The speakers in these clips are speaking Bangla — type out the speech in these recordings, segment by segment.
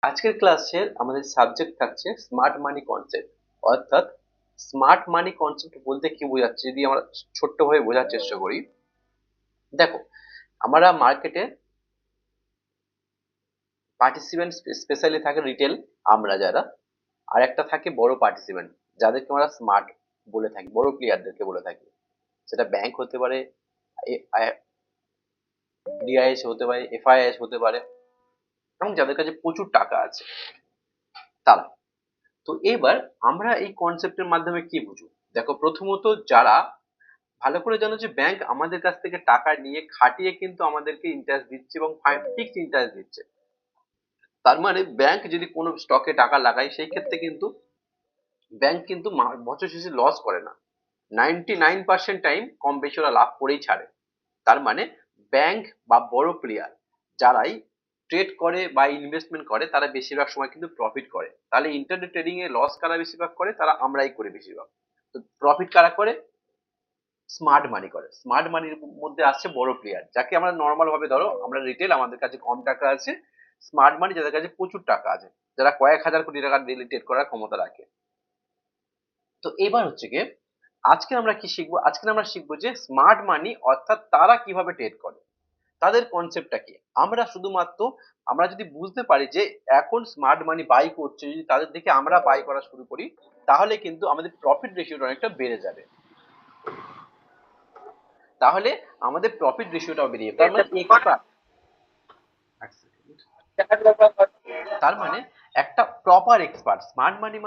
আজকের ক্লাসের আমাদের সাবজেক্ট থাকছে স্মার্ট মানি কনসেপ্ট। অর্থাৎ স্মার্ট মানি কনসেপ্ট বলতে কি বোঝাচ্ছে যদি আমরা ছোট্টভাবে বোঝার চেষ্টা করি। দেখো, আমরা মার্কেটে পার্টিসিপেন্ট স্পেশালি থাকে রিটেল, আমরা যারা, আর একটা থাকে বড় পার্টিসিপেন্ট যাদেরকে আমরা স্মার্ট বলে থাকি, বড় প্লেয়ারদেরকে বলে থাকি। সেটা ব্যাংক হতে পারে, ডিআইএস হতে পারে, এফআইএস হতে পারে, এবং যাদের কাছে প্রচুর টাকা আছে তারা। তো এবার আমরা এই কনসেপ্টের মাধ্যমে কি বুঝবো? দেখো, প্রথমত যারা ভালো করে জানো যে ব্যাংক আমাদের কাছ থেকে টাকা নিয়ে খাটিয়ে কিন্তু আমাদেরকে ইন্টারেস্ট দিচ্ছে এবং ফিক্সড ইন্টারেস্ট দিচ্ছে। তার মানে ব্যাংক যদি কোনো স্টকে টাকা লাগায় সেই ক্ষেত্রে কিন্তু ব্যাংক কিন্তু বছর শেষে লস করে না। 99% টাইম কম বেশি ওরা লাভ করেই ছাড়ে। তার মানে ব্যাংক বা বড় প্লেয়ার যারাই ট্রেড করে বা ইনভেস্টমেন্ট করে তারা বেশিরভাগ সময় কিন্তু প্রফিট করে। তাহলে ইন্টারনেট ট্রেডিং এ লস কারা বেশিরভাগ করে? তারা আমরাই করি বেশিরভাগ। তো প্রফিট কারা করে? স্মার্ট মানি করে। স্মার্ট মানির মধ্যে আসছে বড় প্লেয়ার, যাকে আমরা নর্মাল ভাবে ধরো আমরা রিটেল, আমাদের কাছে কম টাকা আছে। স্মার্ট মানি যাদের কাছে প্রচুর টাকা আছে, যারা কয়েক হাজার কোটি টাকা ডেইলি ট্রেড করার ক্ষমতা রাখে। তো এবার হচ্ছে গিয়ে আজকে আমরা কি শিখবো? আজকে আমরা শিখবো যে স্মার্ট মানি অর্থাৎ তারা কিভাবে ট্রেড করে, তাদের কনসেপ্টটা কি। আমরা শুধুমাত্র আমরা যদি বুঝতে পারি যে এখন স্মার্ট মানি বাই করছে, যদি তাদের দিকে আমরা বাই করা শুরু করি, তাহলে কিন্তু আমাদের প্রফিট রেশিওটা অনেকটা বেড়ে যাবে। তাহলে আমাদের প্রফিট রেশিওটাও বেরিয়ে যাবে। তার মানে এক্সপার্ট, তার মানে একটা প্রপার এক্সপার্ট স্মার্ট মানি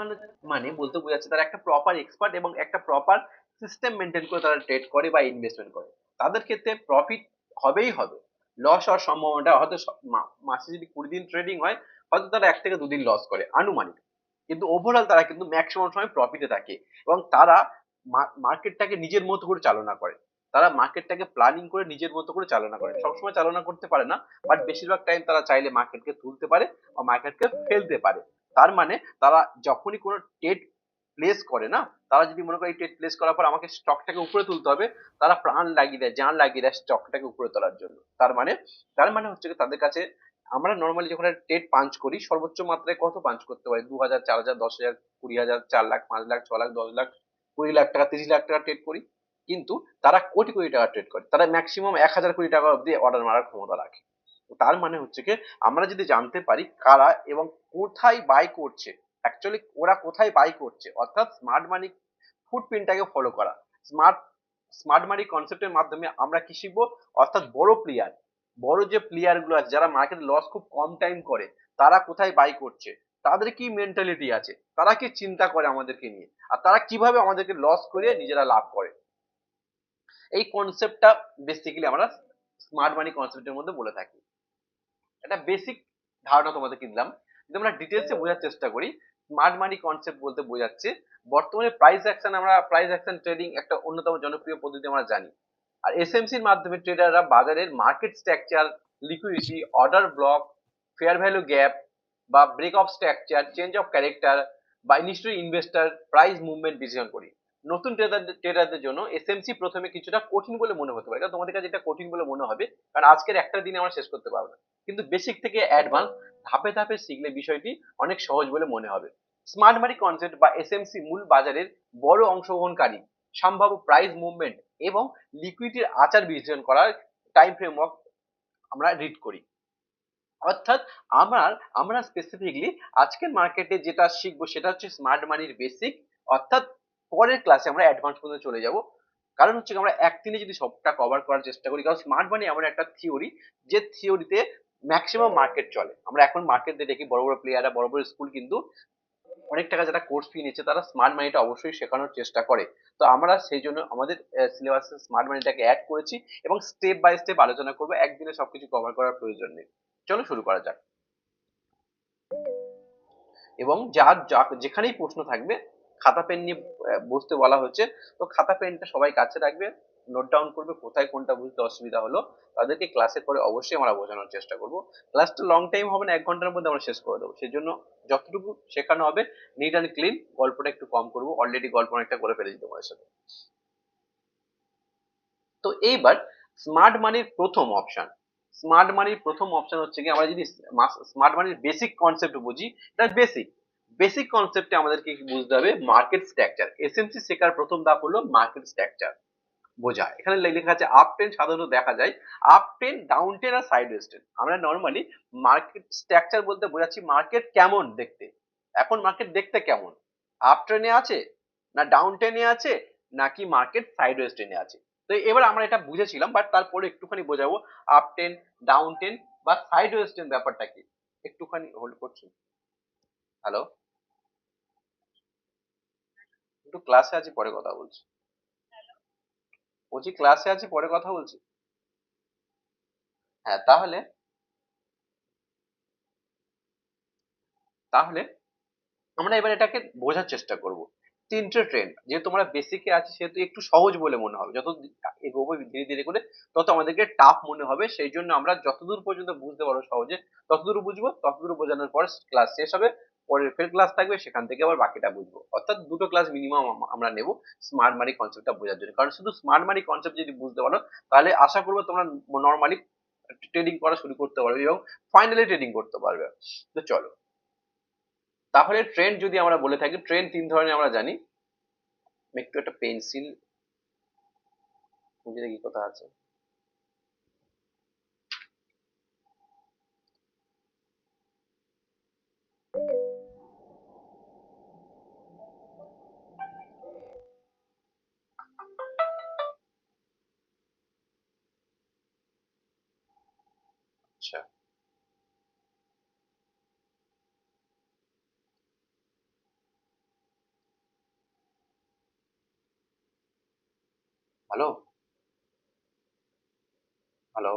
মানে বলতে বোঝাচ্ছে তারা একটা প্রপার এক্সপার্ট এবং একটা প্রপার সিস্টেম মেনটেন করে তারা ট্রেড করে বা ইনভেস্টমেন্ট করে। তাদের ক্ষেত্রে প্রফিট হবেই হবে, লস হওয়ার সম্ভাবনাটা হয়তো মাসে যদি 20 দিন ট্রেডিং হয়, হয়তো তারা 1 থেকে 2 দিন লস করে আনুমানিক, কিন্তু ওভারঅল তারা কিন্তু ম্যাক্সিমাম সময় প্রফিটে থাকে। এবং তারা মার্কেটটাকে নিজের মতো করে চালনা করে। তারা মার্কেটটাকে প্ল্যানিং করে নিজের মতো করে চালনা করে, সবসময় চালনা করতে পারে না, বাট বেশিরভাগ টাইম তারা চাইলে মার্কেটকে তুলতে পারে বা মার্কেটকে ফেলতে পারে। তার মানে তারা যখনই কোনো ট্রেড প্লেস করে না, তারা যদি মনে করে ট্রেড প্লেস করার পর আমাকে স্টকটাকে উপরে তুলতে হবে, তারা প্রাণ লাগিয়ে দেয়, জান লাগিয়ে দেয় স্টকটাকে উপরে তোলার জন্য। তার মানে হচ্ছে তাদের কাছে আমরা নর্মালি যখন ট্রেড পাঞ্চ করি সর্বোচ্চ মাত্রায় কত পাঞ্চ করতে পারি? 2,000, 4,000, 10,000, 20,000, 4 লাখ, 5 লাখ, 6 লাখ, 10 লাখ, 20 লাখ টাকা, 30 লাখ টাকা ট্রেড করি। কিন্তু তারা কোটি কোটি টাকা ট্রেড করে, তারা ম্যাক্সিমাম 1,000 কোটি টাকা অব্দি অর্ডার মারার ক্ষমতা রাখে। তার মানে হচ্ছে কি, আমরা যদি জানতে পারি কারা এবং কোথায় বাই করছে, অ্যাকচুয়ালি ওরা কোথায় বাই করছে, অর্থাৎ স্মার্ট মানি ফুটপ্রিন্টটাকে ফলো করা। স্মার্ট স্মার্ট মানি কনসেপ্টের মাধ্যমে আমরা কি শিখবো? অর্থাৎ বড় প্লেয়ার, বড় যে প্লেয়ার গুলো আছে যারা মার্কেট লস খুব কম টাইম করে, তারা কোথায় বাই করছে, তাদের কি মেন্টালিটি আছে, তারা কি চিন্তা করে আমাদেরকে নিয়ে, আর তারা কিভাবে আমাদেরকে লস করে নিজেরা লাভ করে। এই কনসেপ্টটা বেসিক্যালি আমরা স্মার্ট মানি কনসেপ্টের মধ্যে বলে থাকি। একটা বেসিক ধারণা তোমাদেরকে দিলাম। যদি আমরা ডিটেলসে বোঝার চেষ্টা করি, স্মার্ট মানি কনসেপ্ট বলতে বোঝাচ্ছে বর্তমানে প্রাইস অ্যাকশন, আমরা প্রাইস অ্যাকশন ট্রেডিং একটা অন্যতম জনপ্রিয় পদ্ধতি আমরা জানি। আর এসএমসির মাধ্যমে ট্রেডাররা বাজারের market structure, liquidity, order block, fair value gap বা break of structure, change of character বা ইনিশিয়াল ইনভেস্টর প্রাইস মুভমেন্ট বিশ্লেষণ করি। নতুন ট্রেডারদের জন্য এসএমসি প্রথমে কিছুটা কঠিন বলে মনে হতে পারে, কারণ তোমাদের কাছে এটা কঠিন বলে মনে হবে, কারণ আজকের একটা দিনে আমরা শেষ করতে পারবো না। কিন্তু বেসিক থেকে অ্যাডভান্স ধাপে ধাপে শিখলে বিষয়টি অনেক সহজ বলে মনে হবে। স্মার্ট মানি কনসেপ্ট বা এসএমসি মূল বাজারের বড় অংশগ্রহণকারী, সম্ভাব্য প্রাইস মুভমেন্ট এবং লিকুইডিটির আচার বিশ্লেষণ করার টাইম ফ্রেমওয়ার্ক আমরা রিড করি। অর্থাৎ আমার আমরা স্পেসিফিকলি আজকের মার্কেটে যেটা শিখবো সেটা হচ্ছে স্মার্ট মানির বেসিক। অর্থাৎ পরের ক্লাসে আমরা অ্যাডভান্স পর্যন্ত চলে যাব। কারণ হচ্ছে আমরা একদিনে যদি সবটা কভার করার চেষ্টা করি, কারণ স্মার্ট মানি এমন একটা থিওরি যে থিওরিতে ম্যাক্সিমাম মার্কেট চলে। আমরা এখন মার্কেট দেখি বড় বড় প্লেয়াররা, বড় বড় স্কুল কিন্তু অনেক টাকা যারা কোর্স ফি নিচ্ছে তারা স্মার্ট মানিটা অবশ্যই শেখানোর চেষ্টা করে। তো আমরা সেই জন্য আমাদের সিলেবাসে স্মার্ট মানিটাকে অ্যাড করেছি এবং স্টেপ বাই স্টেপ আলোচনা করবো, একদিনে সবকিছু কভার করার প্রয়োজন নেই। চলো শুরু করা যাক। এবং যেখানেই প্রশ্ন থাকবে খাতা পেন নিয়ে বসতে বলা হচ্ছে। তো খাতা পেনটা সবাই কাছে রাখবে, নোট ডাউন করবে কোথায় কোনটা বুঝতে অসুবিধা হলো। তাদেরকে ক্লাসে করে অবশ্যই আমরা বোঝানোর চেষ্টা করব। ক্লাসটা লং টাইম হবে না, 1 ঘন্টার মধ্যে আমরা শেষ করে দেবো। সেই জন্য যতটুকু শেখানো হবে নিট অ্যান্ড ক্লিন, গল্পটা একটু কম করবো, অলরেডি গল্প অনেকটা করে ফেলেছি তোমাদের সাথে। তো এইবার স্মার্ট মানির প্রথম অপশন, স্মার্ট মানির প্রথম অপশন হচ্ছে কি, আমরা যদি স্মার্ট মানির বেসিক কনসেপ্ট বুঝি, তার বেসিক কনসেপ্টে আমাদেরকে কি বুঝতে হবে, মার্কেট স্ট্রাকচার। এসএমসি শেখার প্রথম ধাপ হলো মার্কেট স্ট্রাকচার বোঝা। এখানে লেখা আছে আপ ট্রেন্ড সাধারণত দেখা যায় আপ ট্রেন্ড, ডাউন ট্রেন্ড আর সাইডওয়েজ ট্রেন্ড। আমরা নরমালি মার্কেট স্ট্রাকচার বলতে বোঝাচ্ছি মার্কেট কেমন দেখতে, এখন মার্কেট দেখতে কেমন, আপ ট্রেন্ডে আছে না ডাউন ট্রেন্ডে আছে, নাকি মার্কেট সাইডওয়েজ ট্রেন্ডে আছে। তো এবার আমরা এটা বুঝেছিলাম, বাট তারপরে একটুখানি বোঝাবো আপ ট্রেন্ড, ডাউন ট্রেন্ড বা সাইডওয়েজ ট্রেন্ড ব্যাপারটা কি। একটুখানি হোল্ড করছি। হ্যালো, একটু ক্লাসে আছি, পরে কথা বলছি। বলছি ক্লাসে আছি, পরে কথা বলছি। হ্যাঁ, তাহলে তাহলে আমরা এবার এটাকে বোঝার চেষ্টা করব। তিনটে ট্রেন্ড যেহেতু আমরা বেসিকে আছি, সেহেতু একটু সহজ বলে মনে হবে, যত এগোবো ধীরে ধীরে করে তত আমাদেরকে টাফ মনে হবে। সেই জন্য আমরা যতদূর পর্যন্ত বুঝতে পারবো সহজে ততদূর বুঝবো, ততদূর বোঝানোর পর ক্লাস শেষ হবে, পরের ফের ক্লাস থাকবে, সেখান থেকে আবার বাকিটা বুঝবো। অর্থাৎ দুটো ক্লাস মিনিমাম আমরা নেব স্মার্ট মানি কনসেপ্টটা বোঝার জন্য। কারণ শুধু স্মার্ট মানি কনসেপ্ট যদি বুঝতে পারো, তাহলে আশা করবো তোমরা নর্মালি ট্রেডিং করা শুরু করতে পারবে এবং ফাইনালি ট্রেডিং করতে পারবে। তো চলো, তাহলে ট্রেন্ড যদি আমরা বলে থাকি, ট্রেন্ড তিন ধরনের আমরা জানি। একটু একটা পেন্সিল বুঝে কি কথা আছে। আচ্ছা, হ্যালো, হ্যালো,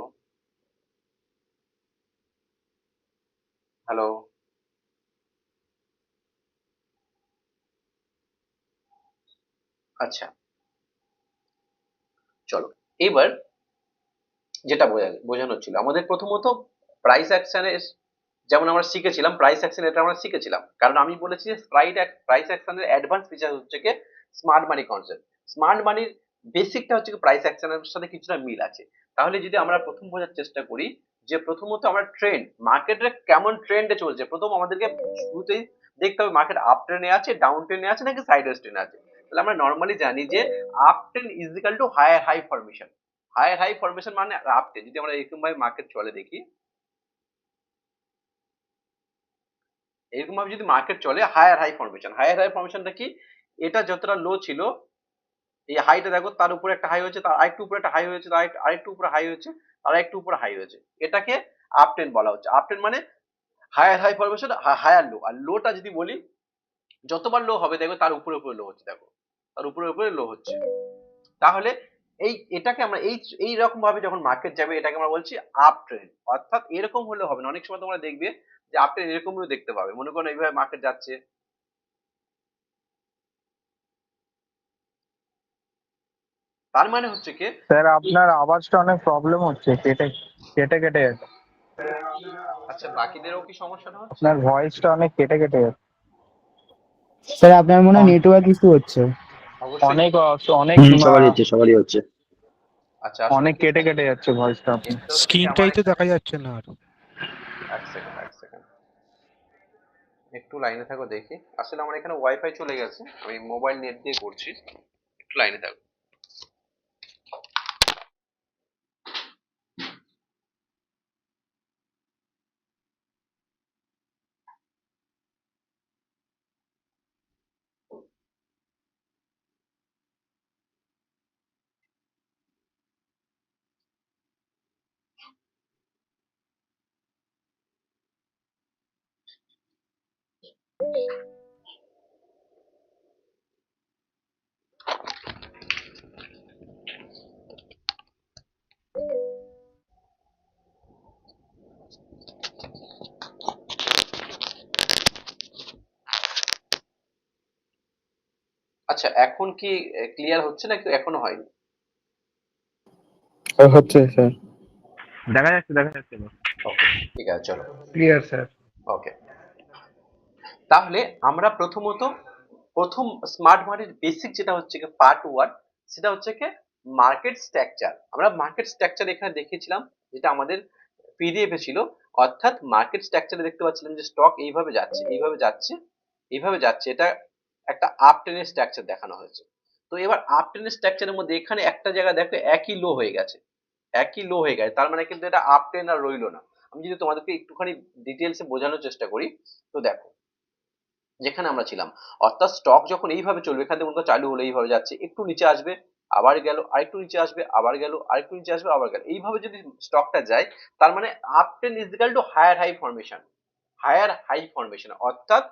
হ্যালো। আচ্ছা, চলো, এবার যেটা বোঝানো ছিল আমাদের প্রথমত প্রাইস অ্যাকশনের, যেমন আমরা শিখেছিলাম প্রাইস অ্যাকশন, এটা আমরা শিখেছিলাম। কারণ আমি বলেছি যে প্রাইস অ্যাকশনের অ্যাডভান্স ফিচার হচ্ছে কি স্মার্ট মানি কনসেপ্ট। স্মার্ট মানির বেসিকটা হচ্ছে কি প্রাইস অ্যাকশনের সাথে কিছুটা মিল আছে। তাহলে যদি আমরা প্রথম বোঝার চেষ্টা করি যে প্রথমত আমরা ট্রেন্ড, মার্কেটে কেমন ট্রেন্ডে চলছে, প্রথম আমাদেরকে শুরুতেই দেখতে হবে মার্কেট আপ ট্রেন্ডে আছে, ডাউন ট্রেন্ডে আছে, নাকি সাইডওয়েজ ট্রেন্ডে আছে। তাহলে আমরা নর্মালি জানি যে up trend is equal to higher high formation. Higher high formation মানে আপ ট্রেন্ড। যদি আমরা এরকম ভাবে মার্কেট চলে দেখি, এরকম ভাবে যদি মার্কেট চলে, higher high formation, higher high ফরমেশনটা কি, এটা যতটা লো ছিল, এই হাইটা দেখো, তার উপরে একটা হাই হয়েছে, তার আরেকটু উপরে একটা হাই হয়েছে, তার আরেকটু উপরে হাই হয়েছে, আর একটু উপরে হাই হয়েছে, এটাকে আপ ট্রেন্ড বলা হচ্ছে। আপ ট্রেন্ড মানে higher high formation, higher low. আর লোটা যদি বলি, যতবার লো হবে দেখো তার উপরে উপরে লো হচ্ছে, দেখো তার উপরে উপরে লো হচ্ছে। তাহলে এটাকে আমরা এই রকম ভাবে যখন মার্কেট যাবে, এটাকে আমরা বলছি আপ ট্রেন্ড। অর্থাৎ এরকম হলে হবে না, অনেক সময় তোমরা দেখবে যে আপ ট্রেন্ড এরকমও দেখতে পাবে, মনে করো এইভাবে মার্কেট যাচ্ছে, তার মানে হচ্ছে কি। স্যার আপনার আওয়াজটা অনেক প্রবলেম হচ্ছে, কেটে কেটে কেটে যাচ্ছে। আচ্ছা, বাকিদেরও কি সমস্যাটা হচ্ছে? আপনার ভয়েসটা অনেক কেটে কেটে যাচ্ছে। স্যার আপনার মনে হয় অন- নেটওয়ার্ক ইস্যু হচ্ছে। অবশ্যই। অনেক অনেক সবারই হচ্ছে। আচ্ছা, আসলে অনেক কি কেটে কেটে যাচ্ছে ভয়েসটা আপনার। এটা হচ্ছে কি, আমার স্ক্রিনটাই তো দেখা যাচ্ছে না আর। এক সেকেন্ড, এক সেকেন্ড, একটু লাইনে থাকো দেখি। আসলে আমার এখানে ওয়াইফাই চলে গেছে, আমি মোবাইল নেট দিয়ে করছি, একটু লাইনে থাকো। আচ্ছা, এখন কি ক্লিয়ার হচ্ছে নাকি এখনো হয়নি? হচ্ছে স্যার। দেখা যাচ্ছে না। ওকে, ঠিক আছে, চলো। Clear sir. ওকে, তাহলে আমরা প্রথম স্মার্ট মানির বেসিক যেটা হচ্ছে কি পার্ট ওয়ান, সেটা হচ্ছে কি মার্কেট স্ট্রাকচার। আমরা মার্কেট স্ট্রাকচার এখানে দেখেছিলাম, যেটা আমাদের পিডিএফ এ ছিল, অর্থাৎ মার্কেট স্ট্রাকচারে দেখতে পাচ্ছিলাম যে স্টক এইভাবে যাচ্ছে, এইভাবে যাচ্ছে, এইভাবে যাচ্ছে, এটা একটা আপ ট্রেনের স্ট্রাকচার দেখানো হয়েছে। তো এবার আপ ট্রেনের স্ট্রাকচারের মধ্যে এখানে একটা জায়গা দেখো একই লো হয়ে গেছে, একই লো হয়ে গেছে, তার মানে কিন্তু এটা আপ ট্রেন আর রইলো না। আমি যদি তোমাদেরকে একটুখানি ডিটেলসে বোঝানোর চেষ্টা করি, তো দেখো যেখানে আমরা ছিলাম, অর্থাৎ স্টক যখন এইভাবে চলবে, এখান থেকে মনে করো চালু হলো, এইভাবে যাচ্ছে, একটু নিচে আসবে, আবার গেল, আরেকটু নিচে আসবে, আবার গেল, আরেকটু নিচে আসবে, আবার গেল, এইভাবে যদি স্টকটা যায়, তার মানে up trend is equal to higher high formation, higher high formation. অর্থাৎ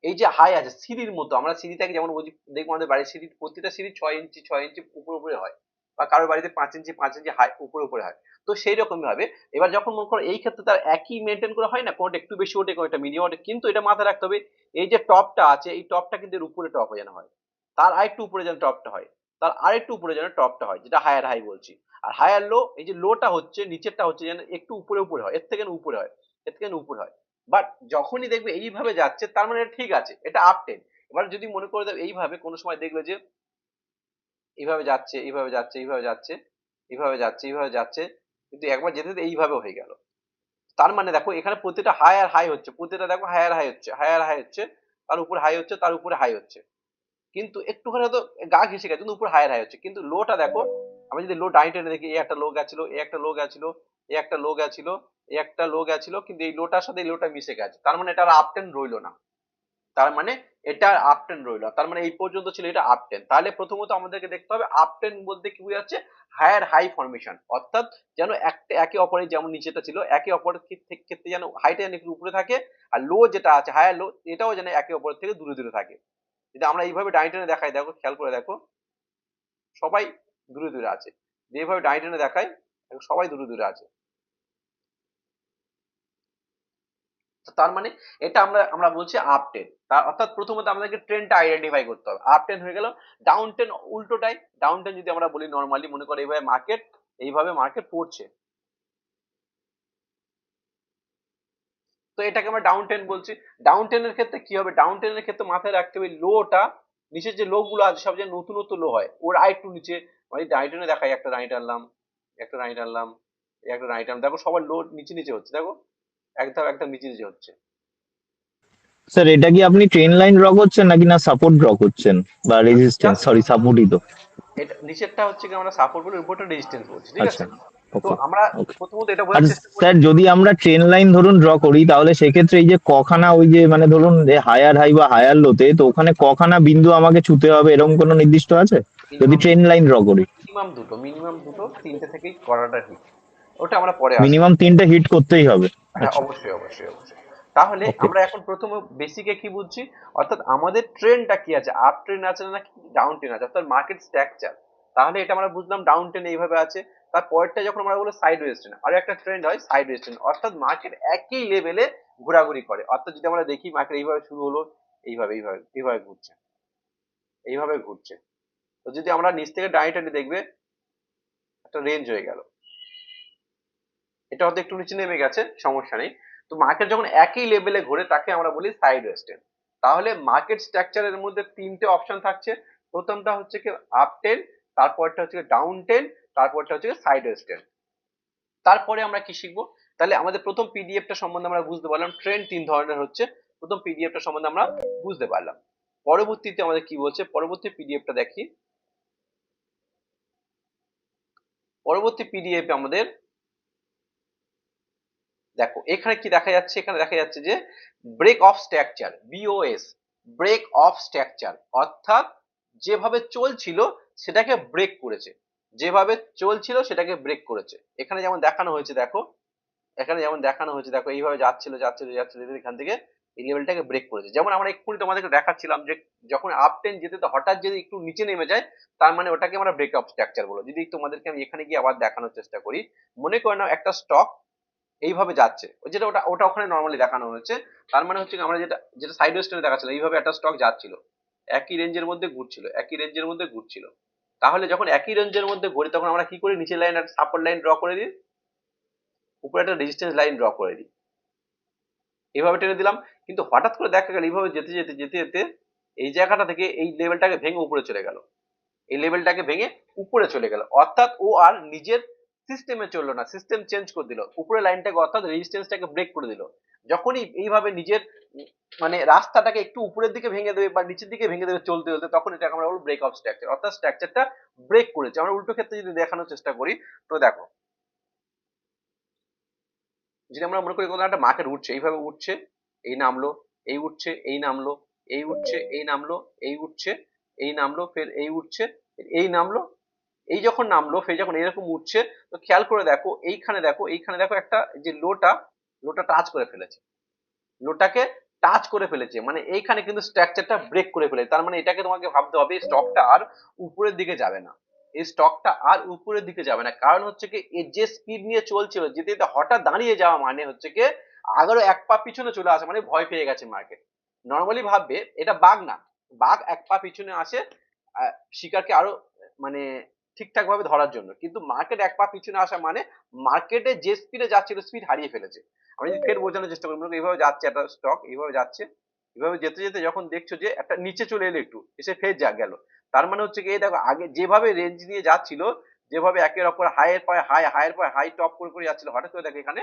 এই যে হাই আছে সিঁড়ির মতো, আমরা সিঁড়িটাকে যেমন বুঝি, দেখবো আমাদের বাড়ির সিঁড়ি, প্রতিটা সিঁড়ি 6 ইঞ্চি 6 ইঞ্চি উপরে উপরে হয়, বা কারোর বাড়িতে 5 ইঞ্চি 5 ইঞ্চি হাই উপরে উপরে হয়। তো সেই রকম ভাবে এবার যখন মনে করো এই ক্ষেত্রে তার একই মেনটেন করা হয় না, কোনটা একটু বেশি ওঠে কোনটা মিনিমাম ওঠে, কিন্তু এটা মাথায় রাখতে হবে এই যে টপটা আছে, এই টপটা কিন্তু এর উপরে টপ যেন হয়, তার আরেকটু উপরে যেন টপটা হয়, তার আরেকটু উপরে যেন টপটা হয়, যেটা হায়ার হাই বলছি। আর হায়ার লো, এই যে লোটা হচ্ছে নিচেরটা হচ্ছে যেন একটু উপরে উপরে হয়, এর থেকে উপরে হয়, এর থেকে উপরে হয়। বাট যখনই দেখবে এইভাবে যাচ্ছে, তার মানে এটা ঠিক আছে, এটা আপ টেন। এবার যদি মনে করে দাও এইভাবে, কোনো সময় দেখবে যে এইভাবে যাচ্ছে, এইভাবে যাচ্ছে, এইভাবে যাচ্ছে, এইভাবে যাচ্ছে, এইভাবে যাচ্ছে, কিন্তু একবার যেতে যেতে এইভাবে হয়ে গেল, তার মানে দেখো এখানে প্রতিটা হাই আর হাই হচ্ছে, প্রতিটা দেখো হায়ার হাই হচ্ছে, হায়ার হাই হচ্ছে, তার উপরে হাই হচ্ছে, তার উপরে হাই হচ্ছে, কিন্তু একটুখানি হয়তো গা ঘেসে গেছে, কিন্তু উপরে হায়ার হাই হচ্ছে, কিন্তু লোটা দেখো, আমি যদি লো ডাইন টেনে দেখি, এই একটা লো গেছিল, এই একটা লো গেছিল, এই একটা লো গেছিল, এই একটা লো গেছিল, কিন্তু এই লোটার সাথে এই লোটা মিশে গেছে, তার মানে এটা আর আপ টেন রইলো না, তার মানে এটা আপ টেন রইলো, তার মানে এই পর্যন্ত ছিল এটা আপ টেন। তাহলে প্রথমত আমাদেরকে দেখতে হবে আপ টেন বলতে কি বোঝাচ্ছে, হায়ার হাই ফরমেশন, অর্থাৎ যেন একটা একে অপরের, যেমন নিচেটা ছিল একে অপরের ক্ষেত্রে যেন হাইটা যেন একটু উপরে থাকে, আর লো যেটা আছে হায়ার লো, এটাও যেন একে অপরের থেকে দূরে দূরে থাকে। যদি আমরা এইভাবে ডাইন টেনে দেখাই, দেখো খেয়াল করে দেখো, সবাই দূরে দূরে আছে, যেভাবে ডাইন টেনে দেখাই দেখো সবাই দূরে দূরে আছে। তো তার মানে এটা আমরা আমরা বলছি আপ টেন। তার অর্থাৎ প্রথমত আমাদেরকে ট্রেনটা আইডেন্টিফাই করতে হবে, আপ টেন হয়ে গেল। ডাউন টেন উল্টোটাই, ডাউন টেন যদি আমরা বলি নর্মালি, মনে করো এইভাবে মার্কেট, এইভাবে মার্কেট পড়ছে, তো এটাকে আমরা ডাউন টেন বলছি। ডাউন টেনের ক্ষেত্রে কি হবে, ডাউন টেনের ক্ষেত্রে মাথায় রাখতে হবে লোটা, নিচের যে লো গুলো আছে সব যে নতুন নতুন লো হয়, ওর আরেকটু নিচে, মানে ডাউন টেনে দেখাই, একটা রাইট আনলাম, একটা রাইট আনলাম, একটা রাইট আনলাম, দেখো সবার লো নিচে নিচে হচ্ছে, দেখো একদম একদম নিচে নিচে হচ্ছে। স্যার এটা কি আপনি ট্রেন লাইন ড্র করছেন নাকি না সাপোর্ট ড্র করছেন বা রেজিস্ট্যান্স, জাস্ট সরি সাপোর্টই তো। এটা নিচেরটা হচ্ছে কি আমরা সাপোর্ট বলি, উপরটা রেজিস্ট্যান্স বলছি, ঠিক আচ্ছা, আছে? তো ওকে, আমরা ওকে। প্রথমত এটা আর বোঝার চেষ্টা করি। স্যার যদি আমরা ট্রেন লাইন ধরুন ড্র করি, তাহলে সেক্ষেত্রে এই যে কখানা, ওই যে মানে ধরুন হায়ার হাই বা হায়ার লোতে, তো ওখানে কখানা বিন্দু আমাকে ছুতে হবে, এরকম কোনো নির্দিষ্ট আছে যদি মিনিমাম, ট্রেন লাইন ড্র করি? মিনিমাম দুটো, তিনটে থেকেই করাটা ঠিক, ওটা আমরা পরে আসবো। মিনিমাম 3টে হিট করতেই হবে? হ্যাঁ আচ্ছা, অবশ্যই অবশ্যই অবশ্যই। তাহলে ওকে। আমরা এখন প্রথমে বেসিকে কি বুঝছি, অর্থাৎ আমাদের ট্রেনটা কি আছে, আপ ট্রেন আছে না ডাউন ট্রেন আছে, অর্থাৎ মার্কেট স্ট্রাকচার। তাহলে এটা আমরা বুঝলাম ডাউন ট্রেন এইভাবে আছে। তার পরেরটা যখন আমরা বলবো সাইড ওয়েজ ট্রেন, আর একটা ট্রেন্ড হয় সাইড ওয়েজ ট্রেন, অর্থাৎ মার্কেট একই লেভেলে ঘোরাঘুরি করে। অর্থাৎ যদি আমরা দেখি মার্কেট এইভাবে শুরু হলো, এইভাবে এইভাবে এইভাবে ঘুরছে, এইভাবে ঘুরছে, তো যদি আমরা নিচ থেকে ডাইন টেনে দেখবে একটা রেঞ্জ হয়ে গেল, এটা হয়তো একটু নিচে নেমে গেছে, সমস্যা নেই। তো মার্কেট যখন একই লেভেলে ঘোরে তাকে আমরা বলি সাইড ওয়েস্টেন। তাহলে মার্কেট স্ট্রাকচারের মধ্যে তিনটে অপশন থাকছে, প্রথমটা হচ্ছে কি আপ টেন, তারপরটা হচ্ছে ডাউন টেন, তারপরটা হচ্ছে সাইড ওয়েস্টেন। তারপরে আমরা কি শিখবো, তাহলে আমাদের প্রথম পিডিএফটা সম্বন্ধে আমরা বুঝতে পারলাম, ট্রেন্ড তিন ধরনের হচ্ছে, প্রথম পিডিএফটা সম্বন্ধে আমরা বুঝতে পারলাম। পরবর্তীতে আমাদের কি বলছে, পরবর্তী পিডিএফটা দেখি। পরবর্তী পিডিএফ আমাদের দেখো এখানে কি দেখা যাচ্ছে, এখানে দেখা যাচ্ছে যে break of structure, BOS, break of structure, অর্থাৎ যেভাবে চলছিল সেটাকে ব্রেক করেছে, যেভাবে চলছিল সেটাকে ব্রেক করেছে। এখানে যেমন দেখানো হয়েছে দেখো, এখানে যেমন দেখানো হয়েছে দেখো, এইভাবে যাচ্ছিল যাচ্ছিল যাচ্ছিল, এখান থেকে এই লেভেলটাকে ব্রেক করেছে। যেমন আমরা এক্ষুনি তোমাদেরকে দেখাচ্ছিলাম যে যখন আপ টেন যেতে তো হঠাৎ যদি একটু নিচে নেমে যায়, তার মানে ওটাকে আমরা ব্রেক অফ স্ট্রাকচার বলো। যদি তোমাদেরকে আমি এখানে গিয়ে আবার দেখানোর চেষ্টা করি, মনে করে নাও একটা স্টক এইভাবে যাচ্ছে, ওই যেটা ওটা ওটা ওখানে নর্মালি দেখানো হয়েছে, তার মানে হচ্ছে আমরা যেটা যেটা সাইড ওয়েস্টার্নে দেখাচ্ছিল, এইভাবে একটা স্টক যাচ্ছিল, একই রেঞ্জের মধ্যে ঘুরছিল, একই রেঞ্জের মধ্যে ঘুরছিল। তাহলে যখন একই রেঞ্জের মধ্যে ঘুরি, তখন আমরা কি করি, নিচের লাইন একটা সাপোর্ট লাইন ড্র করে দিই, উপরে একটা রেজিস্ট্যান্স লাইন ড্র করে দিই, এইভাবে টেনে দিলাম। কিন্তু হঠাৎ করে দেখা গেল এইভাবে যেতে যেতে যেতে যেতে এই জায়গাটা থেকে এই লেভেলটাকে ভেঙে উপরে চলে গেল, এই লেভেলটাকে ভেঙে উপরে চলে গেল, অর্থাৎ ও আর নিজের সিস্টেমে চললো না, সিস্টেম চেঞ্জ করে দিল, উপরে লাইনটাকে অর্থাৎ রেজিস্ট্যান্সটাকে ব্রেক করে দিল। যখনই এইভাবে নিজের মানে রাস্তাটাকে একটু উপরের দিকে ভেঙে দেবে বা নিচের দিকে ভেঙে দেবে চলতে চলতে, তখন এটাকে আমরা বলবো ব্রেক অফ স্ট্রাকচার, অর্থাৎ স্ট্রাকচারটা ব্রেক করেছে। আমরা উল্টো ক্ষেত্রে যদি দেখানোর চেষ্টা করি, তো দেখো যদি আমরা মনে করি কোনো একটা মার্কেট উঠছে, এইভাবে উঠছে, এই নামলো, এই উঠছে, এই নামলো, এই উঠছে, এই নামলো, এই উঠছে, এই নামলো, ফের এই উঠছে, এই নামলো, এই যখন নামলো ফের যখন এরকম উঠছে, তো খেয়াল করে দেখো এইখানে দেখো একটা যে লোটা টাচ করে ফেলেছে, লোটাকে টাচ করে ফেলেছে, মানে এইখানে কিন্তু স্ট্রাকচারটা ব্রেক করে ফেলেছে। তার মানে এটাকে তোমাকে ভাবতে হবে স্টকটা আর উপরের দিকে যাবে না, এই স্টকটা আর উপরের দিকে যাবে না। কারণ হচ্ছে কি এর যে স্পিড নিয়ে চলছিল, যেতে যেতে হঠাৎ দাঁড়িয়ে যাওয়া মানে হচ্ছে কি আবারও এক পা পিছনে চলে আসে, মানে ভয় পেয়ে গেছে মার্কেট। নর্মালি ভাববে এটা বাঘ না, বাঘ এক পা পিছনে আসে শিকারকে আরো মানে ঠিকঠাক ভাবে ধরার জন্য, কিন্তু মার্কেট এক পা পিছনে আসা মানে মার্কেটে যে স্পিডে যাচ্ছিল স্পিড হারিয়ে ফেলেছে। আমি যদি ফের বোঝানোর চেষ্টা করি, এইভাবে যাচ্ছে একটা স্টক, এইভাবে যাচ্ছে, এইভাবে যেতে যেতে যখন দেখছো যে একটা নিচে চলে এলো, একটু এসে ফের যা গেল, তার মানে হচ্ছে কি এই দেখো আগে যেভাবে রেঞ্জ নিয়ে যাচ্ছিল, যেভাবে একের অপর হাইয়ের পরে হাই, হাইয়ের পরে হাই টপ করে করে যাচ্ছিল, হঠাৎ করে দেখো এখানে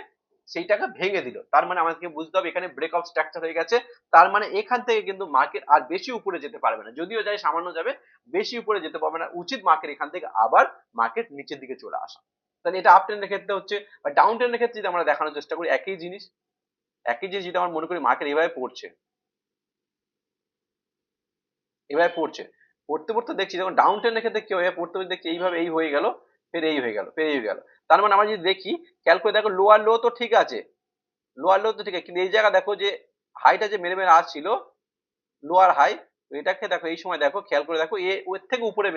সেইটাকে ভেঙে দিল। তার মানে আমাদেরকে বুঝতে হবে এখানে ব্রেক অফ স্ট্রাকচার হয়ে গেছে। তার মানে এখান থেকে কিন্তু মার্কেট আর বেশি উপরে যেতে পারবে না, যদিও যাই সামান্য যাবে, বেশি উপরে যেতে পারবে না। উচিত মার্কেট এখান থেকে আবার মার্কেট নিচের দিকে চলে আসা। তাহলে এটা আপ ট্রেন্ডের ক্ষেত্রে হচ্ছে, বা ডাউন ট্রেন্ডের ক্ষেত্রে যদি আমরা দেখানোর চেষ্টা করি একই জিনিস, একই জিনিস যদি আমরা মনে করি মার্কেট এভাবে পড়ছে, এভাবে পড়ছে, পড়তে পড়তে দেখছি যখন ডাউন ট্রেন্ডের ক্ষেত্রে কি হয়, পড়তে পড়তে দেখছি এইভাবে এই হয়ে গেল, ফের এই হয়ে গেল, ফের এই হয়ে গেল। তার মানে আমরা যদি দেখি খেয়াল করে দেখো লোয়ার লো তো ঠিক আছে, লোয়ার লো তো ঠিক আছে, কিন্তু এই জায়গা দেখো যে হাইটা যে মেরে মেরে আসছিল লোয়ার হাই, এটাকে দেখো এই সময় দেখো খেয়াল করে দেখো ওর থেকে উপরে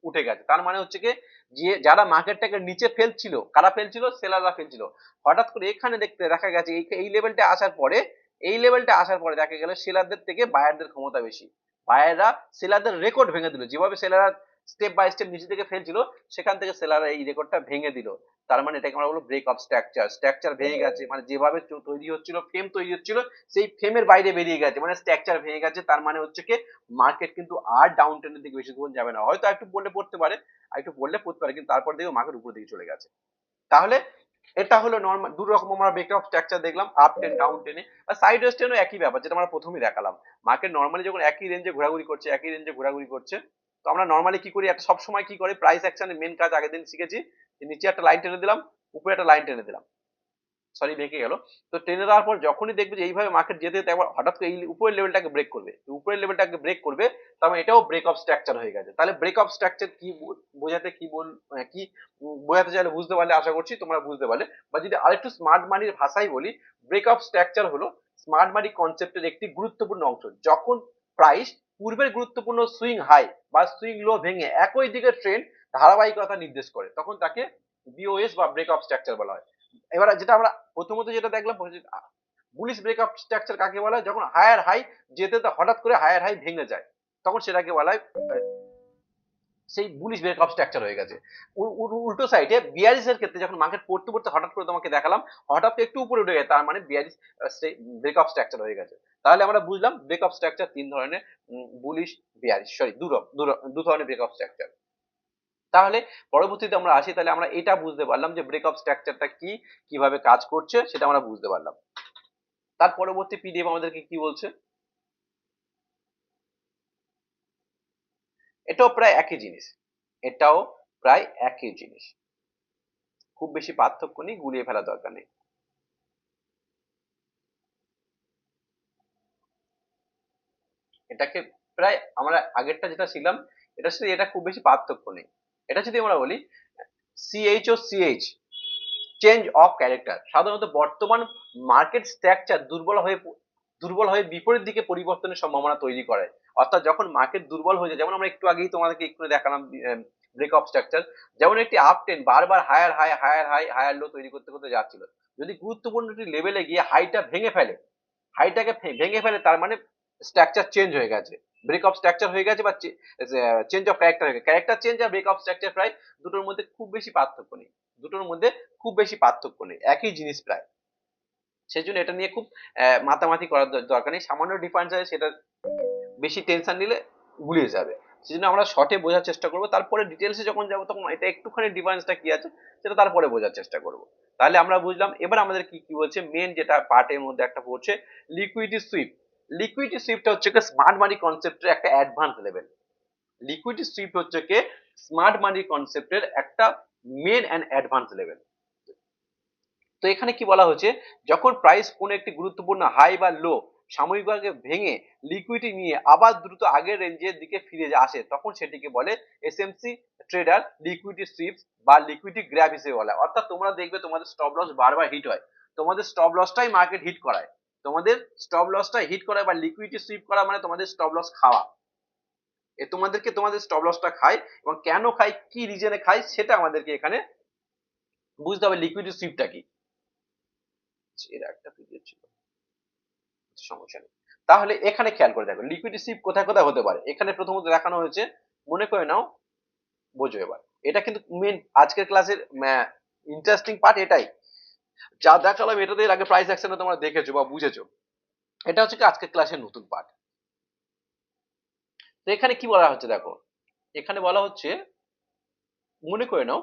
উঠে গেছে। তার মানে হচ্ছে কি যে যারা মার্কেটটাকে নিচে ফেলছিল, কারা ফেলছিল, সেলাররা ফেলছিল। হঠাৎ করে এখানে দেখতে দেখা গেছে এই লেভেলটা আসার পরে, এই লেভেলটা আসার পরে দেখা গেল সেলারদের থেকে বায়ারদের ক্ষমতা বেশি। বায়াররা সেলারদের রেকর্ড ভেঙে দিল, যেভাবে সেলাররা স্টেপ বাই স্টেপ নিচে থেকে ফেলছিল, সেখান থেকে সেলাররা এই রেকর্ডটা ভেঙে দিল। তার মানে এটাকে আমরা বলবো ব্রেক অফ স্ট্রাকচার, স্ট্রাকচার ভেঙে গেছে, মানে যেভাবে তৈরি হচ্ছিল, ফ্রেম তৈরি হচ্ছিল, সেই ফ্রেমের বাইরে বেরিয়ে গেছে, মানে স্ট্রাকচার ভেঙে গেছে। তার মানে হচ্ছে কি মার্কেট কিন্তু আর ডাউন ট্রেন্ডের দিকে বেশি দূর যাবে না, হয়তো একটু বললে পড়তে পারে, আর একটু বললে পড়তে পারে, কিন্তু তারপর দেখো মার্কেট উপর দিকে চলে গেছে। তাহলে এটা হলো নরমাল দু রকম আমরা ব্রেক অফ স্ট্রাকচার দেখলাম, আপ ট্রেন্ড ডাউন ট্রেন্ডে। আর সাইড ওয়েজ ট্রেন্ডও একই ব্যাপার, যেটা আমরা প্রথমেই দেখালাম। মার্কেট নরমালি যখন একই রেঞ্জে ঘোরাঘুরি করছে, একই রেঞ্জে ঘোরাঘুরি করছে, তো আমরা নরমালি কি করি, একটা সব সময় কি করে প্রাইস অ্যাকশনের মেন কাজ আগের দিন শিখেছি, যে নিচে একটা লাইন টেনে দিলাম, উপরে একটা লাইন টেনে দিলাম, সরি বেঁকে গেল। তো টেনে দেওয়ার পর যখনই দেখবে যে এইভাবে মার্কেট যেতে যেতে একবার হঠাৎ করে এই উপরের লেভেলটাকে ব্রেক করবে, উপরের লেভেলটাকে ব্রেক করবে, তার মানে এটাও ব্রেক অফ স্ট্রাকচার হয়ে গেছে। তাহলে ব্রেক অফ স্ট্রাকচার কি বোঝাতে কি কি বোঝাতে চাইলে বুঝতে পারলে আশা করছি তোমরা বুঝতে পারলে। বা যদি আরেকটু স্মার্ট মানির ভাষায় বলি, ব্রেক অফ স্ট্রাকচার হলো স্মার্ট মানি কনসেপ্টের একটি গুরুত্বপূর্ণ অংশ। যখন প্রাইস পূর্বের গুরুত্বপূর্ণ সুইং হাই বা সুইং লো ভেঙে একই দিকে ট্রেন্ড ধারাবাহিকতা নির্দেশ করে, তখন তাকে বিওএস বা ব্রেক অফ স্ট্রাকচার বলা হয়। এবার যেটা আমরা প্রথমত যেটা দেখলাম, বুলিশ ব্রেকআপ স্ট্রাকচার কাকে বলা হয়, যখন হায়ার হাই যেতে হঠাৎ করে হায়ার হাই ভেঙে যায়, তখন সেটাকে বলা হয় সেই বুলিশ ব্রেকআপ স্ট্রাকচার হয়ে গেছে। উল্টো সাইডে বিয়ারিশ এর ক্ষেত্রে যখন মার্কেট পড়তে পড়তে হঠাৎ করে তোমাকে দেখালাম হঠাৎ একটু উপরে উঠে গেছে, তার মানে বিয়ারিশ ব্রেকআপ স্ট্রাকচার হয়ে গেছে। তাহলে আমরা বুঝলাম ব্রেকআপ স্ট্রাকচার তিন ধরনের, বুলিশ বিয়ারিশ, সরি দু ধরনের ব্রেকআপ স্ট্রাকচার। তাহলে পরবর্তীতে আমরা আসি, তাহলে আমরা এটা বুঝতে পারলাম যে ব্রেকআপ স্ট্রাকচারটা কি, কিভাবে কাজ করছে সেটা আমরা বুঝতে পারলাম। তার পরবর্তী পিডিএফ আমাদেরকে কি বলছে, এটাও প্রায় একই জিনিস, এটাও প্রায় একই জিনিস, খুব বেশি পার্থক্য নেই, গুলিয়ে ফেলা দরকার নেই। এটাকে প্রায় আমরা আগেরটা যেটা ছিলাম এটার সাথে এটা খুব বেশি পার্থক্য নেই। এটা যদি আমরা বলি CH O CH, change of character, সাধারণত বর্তমান মার্কেট স্ট্রাকচার দুর্বল হয়ে বিপরীত দিকে পরিবর্তনের সম্ভাবনা তৈরি করে। অর্থাৎ যখন মার্কেট দুর্বল হয়ে যায়, যেমন আমরা একটু আগেই তোমাদেরকে একটু দেখালাম ব্রেক অফ স্ট্রাকচার, যেমন একটি আপ ট্রেন্ড বারবার higher high higher high higher low তৈরি করতে করতে যাচ্ছিল, যদি গুরুত্বপূর্ণ একটি লেভেলে গিয়ে হাইটা ভেঙে ফেলে, হাইটাকে ভেঙে ফেলে, তার মানে স্ট্রাকচার চেঞ্জ হয়ে গেছে, ব্রেক অফ স্ট্রাকচার হয়ে গেছে, বা চেঞ্জ অফ ক্যারেক্টার হয়ে গেছে। ক্যারেক্টার চেঞ্জ আর ব্রেক অফ স্ট্রাকচার প্রায় দুটোর মধ্যে খুব বেশি পার্থক্য নেই, দুটোর মধ্যে খুব বেশি পার্থক্য নেই, একই জিনিস প্রায়। সেই জন্য এটা নিয়ে খুব মাতামাতি করার দরকার নেই, সামান্য ডিফারেন্স আছে, সেটা বেশি টেনশন নিলে গুলিয়ে যাবে। সেজন্য আমরা শর্টে বোঝার চেষ্টা করবো, তারপরে ডিটেলসে যখন যাবো তখন এটা একটুখানি ডিফারেন্সটা কি আছে সেটা তারপরে বোঝার চেষ্টা করবো। তাহলে আমরা বুঝলাম। এবার আমাদের কি কি বলছে, মেন যেটা পার্টের মধ্যে একটা পড়ছে লিকুইডিটি সুইপ। লিকুইডিটি সুইপটা হচ্ছে কি স্মার্ট মানি কনসেপ্টের একটা অ্যাডভান্স লেভেল। লিকুইডিটি সুইপ হচ্ছে কি স্মার্ট মানি কনসেপ্টের একটা মেন অ্যান্ড অ্যাডভান্স লেভেল। তো এখানে কি বলা হচ্ছে, যখন প্রাইস কোনো একটি গুরুত্বপূর্ণ হাই বা লো সাময়িকভাবে ভেঙে লিকুইডিটি নিয়ে আবার দ্রুত আগের রেঞ্জের দিকে ফিরে আসে, তখন সেটিকে বলে এসএমসি ট্রেডার লিকুইডিটি সুইপস বা লিকুইডিটি গ্র্যাব হিসেবে বলা হয়। অর্থাৎ তোমরা দেখবে তোমাদের স্টপ লস বারবার হিট হয়, তোমাদের স্টপ লসটাই মার্কেট হিট করায়, তোমাদের স্টপ লসটা হিট করায় বা লিকুইডিটি সুইপ করা মানে তোমাদের স্টপ লস খাওয়া। এ তোমাদেরকে তোমাদের স্টপ লসটা খায়, এবং কেন খায়, কি রিজনে খায়, সেটা আমাদেরকে এখানে বুঝতে হবে লিকুইডিটি সুইপটা কি। এর একটা পিরিয়ড ছিল, সমস্যা নেই। তাহলে এখানে খেয়াল করে দেখো লিকুইডিটি সুইপ কোথায় কোথায় হতে পারে। এখানে প্রথমত দেখানো হয়েছে, মনে করে নাও, বোঝো এবার। এটা কিন্তু মেন আজকের ক্লাসের ইন্টারেস্টিং পার্ট এটাই। যা দেখালাম এটাতে এর আগে প্রাইস অ্যাকশনে তোমরা দেখেছো বা বুঝেছো, এটা হচ্ছে কি আজকের ক্লাসের নতুন পার্ট। তো এখানে কি বলা হচ্ছে দেখো, এখানে বলা হচ্ছে মনে করে নাও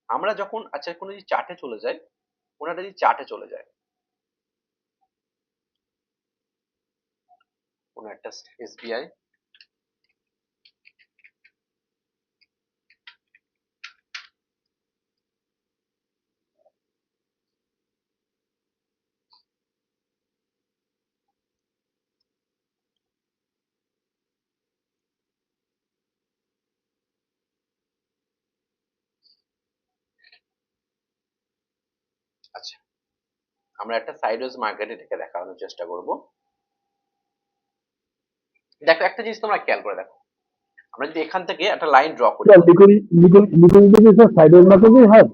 আমরা যখন আচ্ছা কোনো যদি চার্টে চলে যাই, ওনাটা যদি চার্টে চলে যায়, কোনো একটা এসবিআই, আচ্ছা আমরা একটা সাইডওয়েজ মার্কেটে এটাকে দেখানোর চেষ্টা করব। দেখো একটা জিনিস তোমরা খেয়াল করে দেখো, আমরা যদি এখান থেকে একটা লাইন ড্র করি, লিকুইডিটি স্যার সাইডওয়েজ মার্কেটই হয়।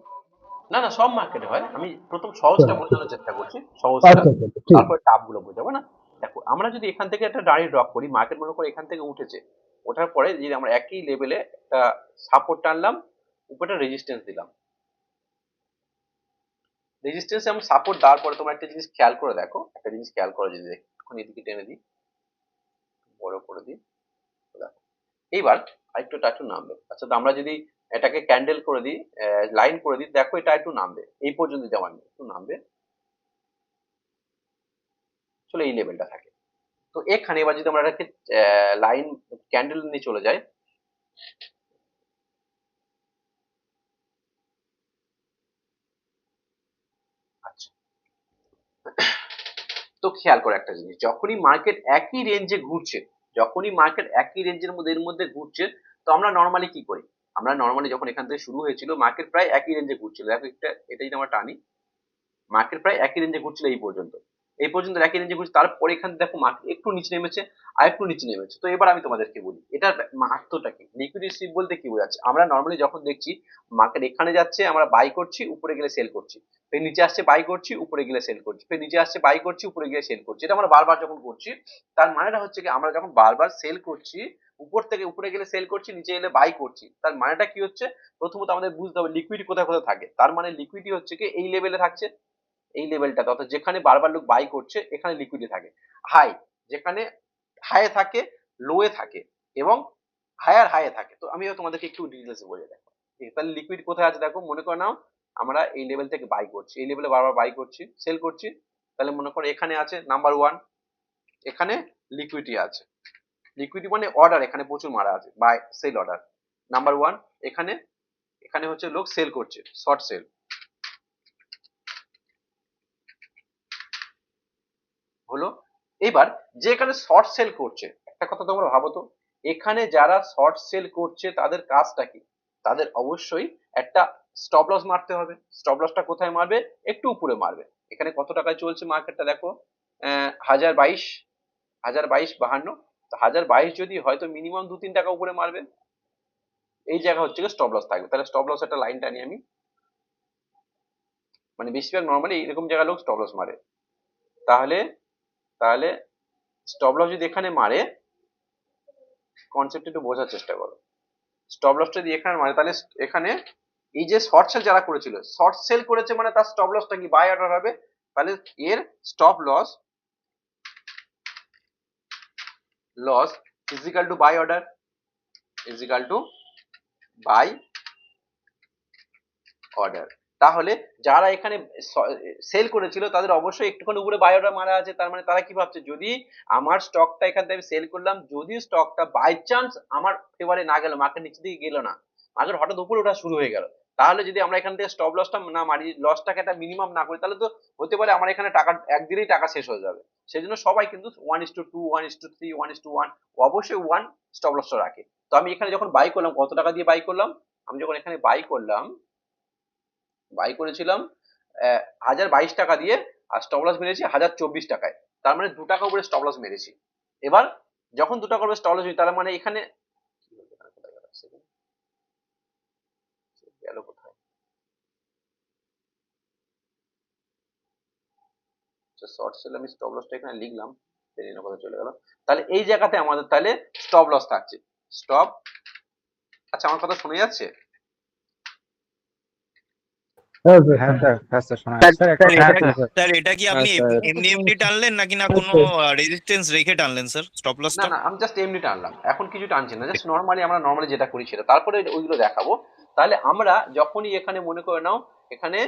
না না সব মার্কেটে হয়, আমি প্রথম সহজটা বোঝানোর চেষ্টা করছি, সহজটা, আচ্ছা আচ্ছা আচ্ছা, ঠিক। তারপর টাফ গুলো বোঝাবো না। দেখো আমরা যদি এখান থেকে একটা দাঁড়িয়ে ড্রপ করি, মার্কেট মনে করো এখান থেকে উঠেছে, ওঠার পরে যদি আমরা একই লেভেলে একটা সাপোর্ট টানলাম, উপরে রেজিস্ট্যান্স দিলাম, রেজিস্ট্যান্স এবং সাপোর্ট দেওয়ার পরে তোমরা একটা জিনিস খেয়াল করে দেখো, একটা জিনিস খেয়াল করো, যদি এখন এদিকে টেনে দিই, বড় করে দিই, দেখো এইবার আরেকটু একটু নামবে। আচ্ছা তো আমরা যদি এটাকে ক্যান্ডেল করে দিই, লাইন করে দিই, দেখো এটা একটু নামবে, এই পর্যন্ত যাওয়ার নেই, একটু নামবে, চলে এই লেভেলটা থাকে। তো এখানে এবার যদি আমরা এটাকে লাইন ক্যান্ডেল নিয়ে চলে যাই, আচ্ছা তো খেয়াল করে একটা জিনিস, যখনই মার্কেট একই রেঞ্জে ঘুরছে, যখনই মার্কেট একই রেঞ্জের মধ্যে এর মধ্যে ঘুরছে, তো আমরা নর্মালি কি করি, আমরা নর্মালি যখন এখান থেকে শুরু হয়েছিল মার্কেট প্রায় একই রেঞ্জে ঘুরছিল, দেখো এটা যদি আমরা টানি, মার্কেট প্রায় একই রেঞ্জে ঘুরছিল এই পর্যন্ত, এই পর্যন্ত একই রেঞ্জে ঘুরছে, তারপরে এখানে দেখো মার্কেট একটু নিচে নেমেছে, আর একটু নিচে নেমেছে। তো এবার আমি তোমাদেরকে বলি এটার মাহাত্মটা কি, লিকুইডিটি সুইপ বলতে কি বোঝাচ্ছে। আমরা নর্মালি যখন দেখছি মার্কেট এখানে যাচ্ছে, আমরা বাই করছি, উপরে গেলে সেল করছি, ফের নিচে আসছে বাই করছি, উপরে গেলে সেল করছি, ফের নিচে আসছে বাই করছি, উপরে গিয়ে সেল করছি, এটা আমরা বারবার যখন করছি, তার মানেটা হচ্ছে কি আমরা যখন বারবার সেল করছি, উপর থেকে উপরে গেলে সেল করছি, নিচে এলে বাই করছি, তার মানেটা কি হচ্ছে, প্রথমত আমাদের বুঝতে হবে লিকুইডিটি কোথায় কোথায় থাকে। তার মানে লিকুইডিটি হচ্ছে কি এই লেভেলে থাকছে, এই লেভেলটাতে, অর্থাৎ যেখানে বারবার লোক বাই করছে এখানে লিকুইডিটি থাকে। হাই যেখানে হাইয়ে থাকে, লোয়ে থাকে, এবং হায়ার হাইয়ে থাকে। তো আমিও তোমাদেরকে একটু ডিটেলসে বলে দেখো, তাহলে লিকুইড কোথায় আছে দেখো, মনে করো নাও আমরা এই লেভেল থেকে বাই করছি, এই লেভেলে বারবার বাই করছি, সেল করছি, তাহলে মনে করো এখানে আছে নাম্বার 1, এখানে লিকুইডিটি আছে, লিকুইডিটি মানে অর্ডার এখানে প্রচুর মারা আছে, বাই সেল অর্ডার নাম্বার 1, এখানে এখানে হচ্ছে লোক সেল করছে, শর্ট সেল হলো। এবার যে এখানে শর্ট সেল করছে, একটা কথা তোমরা ভাবো তো, এখানে যারা শর্ট সেল করছে তাদের কাজটা কি, তাদের অবশ্যই একটা স্টপ লস মারতে হবে। স্টপ লসটা কোথায় মারবে, একটু উপরে মারবে। এখানে কত টাকায় চলছে মার্কেটটা দেখো, 1022, 1022.52, তো 1022 যদি হয়তো মিনিমাম 2-3 টাকা উপরে মারবে, এই জায়গা হচ্ছে স্টপ লস থাকবে। তাহলে স্টপ লস একটা লাইন টানি আমি, মানে বেশিরভাগ নর্মালি এরকম জায়গায় লোক স্টপ লস মারে। তাহলে তাহলে স্টপ লস যদি এখানে মারে, কনসেপ্ট একটু বোঝার চেষ্টা করো, স্টপ লসটা যদি এখানে মারে, তাহলে এখানে এই যে শর্ট সেল যারা করেছিল, শর্ট সেল করেছে মানে তার স্টপ লসটা কি বাই অর্ডার হবে, তাহলে এর stop loss loss is equal to buy order. Is equal to buy order. তাহলে যারা এখানে সেল করেছিল তাদের অবশ্যই একটুখানি উপরে বাই অর্ডার মারা আছে, তার মানে তারা কি ভাবছে, যদি আমার স্টকটা এখান থেকে সেল করলাম, যদি স্টকটা বাই চান্স আমার ফেভারে না গেল, মার্কেট নিচে দিকে গেল না, মার্কেট হঠাৎ উপরে ওঠা শুরু হয়ে গেল, তাহলে যদি আমরা এখান থেকে স্টপ লসটা না মারি, লসটাকে একটা মিনিমাম না করি, তাহলে তো হতে পারে আমার এখানে টাকা একদিনেই টাকা শেষ হয়ে যাবে। সেই জন্য সবাই কিন্তু 1:2, 1:3, 1:1 অবশ্যই 1 স্টপ লসটা রাখে। তো আমি এখানে যখন বাই করলাম, কত টাকা দিয়ে বাই করলাম, আমি যখন এখানে বাই করলাম, বাই করেছিলাম 1022 টাকা দিয়ে, আর স্টপ লস মেরেছি 1024 টাকায়, তার মানে 2 টাকা উপরে স্টপ লস মেরেছি। এবার যখন 2 টাকা উপরে স্টপ লস মেরেছি, তার মানে এখানে গেল কোথায়, শর্ট সেল আমি স্টপ লসটা এখানে লিখলাম, বেরিয়ে কথা চলে গেল। তাহলে এই জায়গাতে আমাদের তাহলে স্টপ লস থাকছে, স্টপ। আচ্ছা, আমার কথা শোনা যাচ্ছে? হ্যাঁ স্যার, হ্যাঁ স্যার, হ্যাঁ স্যার, শোনা স্যার যাচ্ছে। স্যার হ্যাঁ এটা স্যার, স্যার এটা কি আপনি হ্যাঁ স্যার। এমনি এমনি টানলেন নাকি না কোনো রেজিস্ট্যান্স রেখে টানলেন স্যার স্টপ না লসটা? না, আমি জাস্ট এমনি টানলাম, এখন কিছু টানছি না, জাস্ট নর্মালি আমরা নর্মালি যেটা করি সেটা, তারপরে ওইগুলো দেখাবো। তাহলে আমরা যখনই এখানে মনে করে নাও এখানে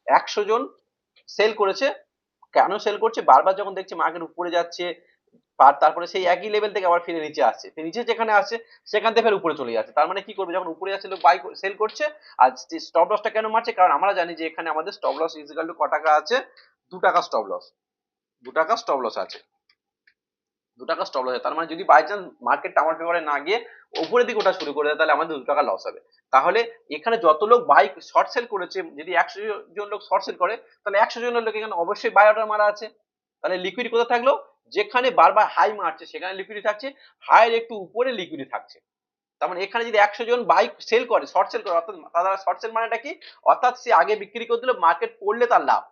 100 জন সেল করেছে, কেন সেল করছে, বারবার যখন দেখছে মার্কেট উপরে যাচ্ছে, তারপরে সেই একই লেভেল থেকে আবার ফিরে নিচে আসছে, ফিরে নিচে যেখানে আসছে সেখান থেকে ফের উপরে চলে যাচ্ছে, তার মানে কি করবে, যখন উপরে যাচ্ছে লোক বাই সেল করছে। আর স্টপ লসটা কেন মারছে, কারণ আমরা জানি যে এখানে আমাদের stop loss is equal to ক টাকা আছে, 2 টাকা স্টপ লস, 2 টাকা স্টপ লস আছে, 2 টাকা স্টপ লস। তার মানে যদি বাই চান্স মার্কেটটা আমার ফেভারে না গিয়ে উপরের দিকে ওঠা শুরু করে দেয়, তাহলে আমাদের 2 টাকা লস হবে। তাহলে এখানে যত লোক বাই শর্ট সেল করেছে, যদি 100 জন লোক শর্ট সেল করে, তাহলে 100 জন লোক এখানে অবশ্যই বাই অর্ডার মারা আছে। তাহলে লিকুইড কোথায় থাকলো, যেখানে বারবার হাই মারছে সেখানে লিকুইডিটি থাকছে, হাইয়ের একটু উপরে লিকুইডিটি থাকছে। তার মানে এখানে যদি 100 জন বাই সেল করে, শর্ট সেল করে, অর্থাৎ তারা শর্ট সেল মানেটা কি, অর্থাৎ সে আগে বিক্রি করে দিল, মার্কেট পড়লে তার লাভ,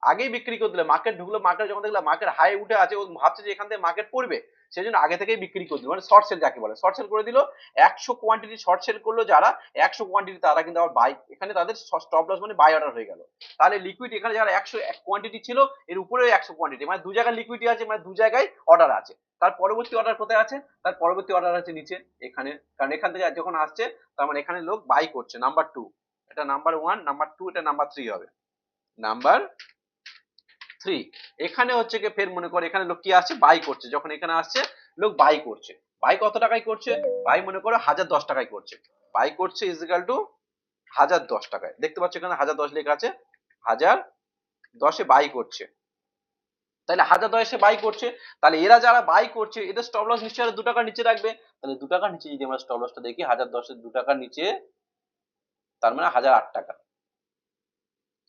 আগেই বিক্রি করে দিলে, মার্কেট ঢুকলো, মার্কেট যখন দেখলো মার্কেট হাই উঠে আছে, ও ভাবছে যে এখান থেকে মার্কেট পড়বে, সেই জন্য আগে থেকেই বিক্রি করে দিল, মানে শর্ট সেল যাকে বলে, শর্ট সেল করে দিল। 100 কোয়ান্টিটি শর্ট সেল করলো যারা, 100 কোয়ান্টিটি, তারা কিন্তু আবার বাই, এখানে তাদের স্টপ লস মানে বাই অর্ডার হয়ে গেল। তাহলে লিকুইড এখানে যারা 100 কোয়ান্টিটি ছিল, এর উপরে 100 কোয়ান্টিটি, মানে দু জায়গায় লিকুইডিটি আছে, মানে দু জায়গায় অর্ডার আছে। তার পরবর্তী অর্ডার কোথায় আছে, তার পরবর্তী অর্ডার আছে নিচে এখানে, কারণ এখান থেকে যখন আসছে, তার মানে এখানে লোক বাই করছে, নাম্বার 2, এটা নাম্বার 1, নাম্বার 2, এটা নাম্বার 3 হবে, নাম্বার 3। এখানে হচ্ছে কি, ফের মনে করে এখানে লোক কি আসছে, বাই করছে, যখন এখানে আসছে লোক বাই করছে, বাই কত টাকায় করছে, বাই মনে করো 1010 টাকায় করছে, বাই করছে ইজ ইকুয়াল টু 1010 টাকায়, দেখতে পাচ্ছ এখানে 1010 লেখা আছে, 1010 এ বাই করছে, তাহলে 1010 এ বাই করছে। তাহলে এরা যারা বাই করছে, এদের স্টপ লস নিশ্চয়ই 2 টাকার নিচে রাখবে, তাহলে 2 টাকার নিচে যদি আমরা স্টপ লসটা দেখি, 1010 এর 2 টাকার নিচে, তার মানে 1008 টাকা।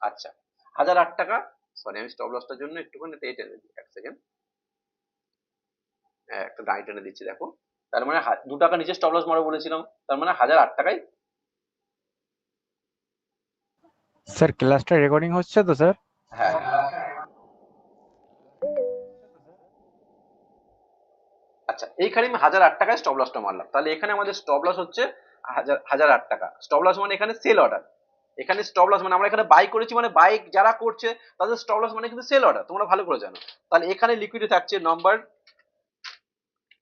আচ্ছা, 1008 টাকা, সরি আমি স্টপ লসটার জন্য একটুখানি এটা এক সেকেন্ড, একটা গাড়ি টেনে দিচ্ছি দেখো, তার মানে 2 টাকা নিচে স্টপ লস মারো বলেছিলাম, তার মানে 1008 টাকায়। স্যার ক্লাসটা রেকর্ডিং হচ্ছে তো স্যার? হ্যাঁ, আচ্ছা, এইখানে আমি 1008 টাকায় স্টপ লসটা মারলাম, তাহলে এখানে আমাদের স্টপ লস হচ্ছে 1008 টাকা। স্টপ লস মানে এখানে সেল অর্ডার, এখানে স্টপ লস মানে আমরা এখানে বাই করেছি, মানে বাই যারা করছে তাদের স্টপ লস মানে কিন্তু সেল অর্ডার, তোমরা ভালো করে জানো। তাহলে এখানে লিকুইডিটি থাকছে নাম্বার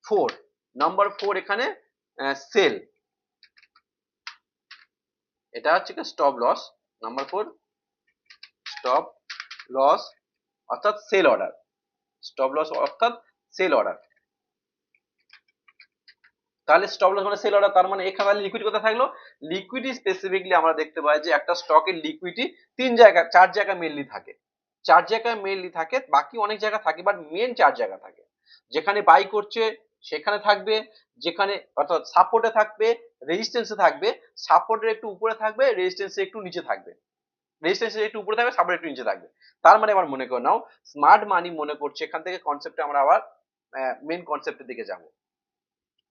4, নাম্বার 4 এখানে সেল, এটা হচ্ছে কি stop loss, number 4 stop loss অর্থাৎ সেল অর্ডার, স্টপ লস অর্থাৎ সেল অর্ডার। তাহলে স্টপ লস মানে সেল অর্ডার, তার মানে এখানে লিকুইড কোথায় থাকলো, লিকুইডি স্পেসিফিকলি আমরা দেখতে পাই যে একটা স্টকের লিকুইডি 3 জায়গা 4 জায়গায় মেইনলি থাকে, 4 জায়গায় মেইনলি থাকে, বাকি অনেক জায়গা থাকে, বাট মেইন 4 জায়গা থাকে। যেখানে বাই করছে সেখানে থাকবে, যেখানে অর্থাৎ সাপোর্টে থাকবে, রেজিস্ট্যান্সে থাকবে, সাপোর্টের একটু উপরে থাকবে, রেজিস্ট্যান্সের একটু নিচে থাকবে, রেজিস্ট্যান্সের একটু উপরে থাকবে, সাপোর্টের একটু নিচে থাকবে। তার মানে আবার মনে করে নাও স্মার্ট মানি মনে করছে, এখান থেকে কনসেপ্টে আমরা আবার মেইন কনসেপ্টের দিকে যাব।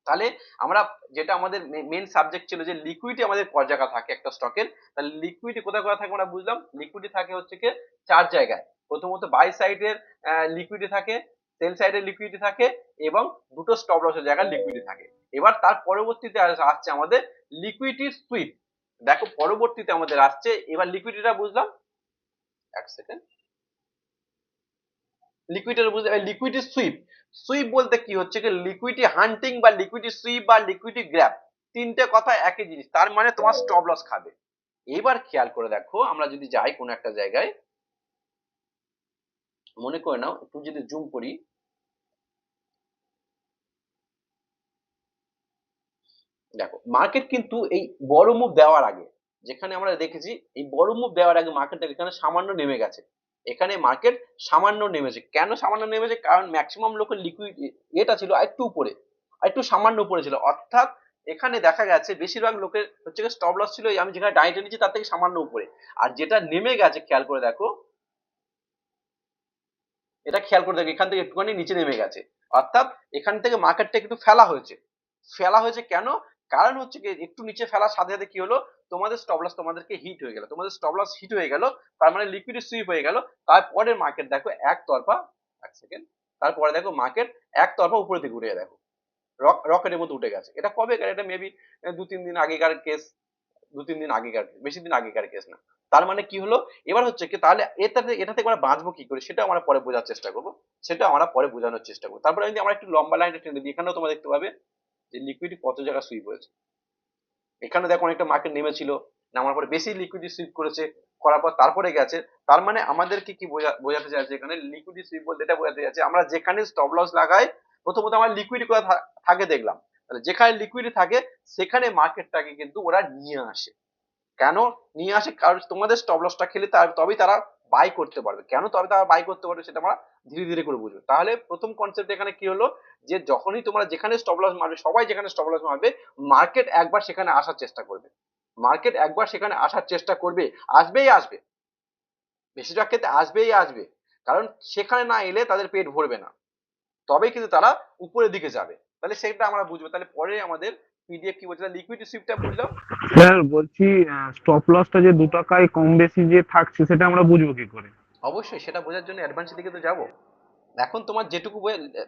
তাহলে আমরা যেটা আমাদের মেইন সাবজেক্ট ছিল যে লিকুইডিটি আমাদের ক জায়গা থাকে একটা স্টকের, তাহলে লিকুইডিটি কোথায় কোথায় থাকে আমরা বুঝলাম, লিকুইডিটি থাকে হচ্ছে কি 4 জায়গায়। প্রথমত বাই সাইডের লিকুইডিটি থাকে, সেল সাইডের লিকুইডিটি থাকে, এবং দুটো স্টপ লসের জায়গায় লিকুইডিটি থাকে। এবার তার পরবর্তীতে আসছে আমাদের লিকুইডিটি সুইপ, দেখো পরবর্তীতে আমাদের আসছে, এবার লিকুইডিটিটা বুঝলাম, এক সেকেন্ড, লিকুইডিটি বুঝলাম, লিকুইডিটি সুইপ, সুইপ বলতে কি হচ্ছে কি লিকুইডিটি হান্টিং বা লিকুইডিটি সুইপ বা লিকুইডিটি গ্র্যাব, তিনটে কথা একই জিনিস, তার মানে তোমার স্টপ লস খাবে। এইবার খেয়াল করে দেখো, আমরা যদি যাই কোনো একটা জায়গায়, মনে করে নাও একটু যদি জুম করি, দেখো মার্কেট কিন্তু এই বড় মুভ দেওয়ার আগে, যেখানে আমরা দেখেছি এই বড় মুভ দেওয়ার আগে মার্কেট এখানে সামান্য নেমে গেছে। এখানে মার্কেট সামান্য নেমেছে, কেন সামান্য নেমেছে? কারণ ম্যাক্সিমাম লোকের লিকুইড এটা ছিল একটু উপরে, একটু সামান্য উপরে ছিল, অর্থাৎ এখানে দেখা গেছে বেশিরভাগ লোকের হচ্ছে স্টপ লস ছিল আমি যেখানে ডাইরেক্ট নিচ্ছি তার থেকে সামান্য উপরে। আর যেটা নেমে গেছে খেয়াল করে দেখো, এটা খেয়াল করে দেখো এখান থেকে একটুখানি নিচে নেমে গেছে, অর্থাৎ এখান থেকে মার্কেটটা একটু ফেলা হয়েছে। ফেলা হয়েছে কেন? কারণ হচ্ছে কি একটু নিচে ফেলার সাথে সাথে কি হলো, তোমাদের স্টপ লস তোমাদেরকে হিট হয়ে গেল, তোমাদের স্টপ লস হিট হয়ে গেল, তার মানে লিকুইড সুইপ হয়ে গেল। তারপরে মার্কেট দেখো একতরফা, এক সেকেন্ড, তারপরে দেখো মার্কেট একতরফা উপরে দিকে উঠে দেখো রকেটের মতো উঠে গেছে। এটা কবে? এটা মেবি 2-3 দিন আগেকার কেস, 2-3 দিন আগেকার, বেশি দিন আগেকার কেস না। তার মানে কি হলো, এবার হচ্ছে কি তাহলে এটা থেকে আমরা বাঁচবো কি করে সেটা আমরা পরে বোঝার চেষ্টা করবো, সেটা আমরা পরে বোঝানোর চেষ্টা করবো। তারপরে যদি আমরা একটু লম্বা লাইনটা টেনে দিই, এখানেও তোমরা দেখতে পাবে যে লিকুইডিটি কত জায়গা সুইপ হয়েছে। এখানে দেখো অনেকটা মার্কেট নেমেছিল, নামার পরে বেশি লিকুইডিটি সুইপ করেছে, করার পর তারপরে গেছে। তার মানে আমাদেরকে কি বোঝাতে চাইছে এখানে, লিকুইডিটি সুইপ বলতে এটা বোঝাতে চাইছে আমরা যেখানে স্টপ লস লাগাই, প্রথমত আমার লিকুইডিটি কোথায় থাকে দেখলাম, তাহলে যেখানে লিকুইডিটি থাকে সেখানে মার্কেটটাকে কিন্তু ওরা নিয়ে আসে। কেন নিয়ে আসে? কারণ তোমাদের স্টপ লসটা খেলে তবেই তারা বাই করতে পারবে। কেন তবে তারা বাই করতে পারবে সেটা আমরা ধীরে ধীরে করে বুঝবো। তাহলে প্রথম কনসেপ্ট এখানে কি হলো, যে যখনই তোমরা যেখানে স্টপ লস মারবে, সবাই যেখানে স্টপ লস মারবে, মার্কেট একবার সেখানে আসার চেষ্টা করবে, মার্কেট একবার সেখানে আসার চেষ্টা করবে, আসবেই আসবে, বেশিরভাগ ক্ষেত্রে আসবেই আসবে। কারণ সেখানে না এলে তাদের পেট ভরবে না, তবেই কিন্তু তারা উপরের দিকে যাবে। তাহলে সেটা আমরা বুঝবো। তাহলে পরে আমাদের পিডিএফ কি বলছে, লিকুইডিটি সুইপটা বুঝলাম। স্যার বলছি স্টপ লসটা যে 2 টাকায় কম বেশি যে থাকছে সেটা আমরা বুঝবো কি করে? অবশ্যই সেটা বোঝার জন্য অ্যাডভান্সের দিকে তো যাবো। এখন তোমার যেটুকু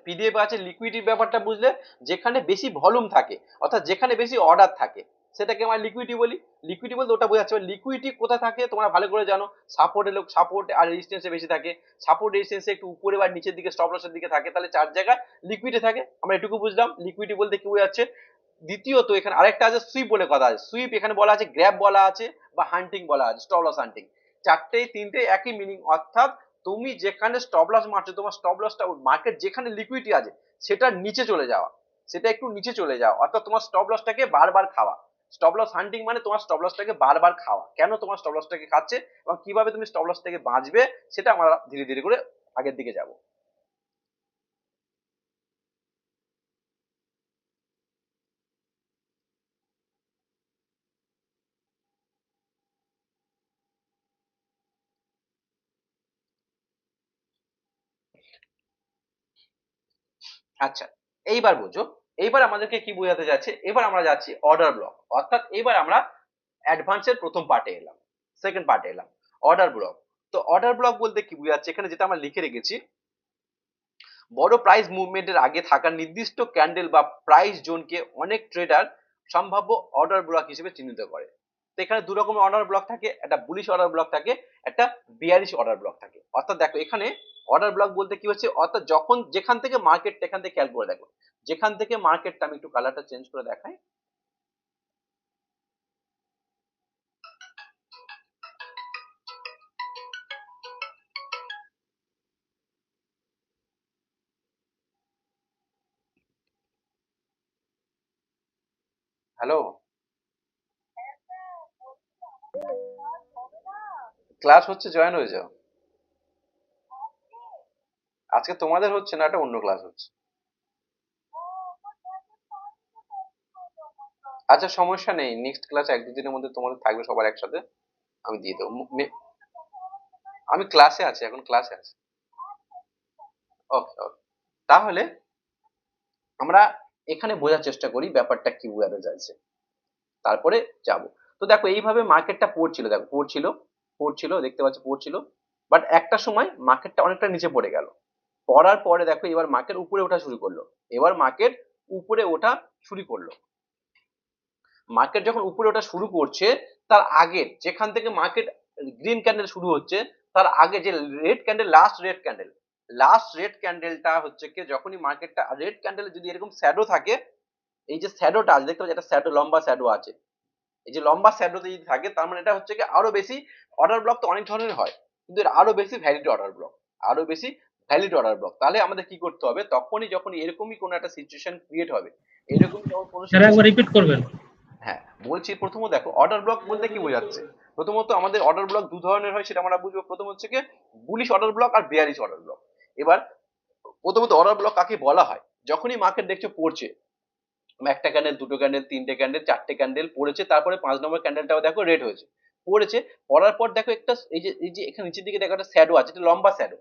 পিডিএফ আছে লিকুইডিটির ব্যাপারটা বুঝলে, যেখানে বেশি ভলিউম থাকে অর্থাৎ যেখানে বেশি অর্ডার থাকে সেটাকে আমরা লিকুইডিটি বলি। লিকুইডিটি বলতে ওটা বোঝাচ্ছে লিকুইডিটি কোথায় থাকে তোমরা ভালো করে জানো, সাপোর্ট আর রেজিস্ট্যান্সে বেশি থাকে, সাপোর্ট রেজিস্ট্যান্সে একটু উপরে বা নিচের দিকে স্টপ লসের দিকে থাকে, তাহলে 4 জায়গায় লিকুইডিটি থাকে। আমরা এটুকু বুঝলাম লিকুইডিটি বলতে কি বোঝাচ্ছে। দ্বিতীয়ত এখানে আরেকটা আছে সুইপ বলে কথা আছে, সুইপ এখানে বলা আছে, গ্র্যাব বলা আছে বা হান্টিং বলা আছে, স্টপ লস হান্টিং, তিনটে একই মিনিং। অর্থাৎ তুমি যেখানে স্টপ লস মারছো, তোমার স্টপ লসটা মার্কেট যেখানে লিকুইডিটি আছে সেটার নিচে চলে যাওয়া, সেটা একটু নিচে চলে যাওয়া, অর্থাৎ তোমার স্টপ লসটাকে বারবার খাওয়া। স্টপ লস হান্টিং মানে তোমার স্টপ লসটাকে বারবার খাওয়া। কেন তোমার স্টপ লসটাকে খাচ্ছে এবং কিভাবে তুমি স্টপ লস থেকে বাঁচবে সেটা আমরা ধীরে ধীরে করে আগের দিকে যাব। আচ্ছা, এইবার বুঝো, এইবার আমাদেরকে কি বোঝাতে যাচ্ছে, এবার আমরা যাচ্ছি অর্ডার ব্লক, অর্থাৎ এবার আমরা অ্যাডভান্সের প্রথম পার্টে এলাম, সেকেন্ড পার্টে এলাম, অর্ডার ব্লক। তো অর্ডার ব্লক বলতে কি বোঝাচ্ছে, এখানে যেটা আমরা লিখে রেখেছি, বড় প্রাইস মুভমেন্টের আগে থাকা নির্দিষ্ট ক্যান্ডেল বা প্রাইস জোনকে অনেক ট্রেডার সম্ভাব্য অর্ডার ব্লক হিসেবে চিহ্নিত করে। তো এখানে দু রকমের অর্ডার ব্লক থাকে, একটা বুলিশ অর্ডার ব্লক থাকে, একটা বিয়ারিশ অর্ডার ব্লক থাকে। অর্থাৎ দেখো এখানে অর্ডার ব্লক বলতে কি হচ্ছে, অর্থাৎ যখন যেখান থেকে মার্কেট, এখান থেকে খেয়াল করে দেখো, যেখান থেকে মার্কেটটা, আমি একটু কালারটা চেঞ্জ করে দেখাই, হ্যালো, ক্লাস হচ্ছে, জয়েন হয়ে যাও। আজকে তোমাদের হচ্ছে না, একটা অন্য ক্লাস হচ্ছে। আচ্ছা সমস্যা নেই, নেক্সট ক্লাস 1-2 দিনের মধ্যে তোমাদের থাকবে সবার একসাথে, আমি দিয়ে দেবো। আমি ক্লাসে আছি, এখন ক্লাসে আছি। ওকে ওকে, তাহলে আমরা এখানে বোঝার চেষ্টা করি ব্যাপারটা কি বোঝাতে চাইছে, তারপরে যাব। তো দেখো এইভাবে মার্কেটটা পড়ছিল, দেখো পড়ছিল, দেখতে পাচ্ছ পড়ছিল, বাট একটা সময় মার্কেটটা অনেকটা নিচে পড়ে গেল। পড়ার পরে দেখো এবার মার্কেট উপরে ওঠা শুরু করলো, এবার মার্কেট উপরে ওঠা শুরু করলো। মার্কেট যখন উপরে ওঠা শুরু করছে, তার আগে যেখান থেকে মার্কেট গ্রিন ক্যান্ডেল শুরু হচ্ছে, তার আগে যে রেড ক্যান্ডেল, লাস্ট রেড ক্যান্ডেলটা হচ্ছে কি, যখনই মার্কেটটা রেড ক্যান্ডেল যদি এরকম শ্যাডো থাকে, এই যে শ্যাডোটা আছে দেখতে পাচ্ছ, একটা শ্যাডো, লম্বা শ্যাডো আছে, এই যে লম্বা শ্যাডোতে যদি থাকে তার মানে এটা হচ্ছে কি আরো বেশি, অর্ডার ব্লক তো অনেক ধরনের হয়, কিন্তু এটা আরো বেশি ভ্যালিড অর্ডার ব্লক, আরো বেশি ভ্যালিড অর্ডার ব্লক। তাহলে আমাদের কি করতে হবে, তখনই যখন এরকমই কোনো একটা সিচুয়েশন ক্রিয়েট হবে, এরকমই যখন কোনো একবার রিপিট করবেন? হ্যাঁ বলছি, প্রথমত দেখো অর্ডার ব্লক বলতে কি বোঝাচ্ছে। প্রথমত আমাদের অর্ডার ব্লক দু ধরনের হয়, সেটা আমরা বুঝবো। প্রথম হচ্ছে কি বুলিশ অর্ডার ব্লক আর বেয়ারিশ অর্ডার ব্লক। এবার প্রথমত অর্ডার ব্লক কাকে বলা হয়, যখনই মার্কেট দেখছো পড়ছে, একটা ক্যান্ডেল, দুটো ক্যান্ডেল, তিনটে ক্যান্ডেল, চারটে ক্যান্ডেল পড়েছে, তারপরে 5 নম্বর ক্যান্ডেলটাও দেখো রেড হয়েছে, পড়েছে, পড়ার পর দেখো একটা এই যে এখানে নিচের দিকে দেখো একটা শ্যাডো আছে, এটা লম্বা শ্যাডো।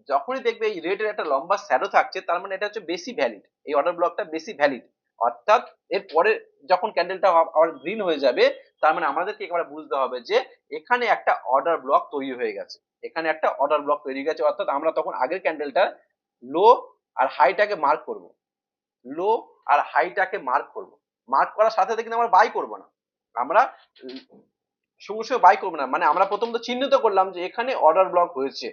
যখনই দেখবে এই রেডের একটা লম্বা শ্যাডো থাকছে, তার মানে এটা হচ্ছে বেশি ভ্যালিড, এই অর্ডার ব্লকটা বেশি ভ্যালিড। অর্থাৎ এর পরে যখন ক্যান্ডেলটা আবার গ্রিন হয়ে যাবে, তার মানে আমাদেরকে একেবারে বুঝতে হবে যে এখানে একটা অর্ডার ব্লক তৈরি হয়ে গেছে, এখানে একটা অর্ডার ব্লক তৈরি হয়ে গেছে। অর্থাৎ আমরা তখন আগের ক্যান্ডেলটা লো আর হাইটাকে মার্ক করব, লো আর হাইটাকে মার্ক করব, মার্ক করার সাথে সাথে কিন্তু আমরা বাই করব না, আমরা সঙ্গে সঙ্গে বাই করবো না, মানে আমরা প্রথমত চিহ্নিত করলাম যে এখানে অর্ডার ব্লক হয়েছে।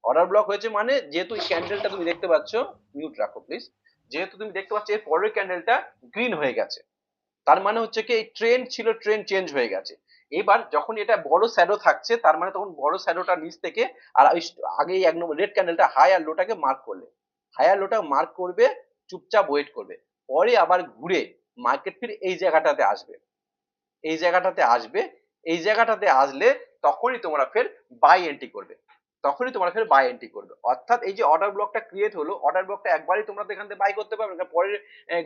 অর্ডার ব্লক হয়েছে মানে যেহেতু এই ক্যান্ডেলটা তুমি দেখতে পাচ্ছ, মিউট রাখো প্লিজ, যেহেতু তুমি দেখতে পাচ্ছ এর পরের ক্যান্ডেলটা গ্রিন হয়ে গেছে, তার মানে হচ্ছে কি এই ট্রেন্ড ছিল, ট্রেন্ড চেঞ্জ হয়ে গেছে। এবার যখন এটা বড় শ্যাডো থাকছে, তার মানে তখন বড় শ্যাডোটা নিচ থেকে, আর আগে এই 1 নম্বর রেড ক্যান্ডেলটা হাই আর লোটাকে মার্ক করলে, হাই আর লোটা মার্ক করবে, চুপচাপ ওয়েট করবে, পরে আবার ঘুরে মার্কেট ফির এই জায়গাটাতে আসবে, এই জায়গাটাতে আসবে, এই জায়গাটাতে আসলে তখনই তোমরা ফের বাই এন্ট্রি করবে, তখনই তোমরা ফের বাই এন্ট্রি করবে। অর্থাৎ এই যে অর্ডার ব্লকটা ক্রিয়েট হলো, অর্ডার ব্লকটা একবারই তোমরা এখান থেকে বাই করতে পারবে না, পরে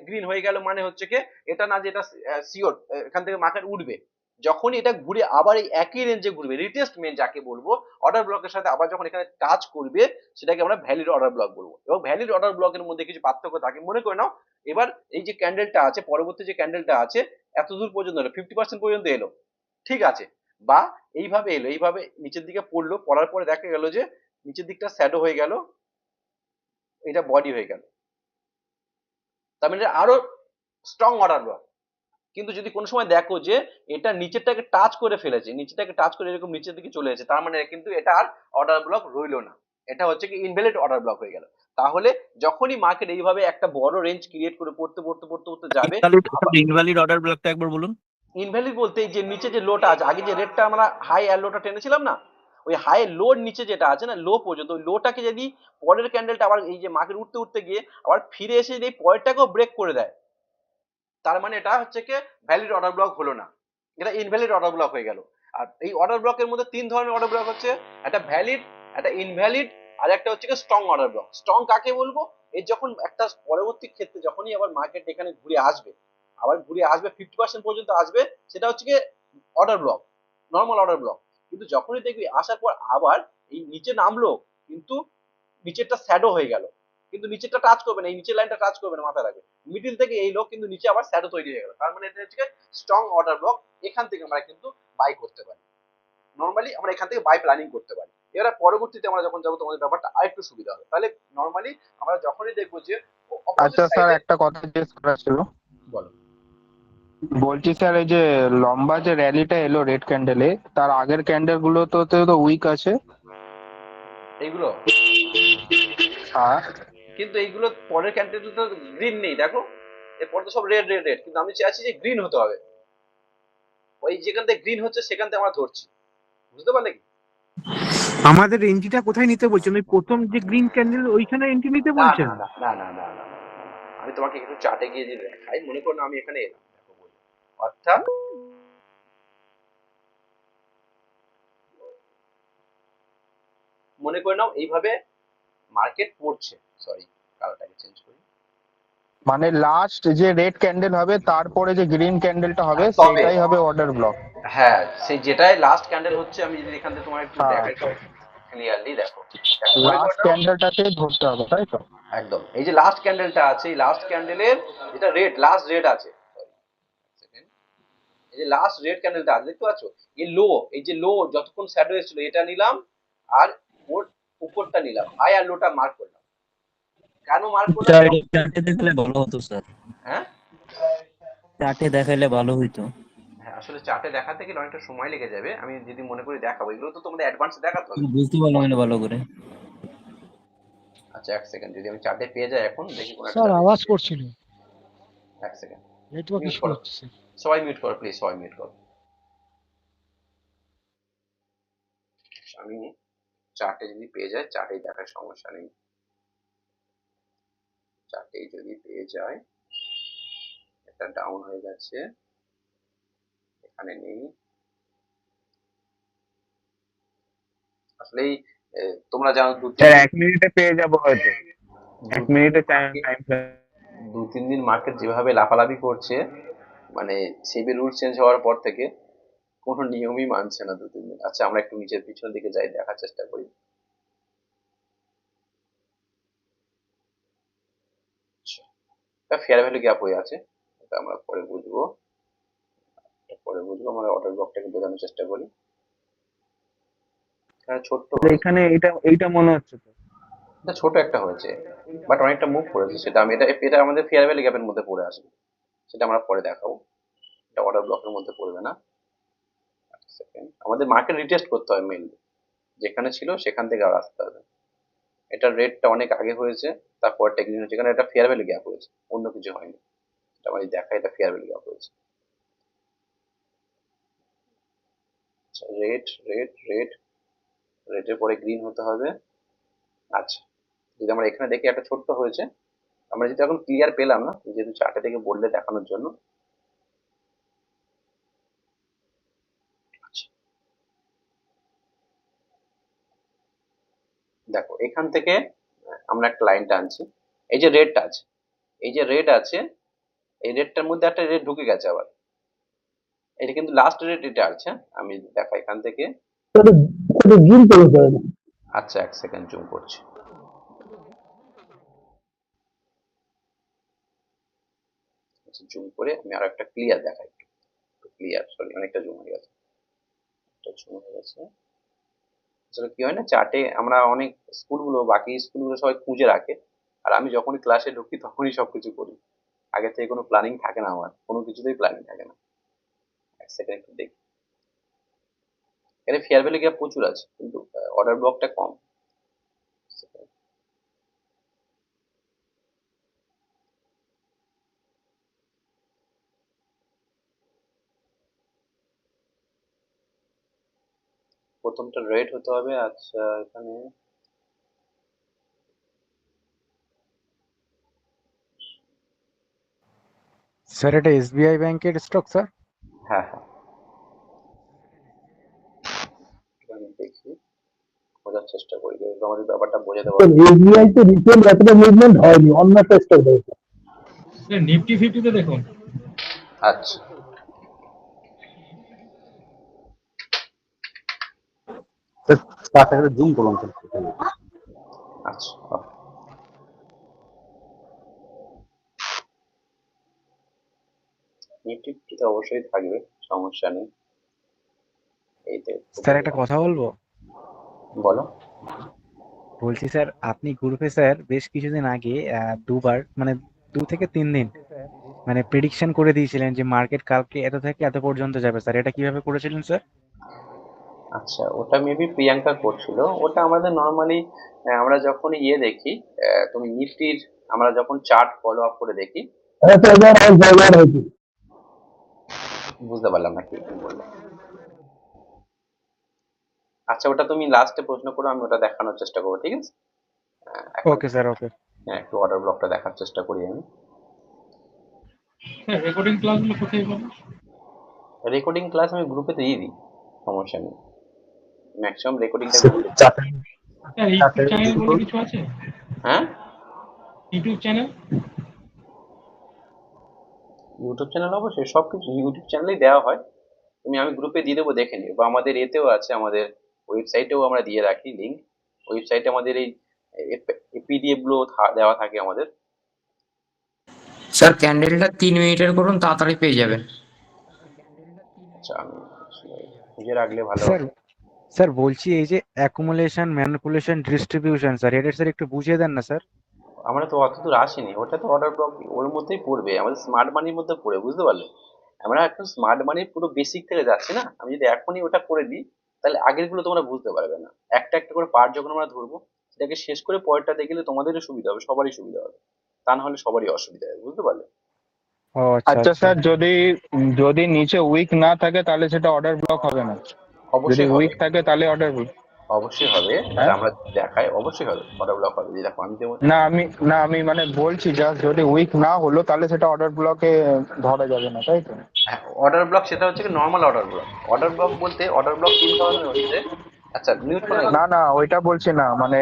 গ্রিন হয়ে গেল মানে হচ্ছে কি এটা না যে এটা শিওর এখান থেকে মার্কেট উঠবে। যখনই এটা ঘুরে আবার এই একই রেঞ্জে ঘুরবে, রিটেস্টমেন্ট যাকে বলবো, অর্ডার ব্লকের সাথে আবার যখন এখানে টাচ করবে, সেটাকে আমরা ভ্যালিড অর্ডার ব্লক বলবো। এবং ভ্যালিড অর্ডার ব্লকের মধ্যে কিছু পার্থক্য থাকে, মনে করে নাও এবার এই যে ক্যান্ডেলটা আছে, পরবর্তী যে ক্যান্ডেলটা আছে এত দূর পর্যন্ত এলো, 50% পর্যন্ত এলো, ঠিক আছে, বা এইভাবে এলো, এইভাবে নিচের দিকে পড়লো, পড়ার পরে দেখা গেল যে নিচের দিকটা শ্যাডো হয়ে গেল, এটা বডি হয়ে গেল, তার মানে আরো স্ট্রং অর্ডার ব্লক। কিন্তু যদি কোনো সময় দেখো যে এটা নিচেরটাকে টাচ করে ফেলেছে, নিচেরটাকে টাচ করে এরকম নিচের দিকে চলে এসেছে, তার মানে কিন্তু এটা আর অর্ডার ব্লক রইলো না, এটা হচ্ছে কি ইনভ্যালিড অর্ডার ব্লক হয়ে গেল। তাহলে যখনই মার্কেট এইভাবে একটা বড় রেঞ্জ ক্রিয়েট করে পড়তে পড়তে পড়তে পড়তে যাবে, ইনভ্যালিড অর্ডার ব্লকটা একবার বলুন। ইনভ্যালিড বলতে এই যে নিচে যে লোটা আছে, আগে যে রেটটা আমরা হাই আর লোটা টেনেছিলাম না, ওই হাই লোর নিচে যেটা আছে না, লো পর্যন্ত, ওই লোটাকে যদি পরের ক্যান্ডেলটা আবার এই যে মার্কেট উঠতে উঠতে গিয়ে আবার ফিরে এসে যদি পরেরটাকেও ব্রেক করে দেয়, তার মানে এটা হচ্ছে কি ভ্যালিড অর্ডার ব্লক হলো না, এটা ইনভ্যালিড অর্ডার ব্লক হয়ে গেল। আর এই অর্ডার ব্লকের মধ্যে 3 ধরনের অর্ডার ব্লক হচ্ছে, একটা ভ্যালিড, একটা ইনভ্যালিড, আর একটা হচ্ছে কি স্ট্রং অর্ডার ব্লক। স্ট্রং কাকে বলবো, এই যখন একটা পরবর্তী ক্ষেত্রে যখনই আবার মার্কেট এখানে ঘুরে আসবে, আবার ঘুরে আসবে 50% পর্যন্ত আসবে, সেটা হচ্ছে কি order block, normal order block. কিন্তু যখনই দেখবি আসার পর আবার এই নিচে নামলো, কিন্তু নিচেরটা শ্যাডো হয়ে গেল, কিন্তু নিচেরটা টাচ করবে না, এই নিচের লাইনটা টাচ করবে না, মাথায় রাখবে, মিডিল থেকে এই লোক কিন্তু নিচে আবার শ্যাডো তৈরি হয়ে গেল, তার মানে এটা হচ্ছে স্ট্রং অর্ডার ব্লক। এখান থেকে আমরা কিন্তু বাই করতে পারি, নরমালি আমরা এখান থেকে বাই প্ল্যানিং করতে পারি। এবার পরবর্তীতে আমরা যখন যাবো তোমাদের ব্যাপারটা আরেকটু সুবিধা হবে। তাহলে নরমালি আমরা যখনই দেখবো যে আচ্ছা স্যার, একটা কথা জিজ্ঞেস করার ছিল। বলো। বলছি স্যার, এই যে লম্বা যে র্যালিটা এলো রেড ক্যান্ডেলে, তার আগের ক্যান্ডেল গুলো তো উইক আছে। এইগুলো হ্যাঁ, কিন্তু এইগুলো পরের ক্যান্ডেল তো গ্রিন নেই, দেখো এরপর তো সব রেড রেড রেড, কিন্তু আমি চাইছি যে গ্রিন হতে হবে, ওই যেখান থেকে গ্রিন হচ্ছে সেখান থেকে আমরা ধরছি, বুঝতে পারলে কি? আমাদের এন্ট্রিটা কোথায় নিতে বলছেন? ওই প্রথম যে গ্রিন ক্যান্ডেল ওইখানে এন্ট্রি নিতে না বলছেন? না না না না না, আমি তোমাকে একটু চার্টে গিয়ে যদি দেখাই, মনে করো না আমি এখানে এলাম, দেখো বলি, অর্থাৎ মনে করে নাও এইভাবে মার্কেট পড়ছে, সরি কালারটাকে চেঞ্জ করি, মানে লাস্ট যে রেড ক্যান্ডেল হবে তারপরে যে গ্রিন ক্যান্ডেলটা হবে তবে সেটাই হবে অর্ডার ব্লক। হ্যাঁ সেই যেটাই লাস্ট ক্যান্ডেল হচ্ছে, আমি যদি এখান থেকে তোমার একটু হ্যাঁ, দেখাই ক্লিয়ারলি, দেখো লাস্ট ক্যান্ডেলটাতে ধরতে হবে, তাই তো? একদম, এই যে লাস্ট ক্যান্ডেলটা আছে, এই লাস্ট ক্যান্ডেলের যেটা রেড, লাস্ট রেড আছে, এই যে লাস্ট রেড ক্যান্ডেলটা আছে দেখতে পাচ্ছ, এই লো, এই যে লো যতক্ষণ শ্যাডো এসেছিল এটা নিলাম, আর ওর উপরটা নিলাম, হাই আর লোটা মার্ক করলাম। কেন মার্ক করলাম? চার্টে দেখালে ভালো হতো স্যার, হ্যাঁ চার্টে দেখাইলে ভালো হইতো। হ্যাঁ, আসলে চার্টে দেখাতে গেলে অনেকটা সময় লেগে যাবে, আমি যদি মনে করি দেখাবো, এগুলো তো তোমাদের অ্যাডভান্সে দেখাতে হবে। বুঝতে পারলাম না ভালো করে। আচ্ছা এক সেকেন্ড, যদি আমি চার্টে পেয়ে যাই এখন, দেখি কোন একটা স্যার আওয়াজ করছিল। এক সেকেন্ড। নেটওয়ার্ক মিউট ইস্যু করো, হচ্ছে। সবাই মিউট করো প্লিজ, সবাই মিউট করো। আমি চার্টে যদি পেয়ে যায়, চার্টেই দেখার সমস্যা নেই, চার্টেই যদি পেয়ে যায়। এটা ডাউন হয়ে যাচ্ছে, এখানে নেই আসলেই। তোমরা জানো স্যার 1 মিনিটে পেয়ে যাবো হয়তো, দু 1 মিনিটে টাইম মার্কেট টাইম। 2-3 দিন মার্কেট যেভাবে লাফালাফি করছে, মানে সেবি রুল চেঞ্জ হওয়ার পর থেকে কোনো নিয়মই মানছে না 2-3 দিন। আচ্ছা আমরা একটু নিচের পিছন দিকে যাই, দেখার চেষ্টা করি। ফেয়ার ভ্যালু গ্যাপ হয়ে আছে, এটা আমরা পরে বুঝবো, আমরা অর্ডার ব্লকটাকে বোঝানোর চেষ্টা করি। এখানে ছোট্ট হয়েছে, এখানে এইটা মনে হচ্ছে তো। এটা ছোট একটা হয়েছে, বাট অনেকটা মুভ করেছে, সেটা আমি এটা এটা আমাদের ফেয়ার ভ্যালু গ্যাপের মধ্যে পড়ে আসবে, সেটা আমরা পরে দেখাবো, এটা অর্ডার ব্লকের মধ্যে পড়বে না। সেকেন্ড, আমাদের মার্কেট রিটেস্ট করতে হয় মেইনলি, যেখানে ছিল সেখান থেকে আর আসতে হবে। এটার রেটটা অনেক আগে হয়েছে, তারপর টেকনিক হয়েছে, এখানে এটা ফেয়ার ভ্যালু গ্যাপ হয়েছে, অন্য কিছু হয়নি। এটা আমি দেখা, এটা ফেয়ার ভ্যালু গ্যাপ হয়েছে। আচ্ছা রেট রেট রেট, রেটের পরে গ্রিন হতে হবে। আচ্ছা যদি আমরা এখানে দেখি একটা ছোট্ট হয়েছে, আমরা যেহেতু এখন ক্লিয়ার পেলাম না, যেহেতু চার্টে থেকে বললে দেখানোর জন্য। আচ্ছা দেখো এখান থেকে আমরা একটা লাইন টানছি, এই যে রেডটা আছে, এই যে রেড আছে, এই রেডটার মধ্যে একটা রেড ঢুকে গেছে আবার, এটা কিন্তু লাস্ট রেড এটা আছে, আমি দেখা এখান থেকে। আচ্ছা এক সেকেন্ড জুম করছি। আচ্ছা জুম করে আমি আরো একটা ক্লিয়ার দেখাই, ক্লিয়ার, সরি অনেকটা জুম হয়ে গেছে, জুম হয়ে গেছে। আসলে কি হয় না, চার্টে আমরা অনেক স্কুলগুলো, বাকি স্কুলগুলো সবাই খুঁজে রাখে, আর আমি যখনই ক্লাসে ঢুকি তখনই সবকিছু করি, আগে থেকে কোনো প্ল্যানিং থাকে না, আমার কোনো কিছুতেই প্ল্যানিং থাকে না। এক সেকেন্ড একটু দেখি, এখানে ফেয়ার ভ্যালু গ্যাপ প্রচুর আছে, কিন্তু অর্ডার ব্লকটা কম। প্রথমটা রেড হতে হবে। আচ্ছা এখানে স্যার এটা এসবিআই ব্যাংকের স্টক স্যার। হ্যাঁ হ্যাঁ, আমি দেখি, বোঝার চেষ্টা করি, যেহেতু আমাদের ব্যাপারটা বোঝাতে পারবো। এসবিআই তে রিসেন্ট এতটা মুভমেন্ট হয়নি, অন্য একটা স্টক হয়েছে। নিফটি ফিফটিতে দেখুন। আচ্ছা তাড়াতাড়ি জুম করুন। আচ্ছা, নিফটিতে অবশ্যই থাকবে, সমস্যা নেই। এইতে স্যার একটা কথা বলবো। বলো। বলছি স্যার আপনি গ্রুপে স্যার বেশ কিছুদিন আগে দুবার মানে 2 থেকে 3 দিন মানে প্রেডিকশন করে দিয়েছিলেন যে মার্কেট কালকে এত থেকে এত পর্যন্ত যাবে স্যার, এটা কিভাবে করেছিলেন স্যার? আচ্ছা ওটা মেবি প্রিয়াঙ্কা করছিল, ওটা আমাদের নর্মালি আমরা যখন ইয়ে দেখি, তুমি নিফটির, আমরা যখন চার্ট ফলো আপ করে দেখি। বুঝতে পারলাম না কি বললো। আচ্ছা ওটা তুমি লাস্টে প্রশ্ন করো, আমি ওটা দেখানোর চেষ্টা করবো, ঠিক আছে। এখন ওকে স্যার, ওকে। হ্যাঁ একটু অর্ডার ব্লকটা দেখার চেষ্টা করি আমি। রেকর্ডিং ক্লাসগুলো কোথায় পাবো? রেকর্ডিং ক্লাস আমি গ্রুপে দিয়ে দিই, সমস্যা নেই, ম্যাক্সিমাম রেকর্ডিংটা গ্রুপে। স্যার ইউটিউব চ্যানেল বলে কিছু আছে? হ্যাঁ ইউটিউব চ্যানেল? ইউটিউব চ্যানেল অবশ্যই, সবকিছু ইউটিউব চ্যানেলেই দেওয়া হয়, আমি গ্রুপে দিয়ে দেবো, দেখে নিও, বা আমাদের এতেও আছে, আমাদের ওয়েবসাইটেও আমরা দিয়ে রাখি লিঙ্ক, ওয়েবসাইটে আমাদের এই পিডিএফ গুলো দেওয়া থাকে আমাদের। স্যার ক্যান্ডেলটা 3 মিনিটের করুন, তাড়াতাড়ি পেয়ে যাবেন। আচ্ছা আমি খুঁজে রাখলে ভালো স্যার হবে। স্যার বলছি এই যে অ্যাকুমুলেশন, ম্যানিপুলেশন, ডিস্ট্রিবিউশন স্যার, এটা স্যার একটু বুঝিয়ে দেন না স্যার। আমরা তো অত দূর আসিনি, ওটা তো অর্ডার ব্লক ওর মধ্যেই পড়বে, আমাদের স্মার্ট মানির মধ্যে পড়ে, বুঝতে পারলে। আমরা এখন স্মার্ট মানির পুরো বেসিক থেকে যাচ্ছি না, আমি যদি এখনই ওটা করে দিই, তাহলে আগের গুলো তোমরা বুঝতে পারবে না। একটা একটা করে পার্ট যখন আমরা ধরবো, সেটাকে শেষ করে পরেরটা দেখলে তোমাদেরও সুবিধা হবে, সবারই সুবিধা হবে, তা না হলে সবারই অসুবিধা হবে, বুঝতে পারলে। ও আচ্ছা আচ্ছা আচ্ছা। স্যার, যদি যদি নিচে উইক না থাকে তাহলে সেটা অর্ডার ব্লক হবে না? যদি অবশ্যই হবে, উইক থাকে তাহলে অর্ডার, অবশ্যই হবে, সেটা হ্যাঁ? আমরা দেখাই, অবশ্যই হবে, অর্ডার ব্লক হবে। যে দেখো আমি যেমন না আমি মানে বলছি জাস্ট যদি উইক না হলো তাহলে সেটা অর্ডার ব্লকে ধরা যাবে না, তাই তো? অর্ডার ব্লক, সেটা হচ্ছে কি normal order block. Order block বলতে অর্ডার ব্লক তিন ধরনের হচ্ছে। আচ্ছা মিউট করো একটু। না না ওইটা বলছি না, মানে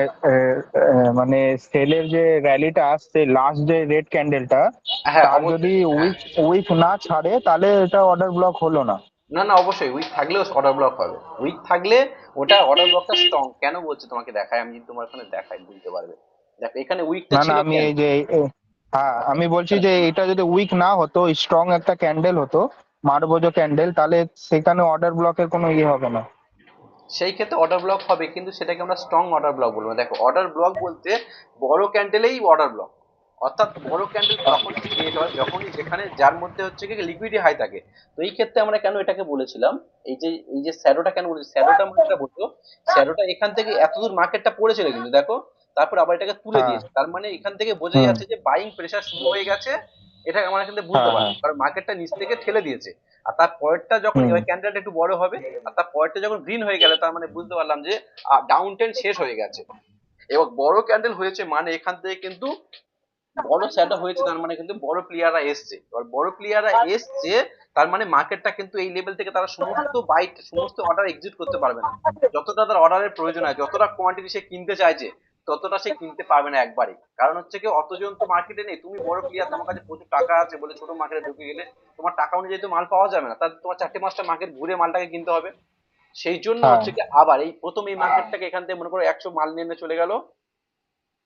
মানে সেলের যে র্যালিটা আসছে, লাস্ট যে রেড ক্যান্ডেলটা, হ্যাঁ তার যদি অবশ্যই, হ্যাঁ। উইক উইক না ছাড়ে তাহলে এটা অর্ডার ব্লক হলো না। না না অবশ্যই উইক থাকলেও অর্ডার ব্লক হবে। উইক থাকলে ওটা অর্ডার ব্লকটা স্ট্রং কেন বলছে তোমাকে দেখাই, আমি যদি তোমার ওখানে দেখাই বুঝতে পারবে। দেখো এখানে উইকটা না না ছিল আমি কেন। এই যে হ্যাঁ আমি বলছি যে এটা যদি উইক না হতো, স্ট্রং একটা ক্যান্ডেল হতো, মারবোজো ক্যান্ডেল, তাহলে সেখানে অর্ডার ব্লকের কোনো ইয়ে হবে না। সেই ক্ষেত্রে অর্ডার ব্লক হবে, কিন্তু সেটাকে আমরা স্ট্রং অর্ডার ব্লক বলবো না। দেখো অর্ডার ব্লক বলতে বড় ক্যান্ডেলেই অর্ডার ব্লক, অর্থাৎ বড় ক্যান্ডেল তখনই ক্রিয়েট হয় যখনই যেখানে যার মধ্যে হচ্ছে কি লিকুইডিটি হাই থাকে। তো এই ক্ষেত্রে আমরা কেন এটাকে বলেছিলাম, এই যে শ্যাডোটা কেন বলেছি, শ্যাডোটা মানেটা বলতো, শ্যাডোটা এখান থেকে এতদূর মার্কেটটা পড়েছিল কিন্তু দেখো, তারপর আবার এটাকে তুলে হ্যাঁ। দিয়েছে, তার মানে এখান থেকে বোঝা হুম। যাচ্ছে যে বাইং প্রেসার শুরু হয়ে গেছে। এটা আমরা এখান থেকে বুঝতে হ্যাঁ হ্যাঁ। পারবো, কারণ মার্কেটটা নিচ থেকে ঠেলে দিয়েছে। আর তার পরেরটা যখন হুম। এবার ক্যান্ডেলটা একটু বড় হবে, আর তার পরেরটা যখন গ্রিন হয়ে গেল, তার মানে বুঝতে পারলাম যে ডাউন ট্রেন্ড শেষ হয়ে গেছে। এবার বড় ক্যান্ডেল হয়েছে মানে এখান থেকে কিন্তু বড় শ্যাডো হয়েছে, তার মানে কিন্তু বড় প্লেয়াররা এসছে। এবার বড় প্লেয়াররা এসছে, তার মানে মার্কেটটা কিন্তু এই লেভেল থেকে তারা সমস্ত বাইট সমস্ত অর্ডার এক্সিট করতে পারবে না। যতটা তার অর্ডারের প্রয়োজন হয়, যতটা কোয়ান্টিটি সে কিনতে চাইছে, ততটা সে কিনতে পারবে না একবারে। কারণ হচ্ছে কি অতজন তো মার্কেটে নেই, তুমি বড় প্লেয়ার, তোমার কাছে প্রচুর টাকা আছে বলে ছোট মার্কেটে ঢুকে গেলে তোমার টাকা অনুযায়ী তো মাল পাওয়া যাবে না, তার তোমার চারটে পাঁচটা মার্কেট ঘুরে মালটাকে কিনতে হবে। সেই জন্য হ্যাঁ হচ্ছে কি আবার এই প্রথম এই মার্কেটটাকে এখান থেকে মনে করো 100 মাল নিয়ে চলে গেল,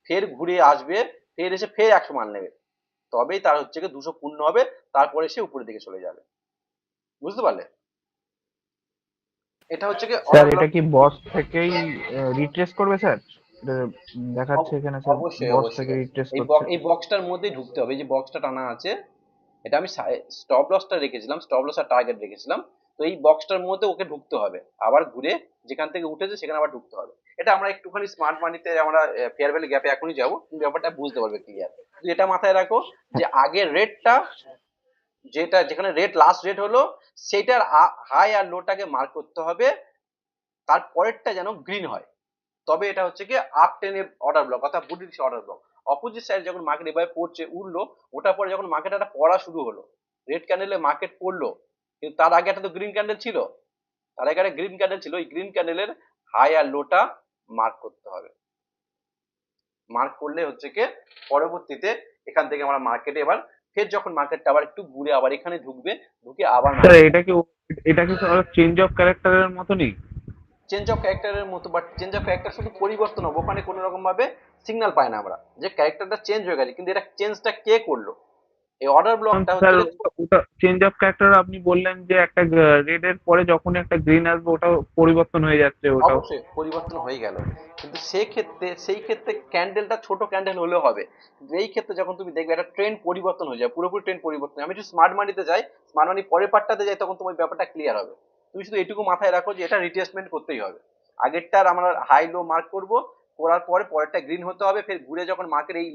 ফের ঘুরে আসবে, ফের এসে ফের 100 মাল নেবে, তবেই তার হচ্ছে কি 200 পূর্ণ হবে, তারপরে সে উপরের দিকে চলে যাবে। বুঝতে পারলে? এটা হচ্ছে কি স্যার অর্ডার এটা ব্লক। কি বস থেকেই রিট্রেস করবে স্যার? এটা দেখাচ্ছে এখানে স্যার, অবশ্যই বস অবশ্যই থেকে রিট্রেস এই করছে। এই বক্সটার মধ্যেই ঢুকতে হবে। এই যে বক্সটা টানা আছে, এটা আমি স্টপ লসটা রেখেছিলাম, স্টপ লস আর টার্গেট রেখেছিলাম। তো এই বক্সটার মধ্যে ওকে ঢুকতে হবে, আবার ঘুরে যেখান থেকে উঠেছে সেখানে আবার ঢুকতে হবে। এটা আমরা একটুখানি স্মার্ট মানিতে আমরা ফেয়ার ভ্যালি গ্যাপে এখনই যাবো, তুমি ব্যাপারটা বুঝতে পারবে ক্লিয়ার। কিন্তু এটা মাথায় রাখো যে আগের রেটটা, যেটা যেখানে রেট লাস্ট রেট হলো, সেটার হাই আর লোটাকে মার্ক করতে হবে, তার পরেরটা যেন গ্রিন হয়, তবে এটা হচ্ছে কি আপ টেনে অর্ডার ব্লক অর্থাৎ bullish order block. Opposite side যখন মার্কেট এভাবে পড়ছে উঠলো, ওটার পরে যখন মার্কেট একটা পড়া শুরু হলো, রেড ক্যান্ডেলে মার্কেট পড়লো, কিন্তু তার আগে একটা তো গ্রিন ক্যান্ডেল ছিল, তার আগে একটা গ্রিন ক্যান্ডেল ছিল, ওই গ্রিন ক্যান্ডেলের হাই আর লোটা মার্ক করতে হবে। মার্ক করলে হচ্ছে কি পরবর্তীতে এখান থেকে আমরা মার্কেটে এবার ফের যখন মার্কেটটা আবার একটু ঘুরে আবার এখানে ঢুকবে, ঢুকে আবার স্যার মার্কেট এটা কি চেঞ্জ অফ ক্যারেক্টারের মতনই? চেঞ্জ অফ ক্যারেক্টারের মতো, বাট চেঞ্জ অফ ক্যারেক্টার শুধু পরিবর্তন হবে, ওখানে কোনো রকম ভাবে সিগন্যাল পাই না আমরা যে ক্যারেক্টারটা চেঞ্জ হয়ে গেছে, কিন্তু এটা চেঞ্জটা কে করলো। এই অর্ডার ব্লকটা হচ্ছে স্যার যে ওটা চেঞ্জ অফ ক্যারেক্টার আপনি বললেন যে একটা রেড এর পরে যখন একটা গ্রিন আসবে ওটাও পরিবর্তন হয়ে যাচ্ছে ওটাও। অবশ্যই পরিবর্তন হয়ে গেল, কিন্তু সেই ক্ষেত্রে ক্যান্ডেলটা ছোট ক্যান্ডেল হলেও হবে। কিন্তু এই ক্ষেত্রে যখন তুমি দেখবে একটা ট্রেন্ড পরিবর্তন হয়ে যায়, পুরোপুরি ট্রেন্ড পরিবর্তন, আমি একটু স্মার্ট মানিতে যাই, স্মার্ট মানি পরের পার্টটাতে যাই, তখন তোমার ব্যাপারটা ক্লিয়ার হবে। তুমি শুধু এটুকু মাথায় রাখো যে এটা রিটেস্টমেন্ট করতেই হবে। আগেরটার আমরা হাই লো মার্ক করব, করার পরে পরেরটা গ্রিন হতে হবে, ফের ঘুরে যখন মার্কেট এই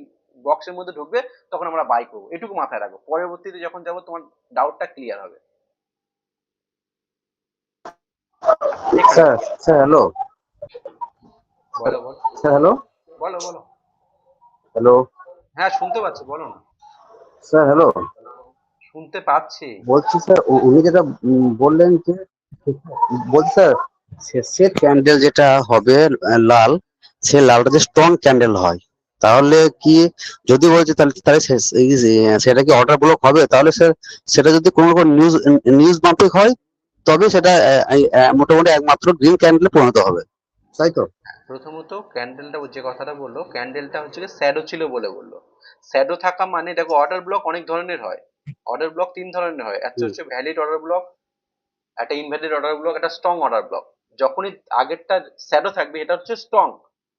বক্সের মধ্যে ঢুকবে তখন আমরা বাই করবো, এটুকু মাথায় রাখো, পরবর্তীতে যখন যাবো তোমার ডাউটটা ক্লিয়ার হবে। স্যার স্যার হ্যালো, বলো বলো স্যার হ্যালো, বলো বলো। হ্যালো হ্যাঁ শুনতে পাচ্ছি, বলো না। স্যার হ্যালো, শুনতে পাচ্ছি। বলছি স্যার উনি যেটা বললেন যে, বলছি স্যার শেষের ক্যান্ডেল যেটা হবে লাল, সে লালটা যে স্ট্রং ক্যান্ডেল হয়, তাহলে কি যদি বলছে তাহলে তাহলে সেটা কি অর্ডার ব্লক হবে? তাহলে স্যার সেটা যদি কোনো রকম নিউজ মাফিক হয় তবে সেটা মোটামুটি একমাত্র গ্রিন ক্যান্ডেলে পরিণত হবে, তাই তো? প্রথমত ক্যান্ডেলটা যে কথাটা বললো, ক্যান্ডেলটা হচ্ছে শ্যাডো ছিল বলে বললো। শ্যাডো থাকা মানে দেখো অর্ডার ব্লক অনেক ধরনের হয়, অর্ডার ব্লক তিন ধরনের হয়, একটা হুম, হচ্ছে ভ্যালিড অর্ডার ব্লক, একটা ইনভ্যালিড অর্ডার ব্লক, একটা স্ট্রং অর্ডার ব্লক। যখনই আগেরটা শ্যাডো থাকবে এটা হচ্ছে স্ট্রং,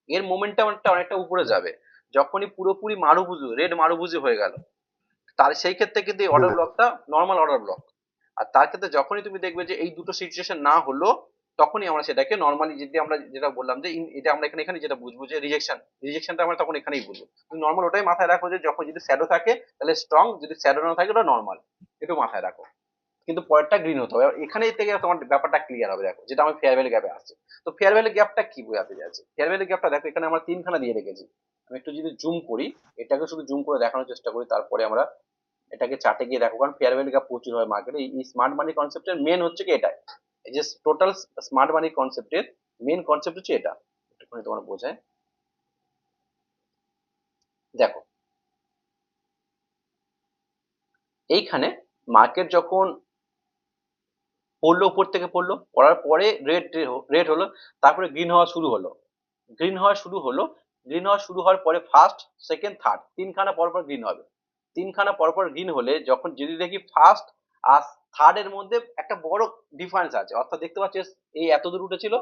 এর মোমেন্টামটা অনেকটা উপরে যাবে। যখনই পুরোপুরি মারুবুজু রেড মারুবুজু হয়ে গেল, তার সেই ক্ষেত্রে কিন্তু এই অর্ডার হ্যাঁ, ব্লকটা নর্মাল অর্ডার ব্লক। আর তার ক্ষেত্রে যখনই তুমি দেখবে যে এই দুটো সিচুয়েশন না হলো, তখনই আমরা সেটাকে নর্মালি যদি আমরা যেটা বললাম যে এটা আমরা এখানে যেটা বুঝবো যে রিজেকশনটা আমরা তখন এখানেই বুঝবো। নর্মাল ওটাই মাথায় রাখো যে যখন যদি শ্যাডো থাকে তাহলে স্ট্রং, যদি শ্যাডো না থাকে ওটা নর্মাল, একটু মাথায় রাখো। কিন্তু পরেরটা গ্রিন হতে হবে। এখানেই থেকে তোমার ব্যাপারটা ক্লিয়ার হবে। দেখো যেটা আমি ফেয়ার ভ্যালু গ্যাপে আসছে, তো ফেয়ার ভ্যালু গ্যাপটা কি বোঝাতে যাচ্ছে? ফেয়ার ভ্যালু গ্যাপটা দেখো এখানে আমরা তিনখানা দিয়ে রেখেছি। আমি একটু যদি জুম করি, এটাকে শুধু জুম করে দেখানোর চেষ্টা করি, তারপরে আমরা এটাকে চার্টে গিয়ে দেখো, কারণ ফেয়ার ভ্যালু গ্যাপ প্রচুর হয় মার্কেটে। এই স্মার্ট মানি কনসেপ্টের মেন হচ্ছে কি এটাই, এই যে টোটাল স্মার্ট মানি কনসেপ্টের মেন কনসেপ্ট হচ্ছে এটা। একটুখানি তোমার বোঝায়, দেখো এইখানে মার্কেট যখন পড়লো, উপর থেকে পড়লো, পড়ার পরে রেড হলো, তারপরে গ্রিন হওয়া শুরু হলো, গ্রিন হওয়া শুরু হলো, গ্রিন হওয়া শুরু হওয়ার পরে ফার্স্ট, সেকেন্ড, থার্ড, তিনখানা পরপর গ্রিন হবে। তিনখানা পরপর গ্রিন হলে যখন যদি দেখি ফার্স্ট আর থার্ড এর মধ্যে একটা বড় ডিফারেন্স আছে, অর্থাৎ দেখতে পাচ্ছিস এই এত দূর উঠেছিল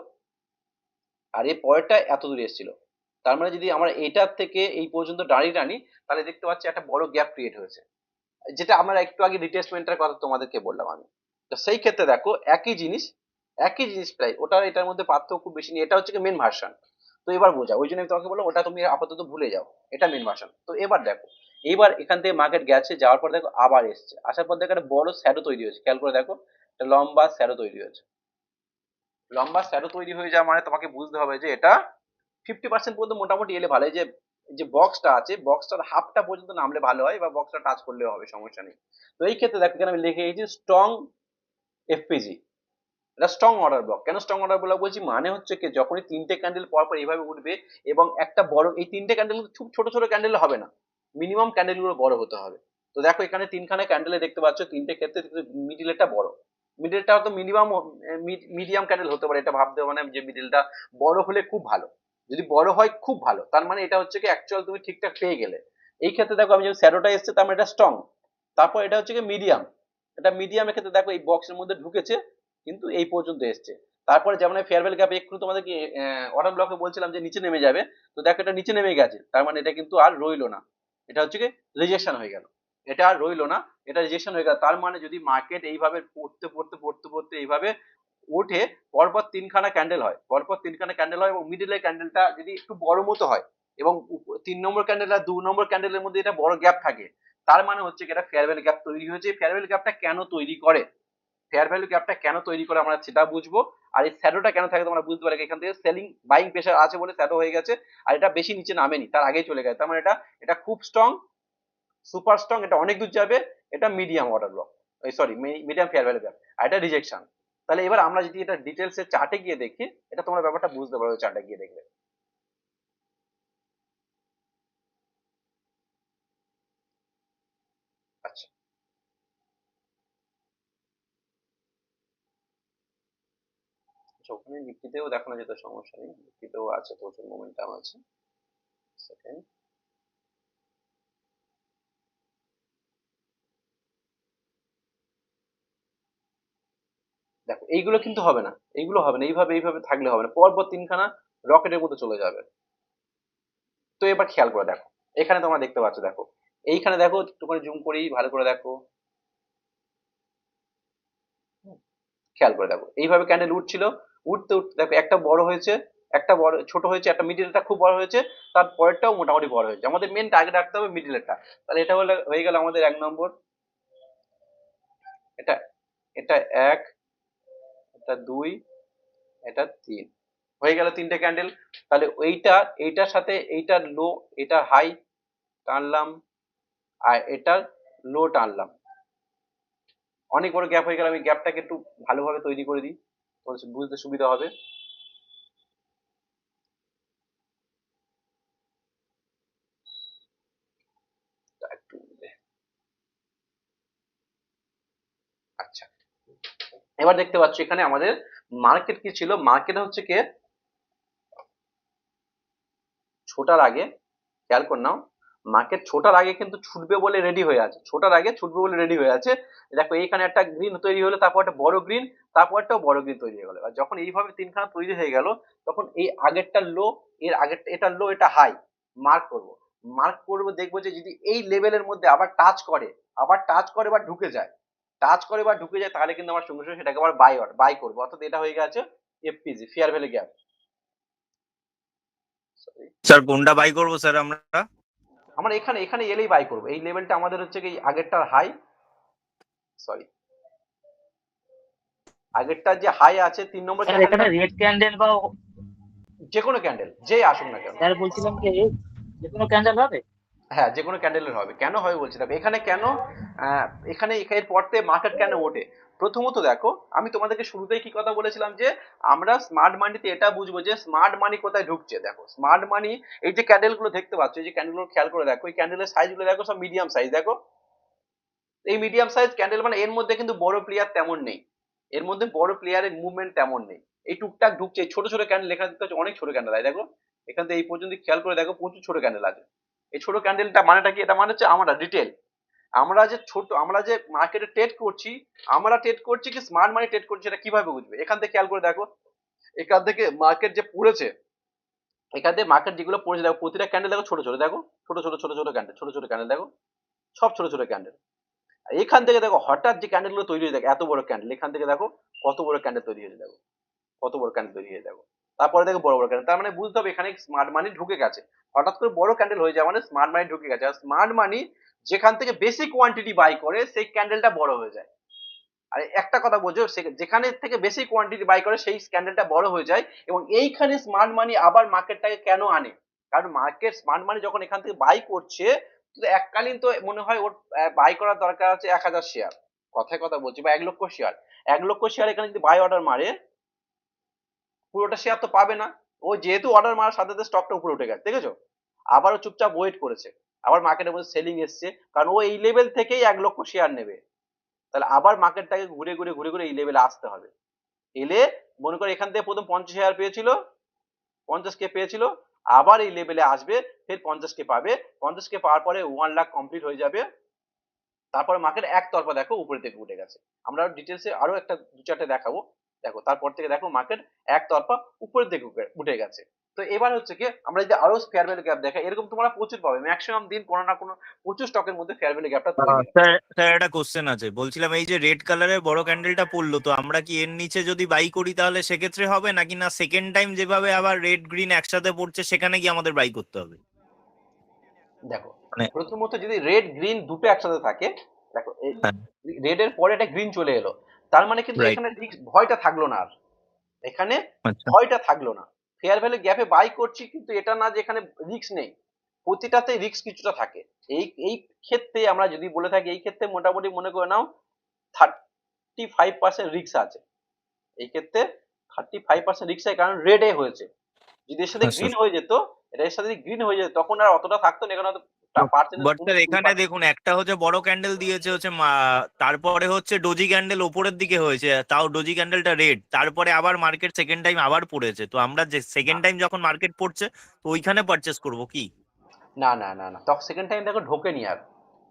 আর এই পরেরটা এত দূর এসেছিল, তার মানে যদি আমরা এইটার থেকে এই পর্যন্ত দাঁড়িয়ে টানি তাহলে দেখতে পাচ্ছি একটা বড় গ্যাপ ক্রিয়েট হয়েছে, যেটা আমরা একটু আগে রিটেস্টমেন্টের কথা তোমাদেরকে বললাম আমি। তো সেই ক্ষেত্রে দেখো একই জিনিস প্রায়, ওটার এটার মধ্যে পার্থক্য খুব বেশি নেই। এটা হচ্ছে মেন ভার্সন। তো এবার বোঝা, ওই জন্য আমি তোমাকে বললাম ওটা তুমি আপাতত ভুলে যাও, এটা মেন ভার্সন। তো এবার দেখো, এইবার এখান থেকে মার্কেট গেছে, যাওয়ার পর দেখো আবার এসছে, আসার পর দেখো একটা বড় শ্যাডো তৈরি হয়েছে, খেয়াল করে দেখো একটা লম্বা শ্যাডো তৈরি হয়েছে। লম্বা শ্যাডো তৈরি হয়ে যাওয়া মানে তোমাকে বুঝতে হবে যে এটা 50% পর্যন্ত মোটামুটি এলে ভালো। যে যে বক্সটা আছে, বক্সটার হাফটা পর্যন্ত নামলে ভালো হয়, বা বক্সটা টাচ করলেও হবে, সমস্যা নেই। তো এই ক্ষেত্রে দেখো এখানে আমি লিখে গেছি স্ট্রং এফপিজি, এটা স্ট্রং অর্ডার ব্লক। কেন স্ট্রং অর্ডার ব্লক বলছি, মানে হচ্ছে কি যখনই তিনটে ক্যান্ডেল পরপর এইভাবে উঠবে এবং একটা বড়, এই তিনটে ক্যান্ডেল খুব ছোট ছোট ক্যান্ডেল হবে না, মিনিমাম ক্যান্ডেল গুলো বড় হতে হবে। তো দেখো এখানে তিনখানা ক্যান্ডেলে দেখতে পাচ্ছ, তিনটে ক্ষেত্রে মিডিলটা বড়, মিডিলটা হয়তো মিনিমাম মিডিয়াম ক্যান্ডেল হতে পারে, এটা ভাবতে হবে না যে মিডিলটা বড় হলে খুব ভালো। যদি বড় হয় খুব ভালো, তার মানে এটা হচ্ছে কি অ্যাকচুয়াল তুমি ঠিকঠাক পেয়ে গেলে। এই ক্ষেত্রে দেখো আমি যে শ্যাডোটা এসছে, তার মানে এটা স্ট্রং। তারপর এটা হচ্ছে কি মিডিয়াম, এটা মিডিয়ামের ক্ষেত্রে দেখো এই বক্সের মধ্যে ঢুকেছে কিন্তু এই পর্যন্ত এসছে। তারপরে যেমন ফেয়ার ভ্যালু গ্যাপ একটু তোমাদেরকে অর্ডার ব্লকে বলছিলাম যে নিচে নেমে যাবে, তো দেখো এটা নিচে নেমে গেছে, তার মানে এটা কিন্তু আর রইলো না, এটা হচ্ছে কি রিজেকশন হয়ে গেল, এটা আর রইলো না, এটা রিজেকশন হয়ে গেল। তার মানে যদি মার্কেট এইভাবে পড়তে এইভাবে ওঠে, পরপর তিনখানা ক্যান্ডেল হয়, পরপর তিনখানা ক্যান্ডেল হয় এবং মিডিলের ক্যান্ডেলটা যদি একটু বড় মতো হয় এবং 3 নম্বর ক্যান্ডেল আর 2 নম্বর ক্যান্ডেলের মধ্যে এটা বড় গ্যাপ থাকে, তার মানে হচ্ছে কি এটা ফেয়ার ভ্যালু গ্যাপ তৈরি হয়েছে। ফেয়ার ভ্যালু গ্যাপটা কেন তৈরি করে, ফেয়ার ভ্যালু গ্যাপটা কেন তৈরি করে আমরা সেটা বুঝবো। আর এই শ্যাডোটা কেন থাকে তোমরা বুঝতে পারবে, এখান থেকে সেলিং বাইং প্রেসার আছে বলে শ্যাডো হয়ে গেছে, আর এটা বেশি নিচে নামেনি, তার আগেই চলে গেছে, তার মানে এটা খুব স্ট্রং, সুপার স্ট্রং, এটা অনেক দূর যাবে, এটা medium order block, sorry medium fair value gap, আর এটা রিজেকশন। তাহলে এবার আমরা যদি এটা ডিটেলসে চার্টে গিয়ে দেখি, এটা তোমরা ব্যাপারটা বুঝতে পারবে চার্টে গিয়ে দেখলে। আচ্ছা, ওখানে নিফটিতেও দেখানো যেত, সমস্যা নেই, নিফটিতেও আছে প্রচুর মোমেন্টাম আছে। সেকেন্ড, দেখো এইগুলো কিন্তু হবে না, এইগুলো হবে না, এইভাবে থাকলে হবে না, পরপর তিনখানা রকেটের মধ্যে চলে যাবে। তো এবার খেয়াল করে দেখো, এখানে তোমরা দেখতে পাচ্ছ, দেখো এইখানে দেখো একটুখানি জুম করি, ভালো করে দেখো, খেয়াল করে দেখো এইভাবে ক্যান্ডেল উঠছিল, উঠতে উঠতে দেখো একটা বড় হয়েছে, একটা বড়, ছোট হয়েছে, একটা মিডিলটা খুব বড় হয়েছে, তার পরেরটাও মোটামুটি বড় হয়েছে। আমাদের মেন টার্গেট রাখতে হবে মিডিলেরটা। তাহলে এটা হয়ে গেল আমাদের 1 নম্বর, এটা এটা 1, এটা 2, এটা 3, হয়ে গেল তিনটে ক্যান্ডেল। তাহলে এইটার সাথে এইটার লো, এটার হাই টানলাম, আর এটার লো টানলাম, অনেক বড় গ্যাপ হয়ে গেল। আমি গ্যাপটাকে একটু ভালোভাবে তৈরি করে দিই, বুঝতে সুবিধা হবে। আচ্ছা, এবার দেখতে পাচ্ছি এখানে আমাদের মার্কেট কি ছিল, মার্কেট হচ্ছে কি ছোটার আগে, খেয়াল কর নাও, মার্কেট ছোটার আগে কিন্তু ছুটবে বলে রেডি হয়ে আছে, ছোটার আগে ছুটবে বলে রেডি হয়ে আছে। দেখো এইখানে একটা গ্রিন তৈরি হলো, তারপর একটা বড় গ্রিন, তারপরটাও বড় গ্রিন তৈরি হয়ে গেল। আর যখন এইভাবে তিনখানা তৈরি হয়ে গেল, তখন এই আগেরটা লো, এর আগেরটা, এটা লো, এটা হাই, মার্ক করবো, দেখবো যে যদি এই লেভেলের মধ্যে আবার টাচ করে বা ঢুকে যায়, তাহলে কিন্তু আমার সঙ্গে সঙ্গে সেটাকে আবার বাই করবো। অর্থাৎ এটা হয়ে গেছে এফপিজি, ফেয়ার ভ্যালু গ্যাপ। স্যার কোনটা বাই করবো স্যার আমরা? আমরা এখানে এখানে এলেই বাই করবো। এই লেভেলটা আমাদের হচ্ছে কি আগেরটার হাই, সরি আগেরটার যে হাই আছে 3 নম্বর ক্যান্ডেলটা, রেড ক্যান্ডেল বা যে কোনো ক্যান্ডেল যেই আসুক না কেন, স্যার বলছিলাম কি যে কোনো ক্যান্ডেল হবে? হ্যাঁ যে কোনো ক্যান্ডেলের হবে। কেন হবে বলছি দেখো, এখানে কেন এখানে এর পর থেকে মার্কেট কেন ওঠে। প্রথমত দেখো, আমি তোমাদেরকে শুরুতেই কি কথা বলেছিলাম যে আমরা স্মার্ট মানিতে এটা বুঝবো যে স্মার্ট মানি কোথায় ঢুকছে। দেখো স্মার্ট মানি, এই যে ক্যান্ডেল গুলো দেখতে পাচ্ছ, এই যে ক্যান্ডেল গুলো খেয়াল করে দেখো, এই ক্যান্ডেলের সাইজ গুলো দেখো সব মিডিয়াম সাইজ। দেখো এই মিডিয়াম সাইজ ক্যান্ডেল মানে এর মধ্যে কিন্তু বড় প্লেয়ার তেমন নেই, এর মধ্যে বড় প্লেয়ারের মুভমেন্ট তেমন নেই। এই টুকটাক ঢুকছে, এই ছোট ছোট ক্যান্ডেল এখানে দেখতে পাচ্ছ, অনেক ছোট ক্যান্ডেল আছে। দেখো এখান থেকে এই পর্যন্ত খেয়াল করে দেখো প্রচুর ছোট ক্যান্ডেল আছে। এই ছোট ক্যান্ডেলটা মানেটা কি? এটা মানে হচ্ছে আমরা রিটেল, আমরা যে ছোট, আমরা যে মার্কেটে ট্রেড করছি, আমরা ট্রেড করছি কি স্মার্ট মানি ট্রেড করছি, এটা কিভাবে বুঝবে? এখান থেকে খেয়াল করে দেখো, এখান থেকে মার্কেট যে পড়েছে, এখান থেকে মার্কেট যেগুলো পড়েছে দেখো, প্রতিটা ক্যান্ডেল দেখো ছোট ছোট, দেখো ছোট ছোট ছোট ছোট ক্যান্ডেল, ছোট ছোট ক্যান্ডেল দেখো, সব ছোট ছোট ক্যান্ডেল। এখান থেকে দেখো হঠাৎ যে ক্যান্ডেল গুলো তৈরি হয়ে দেখো, এত বড় ক্যান্ডেল, এখান থেকে দেখো কত বড় ক্যান্ডেল তৈরি হয়েছে, দেখো কত বড় ক্যান্ডেল তৈরি হয়ে দেখো, তারপরে দেখো বড় বড় ক্যান্ডেল। তার মানে বুঝতে হবে এখানে স্মার্ট মানি ঢুকে গেছে। হঠাৎ করে বড় ক্যান্ডেল হয়ে যায় মানে স্মার্ট মানি ঢুকে গেছে। আর স্মার্ট মানি যেখান থেকে বেশি কোয়ান্টিটি বাই করে সেই ক্যান্ডেলটা বড় হয়ে যায়। আর একটা কথা বোঝো, যেখানে থেকে বেশি কোয়ান্টিটি বাই করে সেই ক্যান্ডেলটা বড় হয়ে যায়। এবং এইখানে স্মার্ট মানি আবার মার্কেটটাকে কেন আনে? কারণ মার্কেট স্মার্ট মানি যখন এখান থেকে বাই করছে, তো এককালীন তো মনে হয় ওর বাই করার দরকার আছে 1000 শেয়ার, কথায় কথা বলছি, বা 1 লক্ষ শেয়ার। 1 লক্ষ শেয়ার এখানে যদি বাই অর্ডার মারে, পুরোটা শেয়ার তো পাবে না। ও যেহেতু অর্ডার মারার সাথে সাথে স্টকটা উপরে উঠে গেছে, দেখেছো? আবারও চুপচাপ ওয়েট করেছে, আবার মার্কেটের মধ্যে সেলিং এসছে, কারণ ও এই লেভেল থেকেই 1 লক্ষ শেয়ার নেবে। তাহলে আবার মার্কেটটাকে ঘুরে ঘুরে ঘুরে ঘুরে এই লেভেলে আসতে হবে। এলে মনে করো এখান থেকে প্রথম 50,000 পেয়েছিল, 50K পেয়েছিল, আবার এই লেভেলে আসবে, ফের 50K পাবে, 50K পাওয়ার পরে 1 লাখ কমপ্লিট হয়ে যাবে। তারপরে মার্কেট একতরফা দেখো উপরে থেকে উঠে গেছে। আমরা ডিটেলসে আরো একটা দু চারটে দেখাবো। দেখো তারপর থেকে দেখো মার্কেট একতরফা উপরের দিকে উঠে গেছে। তো এবার হচ্ছে কি, আমরা যদি আরো ফেয়ার ভ্যালু গ্যাপ দেখাই, এরকম তোমরা প্রচুর পাবে, ম্যাক্সিমাম দিন কোনো না কোনো প্রচুর স্টকের মধ্যে ফেয়ার ভ্যালু গ্যাপটা তৈরি হয়। স্যার স্যার একটা কোশ্চেন আছে, বলছিলাম এই যে রেড কালারের বড় ক্যান্ডেলটা পড়লো, তো আমরা কি এর নিচে যদি বাই করি তাহলে সেক্ষেত্রে হবে নাকি না সেকেন্ড টাইম যেভাবে আবার রেড গ্রিন একসাথে পড়ছে সেখানে কি আমাদের বাই করতে হবে? দেখো মানে প্রথমত যদি রেড গ্রিন দুটো একসাথে থাকে, দেখো হ্যাঁ, রেড এর পরে একটা গ্রিন চলে এলো, তার মানে কিন্তু রাইট, এখানে ভয়টা থাকলো না আর, এখানে আচ্ছা ভয়টা থাকলো না। ফেয়ার ভ্যালু গ্যাপে বাই করছি কিন্তু এটা না যে এখানে রিস্ক নেই, প্রতিটাতে রিস্ক কিছুটা থাকে। এই ক্ষেত্রে আমরা যদি বলে থাকি, এই ক্ষেত্রে মোটামুটি মনে করে নাও 35% রিস্ক আছে। এই ক্ষেত্রে 35% রিস্ক আছে, কারণ রেড এ হয়েছে। যদি এর সাথে আচ্ছা। গ্রিন হয়ে যেত, এর সাথে যদি গ্রিন হয়ে যেত তখন আর অতটা থাকতো না, এখানে পার্সেন্টেজ বাট স্যার এখানে দেখুন একটা হচ্ছে বড় ক্যান্ডেল দিয়েছে হচ্ছে তারপরে হচ্ছে ডোজি ক্যান্ডেল ওপরের দিকে হয়েছে, তাও ডোজি ক্যান্ডেলটা রেড, তারপরে আবার মার্কেট সেকেন্ড টাইম আবার পড়েছে, তো আমরা যে সেকেন্ড টাইম যখন মার্কেট পড়ছে তো ওইখানে পারচেস করব কি? না না না না, তখন সেকেন্ড টাইম দেখো ঢোকেনি আর।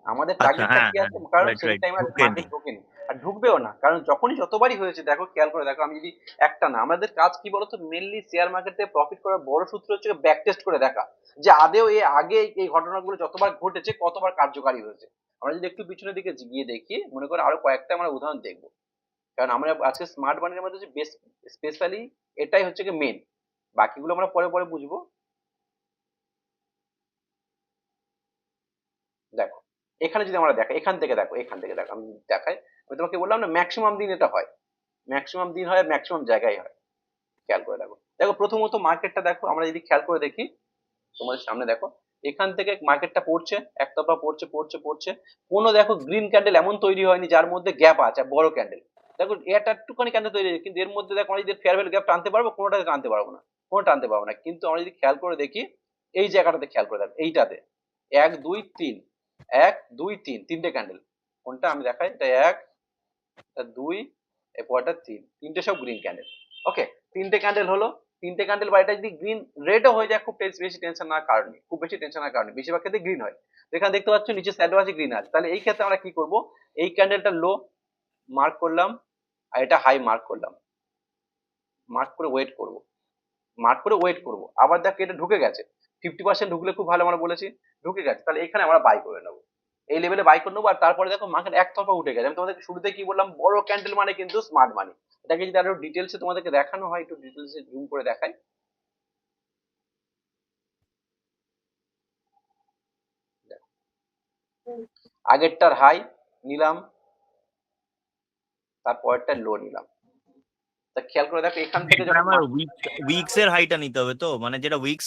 আমাদের আচ্ছা, টার্গেটটা হ্যাঁ কি হ্যাঁ, আছে, কারণ রাইট সেকেন্ড রাইট, টাইম আর ঢোকেনি। মার্কেট ঢোকেনি আর ঢুকবেও না, কারণ যখনই যতবারই হয়েছে দেখো খেয়াল করে দেখো, আমি যদি একটা না, আমাদের কাজ কি বলতো, মেনলি শেয়ার মার্কেটে প্রফিট করার বড় সূত্র হচ্ছে ব্যাক টেস্ট করে দেখা, যে আদেও এর আগে এই ঘটনাগুলো যতবার ঘটেছে কতবার কার্যকারী হয়েছে। আমরা যদি একটু পিছনের দিকে গিয়ে দেখি, মনে করো আরো কয়েকটা আমরা উদাহরণ দেখবো, কারণ আমরা আজকে স্মার্ট মানির মধ্যে যে বেশ স্পেশালি এটাই হচ্ছে কি মেন, বাকিগুলো আমরা পরে পরে বুঝবো। দেখো এখানে যদি আমরা দেখাই, এখান থেকে দেখো, এখান থেকে দেখো, আমি দেখাই, আমি তোমাকে বললাম না ম্যাক্সিমাম দিন এটা হয়, ম্যাক্সিমাম দিন হয়, ম্যাক্সিমাম জায়গায় হয়। খেয়াল করে দেখো, দেখো প্রথমত মার্কেটটা দেখো, আমরা যদি খেয়াল করে দেখি তোমাদের সামনে দেখো, এখান থেকে মার্কেটটা পড়ছে, একতরফা পড়ছে পড়ছে পড়ছে, কোনো দেখো গ্রিন ক্যান্ডেল এমন তৈরি হয়নি যার মধ্যে গ্যাপ আছে, আর বড় ক্যান্ডেল দেখো এটা একটুখানি ক্যান্ডেল তৈরি হয়েছে, কিন্তু এর মধ্যে দেখো আমরা যদি ফেয়ার ভ্যালু গ্যাপ টানতে পারবো, কোনোটাতে টানতে পারবো না, কোনো টানতে পারবো না। কিন্তু আমরা যদি খেয়াল করে দেখি, এই জায়গাটাতে খেয়াল করে দেখো, এইটাতে 1 2 3, 1 2 3, তিনটে ক্যান্ডেল, কোনটা আমি দেখাই, এটা 1, এটা 2, এরপর এটা 3, তিনটে সব গ্রিন ক্যান্ডেল। ওকে, তিনটে ক্যান্ডেল হলো, তিনটে ক্যান্ডেল বা এটা যদি গ্রিন রেডও হয়ে যায়, খুব বেশি টেনশন না কারণে, খুব বেশি টেনশন না কারণে, বেশিরভাগ ক্ষেত্রে গ্রিন হয়। তো এখানে দেখতে পাচ্ছ নিচে শ্যাডো আছে, গ্রিন আছে, তাহলে এই ক্ষেত্রে আমরা কি করব, এই ক্যান্ডেলটা লো মার্ক করলাম, আর এটা হাই মার্ক করলাম, মার্ক করে ওয়েট করব, মার্ক করে ওয়েট করব, আবার দেখো এটা ঢুকে গেছে, 50% ঢুকলে খুব ভালো, আমরা বলেছি ঢুকে গেছে, তাহলে এখানে আমরা বাই করে নেবো। এই লেভেলে বাই করে নেবো, আর তারপরে দেখো মার্কেট একতরফা উঠে গেছে। আমি তোমাদেরকে শুরুতে কি বললাম, বড় ক্যান্ডেল মানে কিন্তু স্মার্ট মানি। এটাকে যদি আরো ডিটেলসে তোমাদেরকে দেখানো হয়, একটু ডিটেলসে জুম করে দেখাই। আগেরটার হাই নিলাম, তারপরেরটা লো নিলাম। তা খেয়াল করে দেখো এখান থেকে এবার যখন আমার উইকস এর হাইটা নিতে হবে তো, মানে যেটা উইকস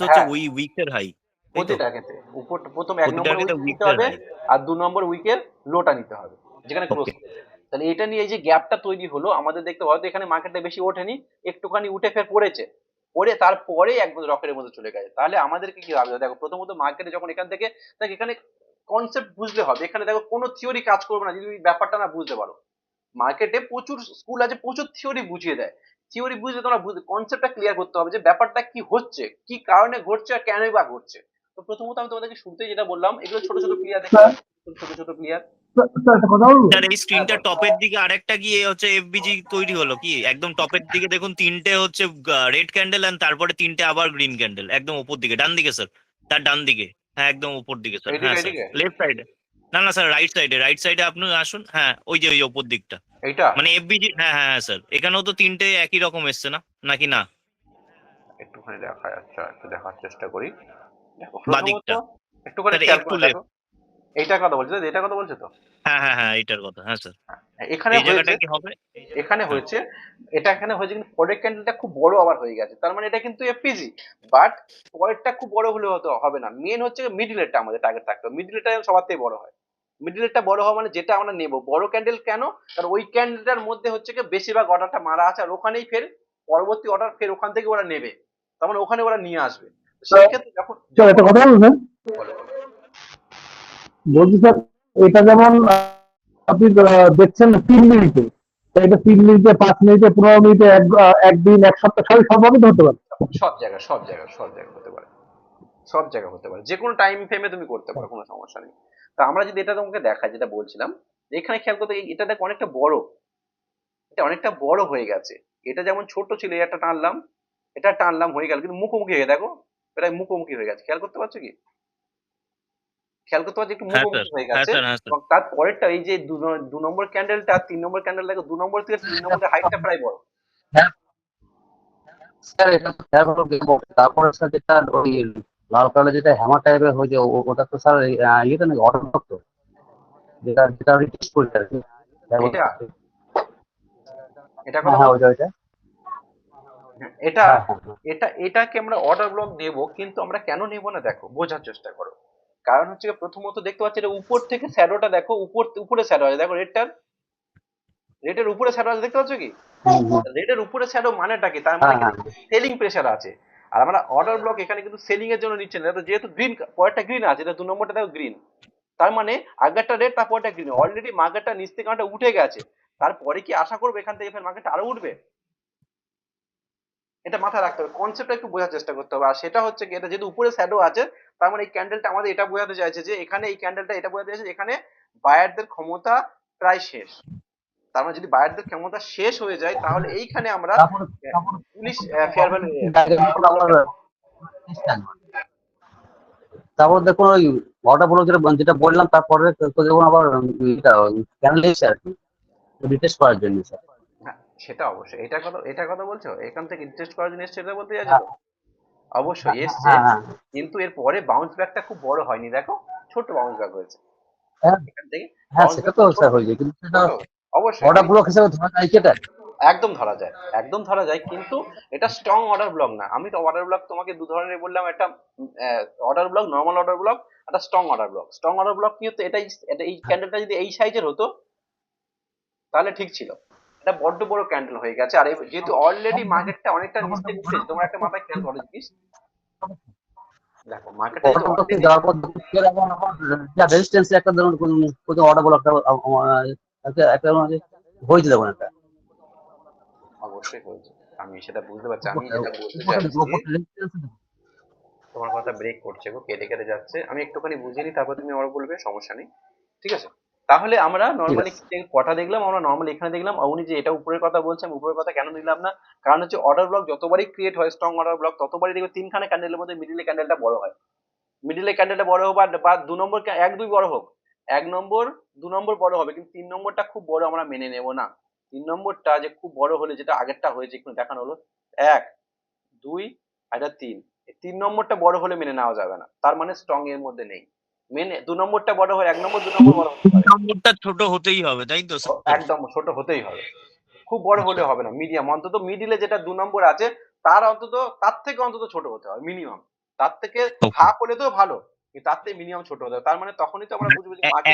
হচ্ছে হ্যাঁ ওই উইকস এর হাই, তাই তো? প্রতিটা ক্ষেত্রে উপর প্রথম 1 প্রতিটার নম্বর ক্ষেত্রে উইক নিতে উইকস এর হবে, হাই। আর 2 নম্বর উইকের লোটা নিতে হবে যেখানে ক্লোজ ওকে। করেছে। তাহলে এটা নিয়ে এই যে গ্যাপটা তৈরি হলো আমাদের দেখতে হয়তো এখানে মার্কেটটা বেশি ওঠেনি, একটুখানি উঠে ফের পড়েছে, পড়ে তারপরে একদম রকেটের মধ্যে চলে গেছে। তাহলে আমাদেরকে কি হবে দেখো, প্রথমত মার্কেটে যখন এখান থেকে দেখ, এখানে কনসেপ্ট বুঝতে হবে। এখানে দেখো কোনো থিওরি কাজ করবে না যদি তুমি ব্যাপারটা না বুঝতে পারো। মার্কেটে প্রচুর স্কুল আছে, প্রচুর থিওরি বুঝিয়ে দেয়। থিওরি বুঝলে তোমরা কনসেপ্টটা ক্লিয়ার করতে হবে যে ব্যাপারটা কি হচ্ছে, কি কারণে ঘটছে, আর কেনই বা ঘটছে। তো প্রথমত আমি তোমাদেরকে শুরুতেই যেটা বললাম, এগুলো ছোট ছোট ক্লিয়ার দেখতে পাচ্ছ, ছোট ছোট ক্লিয়ার। স্যার একটা কথা বলবো? স্যার এই হ্যাঁ স্ক্রিনটা বলো। টপের দিকে আরেকটা গিয়ে হচ্ছে এফবিজি তৈরি হলো কি, একদম টপের দিকে দেখুন তিনটে হচ্ছে রেড ক্যান্ডেল, আর তারপরে তিনটে আবার গ্রিন ক্যান্ডেল, একদম উপর দিকে ডান দিকে স্যার, তার ডান দিকে। হ্যাঁ একদম উপর দিকে স্যার, এইদিকে হ্যাঁ স্যার এইদিকে লেফট সাইডে। না না স্যার রাইট সাইডে আপনি আসুন, হ্যাঁ ওই যে ওই উপর দিকটা, এইটা মানে এফবিজি। হ্যাঁ হ্যাঁ হ্যাঁ স্যার, এখানেও তো তিনটে একই রকম এসছে না, নাকি না? একটুখানি দেখা যাচ্ছে, একটু দেখার চেষ্টা করি। দেখো বাঁ প্রথমত দিকটা একটুখানি স্যার, খেয়াল একটু করে দেখো, লেফট। এইটার কথা বলছো তো, এটার কথা বলছো তো? হ্যাঁ হ্যাঁ হ্যাঁ এইটার কথা, হ্যাঁ স্যার। এখানে এই হয়েছে, জায়গাটা কি হবে? এখানে হ্যাঁ হয়েছে, এটা এখানে হয়েছে, কিন্তু পরের ক্যান্ডেলটা খুব বড় আবার হয়ে গেছে, তার মানে এটা কিন্তু এফপিজি। বাট পরেরটা খুব বড় হলে হতো হবে না, মেন হচ্ছে মিডিলেরটা আমাদের টার্গেট থাকতে হবে, মিডিলেরটা সবার থেকে বড় হয়। মিডিলেরটা বড় হওয়া মানে যেটা আমরা নেব বড় ক্যান্ডেল, কেন? কারণ ওই ক্যান্ডেলটার মধ্যে হচ্ছে কি বেশিরভাগ অর্ডারটা মারা আছে, আর ওখানেই ফের পরবর্তী অর্ডার ফের ওখান থেকে ওরা নেবে, তার মানে ওখানে ওরা নিয়ে আসবে। তো সেই ক্ষেত্রে যখন স্যার যখন একটা কথা বলবো স্যার? বলো বলো। বলছি স্যার, এটা যেমন আপনি দেখছেন 3 মিনিটে, তো এটা 3 মিনিটে, 5 মিনিটে, 15 মিনিটে, একদিন, এক সপ্তাহ, সবভাবে ধরতে পারে। সব জায়গায় হতে পারে, সব জায়গায় হতে পারে, যে কোনো টাইম ফ্রেমে তুমি করতে পারো, কোনো সমস্যা নেই। তা আমরা যদি এটা তোমাকে দেখাই, যেটা বলছিলাম, এখানে খেয়াল করতে এটা দেখো অনেকটা বড়, এটা অনেকটা বড় হয়ে গেছে। এটা যেমন ছোট ছিল, এটা টানলাম, এটা টানলাম হয়ে গেল, কিন্তু মুখোমুখি হয়ে দেখো প্রায় মুখোমুখি হয়ে গেছে। খেয়াল করতে পারছো কি? খেয়াল করতে পারছো একটু হ্যাঁ স্যার, মুখোমুখি হয়ে হ্যাঁ গেছে। স্যার, হ্যাঁ স্যার। এবং তার পরেরটা এই যে 2 নম্বর ক্যান্ডেলটা, 3 নম্বর ক্যান্ডেল দেখো, 2 নম্বর থেকে 3 নম্বরের হাইটটা প্রায় বড়। স্যার এটা তো খেয়াল করে দেখবো। তারপরে স্যার যেটা ওই লাল কালার যেটা হ্যামার টাইপের হয়েছে, ওটা তো স্যার ইয়েতে নাকি অর্ডার করতো, যেটা যেটা রিকোয়েস্ট করি আর কি। এটা এটা হ্যাঁ কথা হ্যাঁ, বলছো? ওইটা ওইটা। এটা হ্যাঁ হ্যাঁ হ্যাঁ। এটাকে আমরা অর্ডার ব্লক নেব, কিন্তু আমরা কেন নেব না দেখো, বোঝার চেষ্টা করো। কারণ হচ্ছে গিয়ে প্রথমত দেখতে পাচ্ছি এটা উপর থেকে শ্যাডোটা দেখো, উপরে শ্যাডো আছে দেখো, রেডের উপরে শ্যাডো আছে, দেখতে পাচ্ছ কি? হুম, হুম। রেডের উপরে শ্যাডো মানেটা কি? তার মানে হ্যাঁ হ্যাঁ কিন্তু সেলিং প্রেসার আছে। আর আমরা অর্ডার ব্লক এখানে কিন্তু সেলিং এর জন্য নিচ্ছে না, তো যেহেতু গ্রিন, পরেরটা গ্রিন আছে, এটা 2 নম্বরটা দেখো গ্রিন, তার মানে আগেরটা রেড, তারপরটা গ্রিন, অলরেডি মার্কেটটা নিচ থেকে আমারটা উঠে গেছে। তারপরে কি আশা করবে এখান থেকে ফের মার্কেটটা আরো উঠবে? এটা মাথায় রাখতে হবে, কনসেপ্টটা একটু বোঝার চেষ্টা করতে হবে। আর সেটা হচ্ছে কি, এটা যেহেতু উপরে শ্যাডো আছে, তার মানে এই ক্যান্ডেলটা আমাদের এটা বোঝাতে চাইছে যে এখানে, এই ক্যান্ডেলটা এটা বোঝাতে চাইছে যে এখানে বায়ারদের ক্ষমতা প্রায় শেষ। তার মানে যদি বায়ারদের ক্ষমতা শেষ হয়ে যায়, তাহলে এইখানে আমরা তারপরে তারপরে পুলিশ ফেয়ার ভ্যালু আমরা তারপর দেখুন ওই অর্ডার বলো যেটা যেটা বললাম, তারপরে তো দেখুন আবার এটা ক্যান্ডেল এসে আর কি রিটেস্ট করার জন্য স্যার। হ্যাঁ সেটা অবশ্যই, এটা কথা বলছো, এখান থেকে ইন্টারেস্ট করার জন্য এসছে এটা বলতে চাইছো হ্যাঁ তো? অবশ্যই এসছে, হ্যাঁ হ্যাঁ কিন্তু এর পরে বাউন্স ব্যাকটা খুব বড় হয়নি, দেখো ছোট বাউন্স ব্যাক হয়েছে হ্যাঁ এখান থেকে। হ্যাঁ, বাউন্স সেটা তো ব্যাকটা ছোট, স্যার হয়েছে, কিন্তু সেটা ছোট, অবশ্যই অর্ডার আমি ব্লক হিসেবে ধরা যায় কি এটা? একদম ধরা যায়, একদম ধরা যায়, কিন্তু এটা স্ট্রং অর্ডার ব্লক না। আমি তো অর্ডার ব্লক তোমাকে দু ধরনের বললাম, একটা order block, normal order block, একটা strong order block. Strong order block কি হতো, এটা এই ক্যান্ডেলটা যদি এই সাইজের হতো তাহলে ঠিক ছিল, এটা বড্ড বড় ক্যান্ডেল হয়ে গেছে। আর যেহেতু অলরেডি মার্কেটটা অনেকটা নিচ থেকে উঠেছে, তোমরা একটা মাথায় খেয়াল করো জিনিস, দেখো মার্কেটটা যেহেতু অর্ডার ব্লকে অলরেডি, যাওয়ার পর দেখুন ফের আবার আবার যা রেজিস্ট্যান্স একটা ধরুন কোন অর্ডার ব্লকটা একটা একটা হয়েছে দেখুন একটা অবশ্যই হয়েছে, আমি সেটা বুঝতে পারছি। আমি উপরটা যেটা বলতে উপরটা চাইছি, দেখুন, উপরটা রেজিস্ট্যান্স তোমার কথা ব্রেক করছে গো, কেটে কেটে যাচ্ছে, আমি একটুখানি বুঝিয়ে নিই, তারপর তুমি আবার বলবে, সমস্যা নেই, ঠিক আছে? তাহলে আমরা ঠিক নর্মালি আছে। কটা দেখলাম, আমরা নর্মালি এখানে দেখলাম, উনি যে এটা উপরের কথা বলছে, আমি উপরের কথা কেন নিলাম না, কারণ হচ্ছে অর্ডার ব্লক যতবারই ক্রিয়েট হয়, স্ট্রং অর্ডার ব্লক, ততবারই দেখবে তিনখানা ক্যান্ডেলের মধ্যে মিডিলে ক্যান্ডেলটা বড় হয়। মিডিলে ক্যান্ডেলটা বড় হোক বা 2 নম্বর 1 2 বড় হোক, 1 নম্বর 2 নম্বর বড় হবে, কিন্তু 3 নম্বরটা খুব বড় আমরা মেনে নেব না। 3 নম্বরটা যে খুব বড় হলে, যেটা আগেরটা হয়েছে একটু দেখানো হলো 1 2 আর এটা 3, এই 3 নম্বরটা বড় হলে মেনে নেওয়া যাবে না, তার মানে স্ট্রং এর মধ্যে নেই। মেনে 2 নম্বরটা বড় হয়, 1 নম্বর 2 নম্বর বড় হতে পারে, নম্বরটা ছোট হতেই হবে তাই তো স্যার? একদম ছোট হতেই হবে, খুব বড় হলে হবে না। মিডিয়াম অন্তত মিডিলে যেটা 2 নম্বর আছে তার থেকে অন্তত ছোট হতে হবে মিনিমাম, তার থেকে হাফ হলে তো ভালো, কিন্তু তার থেকে মিনিমাম ছোট হতে হবে। তার মানে তখনই তো আমরা বুঝবো যে মার্কেট।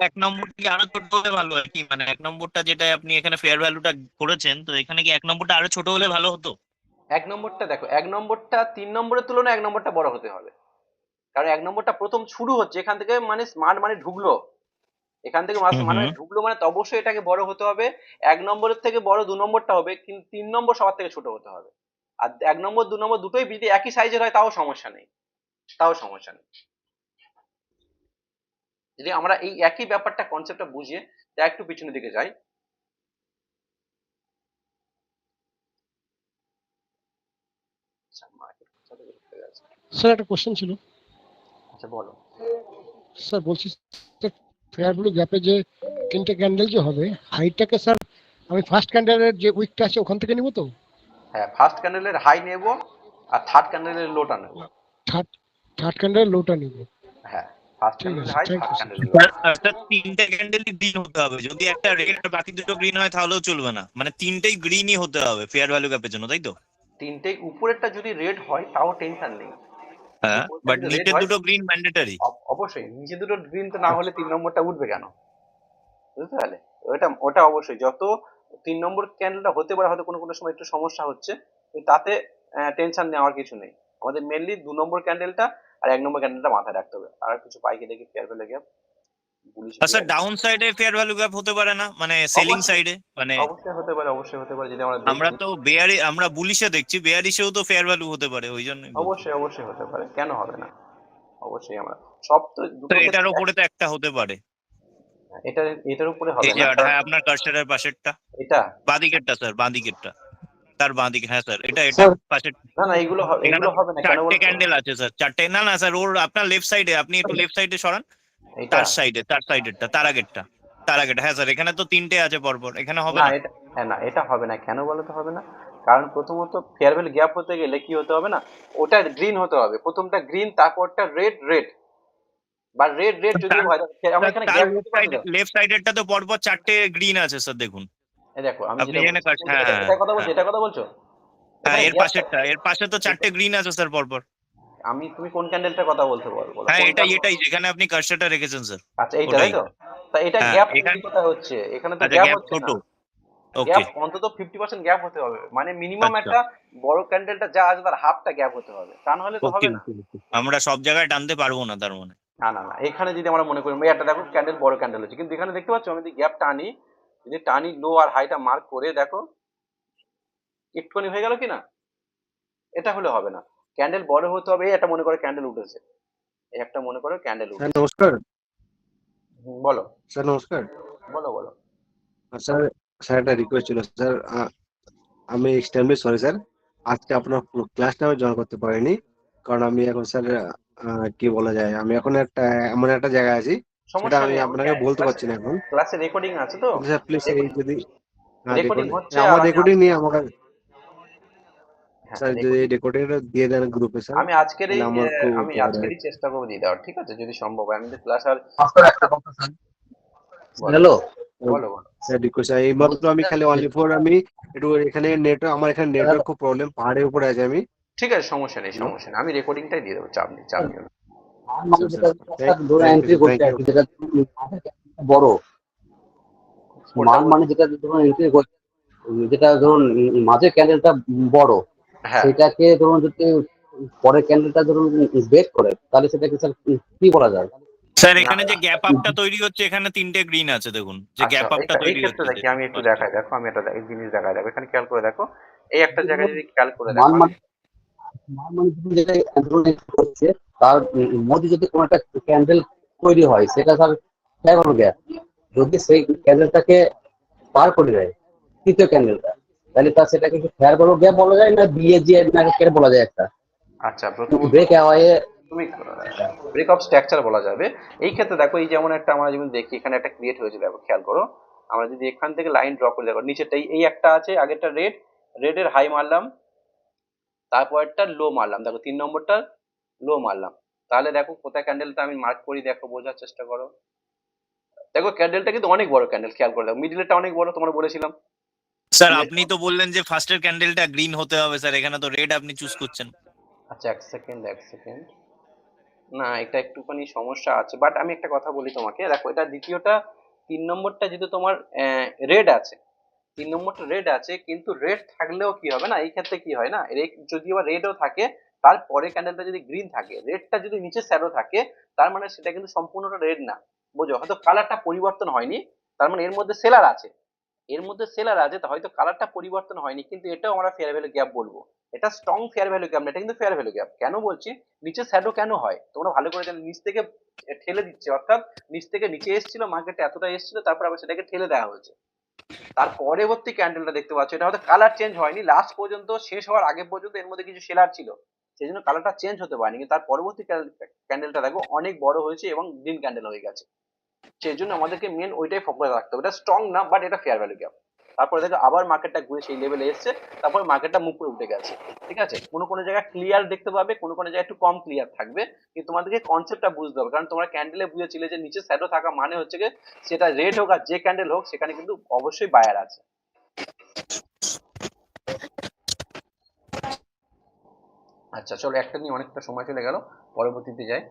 এক নম্বর কি আরো ছোট হলে ভালো হয় কি? মানে 1 নম্বরটা যেটা আপনি এখানে ফেয়ার ভ্যালুটা করেছেন, তো এখানে কি 1 নম্বরটা আরো ছোট হলে ভালো হতো? 1 নম্বরটা দেখো, 1 নম্বরটা 3 নম্বরের তুলনায় 1 নম্বরটা বড় হতে হবে, কারণ 1 নম্বরটা প্রথম শুরু হচ্ছে এখান থেকে, মানে স্মার্ট মানে ঢুকলো এখান থেকে, মানে ঢুকলো মানে তো অবশ্যই এটাকে বড় হতে হবে। 1 নম্বরের থেকে বড় 2 নম্বরটা হবে, কিন্তু 3 নম্বর সবার থেকে ছোট হতে হবে। আর 1 নম্বর 2 নম্বর দুটোই যদি একই সাইজের হয় তাও সমস্যা নেই, যদি আমরা এই একই ব্যাপারটা কনসেপ্টটা বুঝিয়ে একটু পিছনের দিকে যাই। স্যার একটা কোশ্চেন ছিল। আচ্ছা বলো। স্যার বলছি ফেয়ার ভ্যালু গ্যাপে যে তিনটে ক্যান্ডেল যে হবে, হাইটাকে স্যার আমি ফার্স্ট ক্যান্ডেলের যে উইকটা আছে ওখান থেকে নিব তো? হ্যাঁ, ফার্স্ট ক্যান্ডেলের হাই নেব আর থার্ড ক্যান্ডেলের লোটা নেব। থার্ড ক্যান্ডেলের লোটা নিব। হ্যাঁ, ফার্স্ট ক্যান্ডেলের হাই, থার্ড ক্যান্ডেলের লো। স্যার তিনটে ক্যান্ডেলই গ্রিন হতে হবে, যদি একটা রেড আর বাকি দুটো গ্রিন হয় তাহলেও চলবে না, মানে তিনটেই গ্রিনই হতে হবে ফেয়ার ভ্যালু গ্যাপের জন্য, তাই তো? তিনটেই উপরেরটা যদি রেড হয় তাও টেনশন নেই, হ্যাঁ, বাট নিচে দুটো গ্রিন ম্যান্ডেটরি। অবশ্যই নিচে দুটো গ্রিন তো না হলে 3 নম্বরটা উঠবে কেন, বুঝতে পারলে? ওটা অবশ্যই, যত 3 নম্বর ক্যান্ডেলটা হতে পারে হয়তো কোনো সময় একটু সমস্যা হচ্ছে, কিন্তু তাতে টেনশন নেওয়ার কিছু নেই। আমাদের মেনলি 2 নম্বর ক্যান্ডেলটা আর 1 নম্বর ক্যান্ডেলটা মাথায় রাখতে হবে। আর কিছু পাইকে দেখি fair value gap sir down সাইডে ফেয়ার ভ্যালু গ্যাপ হতে পারে না, মানে সেলিং সাইডে? মানে অবশ্যই হতে পারে যদি আমরা তো আমরা বুলিশে দেখছি, বেয়ারিশেও তো ফেয়ার ভ্যালু হতে পারে, ওই জন্য অবশ্যই হতে পারে, কেন হবে না? অবশ্যই আমরা সব তো দুটো, এটার উপরে তো একটা হতে পারে, এটার উপরে হবে এই যে না। হ্যাঁ আপনার কার্সারের পাশেরটা, এটা বাঁদিকেরটা স্যার, বাঁদিকেরটা, তার বাঁদিকে। হ্যাঁ স্যার, এটা পাশের। না এগুলো হবে না, কেন চারটে ক্যান্ডেল আছে স্যার, চারটে। না স্যার, ওর আপনার লেফট সাইডে, আপনি একটু লেফট সাইডে সরান, তার সাইডেরটা, তার আগেরটা। হ্যাঁ স্যার, এখানে তো তিনটে আছে পরপর, এখানে হবে না। না এটা হবে না, কেন বলো তো হবে না? কারণ প্রথমত ফেয়ার ভ্যালু গ্যাপ হতে গেলে কি হতে হবে না, ওটা গ্রিন হতে হবে, প্রথমটা গ্রিন, তারপরটা রেড বা রেড যদি হয় আমরা এখানে গ্যাপ দিতে পারি। লেফট সাইডেরটা তো পরপর চারটে গ্রিন আছে স্যার, দেখুন। এই দেখো আমি আপনি এখানে এটা কথা বলছো? হ্যাঁ, এর পাশে তো চারটে গ্রিন আছে স্যার পরপর। তুমি কোন ক্যান্ডেলটার কথা বলতে বলো? হ্যাঁ, এটাই যেখানে আপনি কার্সারটা রেখেছেন স্যার। আচ্ছা এইটা, তাই তো? তা এটা গ্যাপ কোথায় হচ্ছে? এখানে তো গ্যাপ হচ্ছে না। গ্যাপ অন্তত 50% গ্যাপ হতে হবে, মানে মিনিমাম একটা বড় ক্যান্ডেলটা যা আছে তার হাফটা গ্যাপ হতে হবে, তা নাহলে তো হবে না। আমরা সব জায়গায় টানতে পারবো না তার মানে। না এখানে যদি আমরা মনে করি একটা দেখো ক্যান্ডেল বড় ক্যান্ডেল হচ্ছে, কিন্তু এখানে দেখতে পাচ্ছ আমি যদি গ্যাপ টানি লো আর হাইটা মার্ক করে দেখো একটুখানি হয়ে গেল কিনা, এটা হলে হবে না, ক্যান্ডেল বড় হতে হবে। এটা মনে করো ক্যান্ডেল উঠেছে, এই একটা মনে করো ক্যান্ডেল উঠেছে। নমস্কার বলো স্যার। নমস্কার বলো স্যার একটা রিকোয়েস্ট ছিল স্যার, আমি এক্সট্রিমলি সরি স্যার, আজকে আপনার ক্লাসটা আমি জয়েন করতে পারিনি, কারণ আমি এখন স্যার কি বলা যায়, আমি এখন এমন একটা জায়গায় আছি, সেটা আমি আপনাকে বলতে পারছি না এখন। ক্লাসে রেকর্ডিং আছে তো স্যার প্লিজ যদি রেকর্ডিং হচ্ছে, আমার রেকর্ডিং নিয়ে আমাকে স্যার যদি রেকর্ডিংটা দিয়ে দেন গ্রুপে স্যার, আমি আজকেরই চেষ্টা করব দিয়ে দেওয়ার, ঠিক আছে? যদি সম্ভব হয়। আমি তো ক্লাস আর একটা কথা স্যার, হ্যালো বলো স্যার রিকোয়েস্ট, এই মাত্র আমি খালি অনলি ফর আমি একটু এখানে আমার এখানে নেটওয়ার্ক খুব প্রবলেম, পাহাড়ের উপরে আছে আমি। ঠিক আছে, সমস্যা নেই, আমি রেকর্ডিংটাই দিয়ে দেবো, চাপ নেই বড় মানে যেটা ধরুন এন্ট্রি যেটা ধরুন মাঝের ক্যান্ডেলটা বড়, সেটাকে ধরুন যদি পরের ক্যান্ডেলটা ধরুন ব্রেক করে, তাহলে সেটাকে স্যার কি বলা যায়? স্যার এখানে যে গ্যাপ আপটা তৈরি হচ্ছে, এখানে তিনটে গ্রিন আছে, দেখুন যে গ্যাপ আপটা তৈরি হচ্ছে। দেখি আমি একটু দেখাই, দেখো আমি একটা জিনিস দেখাই, দেখো এখানে খেয়াল করে দেখো, এই একটা জায়গায় যদি খেয়াল করে দেখো, যেটা হচ্ছে তার মধ্যে যদি কোনো একটা ক্যান্ডেল তৈরি হয়, সেটা স্যার ফেয়ার গ্যাপ, যদি সেই ক্যান্ডেলটাকে পার করে দেয় তৃতীয় ক্যান্ডেলটা, তাহলে তার সেটাকে ফেয়ার গ্যাপ বলা যায় না, বিএজি না বলা যায় একটা? আচ্ছা প্রথমত ব্রেক অ্যাওয়ে তুমি ব্রেকআপ স্ট্রাকচার বলা যাবে। এই ক্ষেত্রে দেখো এই যেমন একটা আমরা যেমন দেখি এখানে একটা ক্রিয়েট হয়েছে, দেখো খেয়াল করো, আমরা যদি এখান থেকে লাইন ড্র করে দেখো নিচেরটাই এই একটা আছে, আগেরটা রেডের হাই মারলাম, তারপরটা লো মারলাম, দেখো 3 নম্বরটা লো মারলাম, তাহলে দেখো কোথায় ক্যান্ডেলটা আমি মার্ক করি, দেখো বোঝার চেষ্টা করো। দেখো ক্যান্ডেলটা কিন্তু অনেক বড় ক্যান্ডেল, খেয়াল করে দেখো মিডলেরটা অনেক বড়, তোমরা বলেছিলাম। স্যার আপনি তো বললেন যে ফার্স্টের ক্যান্ডেলটা গ্রিন হতে হবে স্যার, এখানে তো রেড আপনি চুজ করছেন। আচ্ছা এক সেকেন্ড না, এটা একটুখানি সমস্যা আছে, বাট আমি একটা কথা বলি তোমাকে, দেখো এটা দ্বিতীয়টা 3 নম্বরটা যেহেতু তোমার রেড আছে, 3 নম্বরটা রেড আছে, কিন্তু রেড থাকলেও কি হবে না, এই ক্ষেত্রে কি হয় না, যদি আবার রেডও থাকে তারপরে ক্যান্ডেলটা যদি গ্রিন থাকে, রেডটা যদি নিচে শ্যাডো থাকে, তার মানে সেটা কিন্তু সম্পূর্ণটা রেড না, বুঝো, হয়তো কালারটা পরিবর্তন হয়নি, তার মানে এর মধ্যে সেলার আছে, তো হয়তো কালারটা পরিবর্তন হয়নি, কিন্তু এটাও আমরা ফেয়ার ভ্যালু গ্যাপ বলবো। এটা স্ট্রং ফেয়ার ভ্যালু গ্যাপ না, এটা কিন্তু ফেয়ার ভ্যালু গ্যাপ। কেন বলছি, নিচে শ্যাডো কেন হয় তোমরা ভালো করে জানো, নিচ থেকে ঠেলে দিচ্ছে, অর্থাৎ নিচ থেকে নিচে এসেছিল, মার্কেটে এতটা এসেছিল, তারপর আবার সেটাকে ঠেলে দেওয়া হয়েছে, তার পরবর্তী ক্যান্ডেলটা দেখতে পাচ্ছ, এটা হয়তো কালার চেঞ্জ হয়নি, লাস্ট পর্যন্ত শেষ হওয়ার আগে পর্যন্ত এর মধ্যে কিছু সেলার ছিল, সেই জন্য কালারটা চেঞ্জ হতে পারেনি, কিন্তু তার পরবর্তী ক্যান্ডেলটা দেখো অনেক বড় হয়েছে এবং গ্রিন ক্যান্ডেল হয়ে গেছে, সেই জন্য আমাদেরকে মেন ওইটাই ফোকাস রাখতে হবে, এটা স্ট্রং না, বাট এটা ফেয়ার ভ্যালু গ্যাপ। তারপরে দেখো আবার মার্কেটটা ঘুরে সেই লেভেলে এসছে, তারপর মার্কেটটা মুখ করে উঠে গেছে, ঠিক আছে, কোনো কোনো জায়গায় ক্লিয়ার দেখতে পাবে, কোনো কোনো জায়গায় একটু কম ক্লিয়ার থাকবে, কিন্তু তোমাদেরকে কনসেপ্টটা বুঝতে হবে, কারণ তোমরা ক্যান্ডেলে বুঝেছিলে যে নিচে শ্যাডো থাকা মানে হচ্ছে যে সেটা রেড হোক আর যে ক্যান্ডেল হোক, সেখানে কিন্তু অবশ্যই বায়ার আছে। আচ্ছা চলো, একটা নিয়ে অনেকটা সময় চলে গেল, পরবর্তীতে যাই।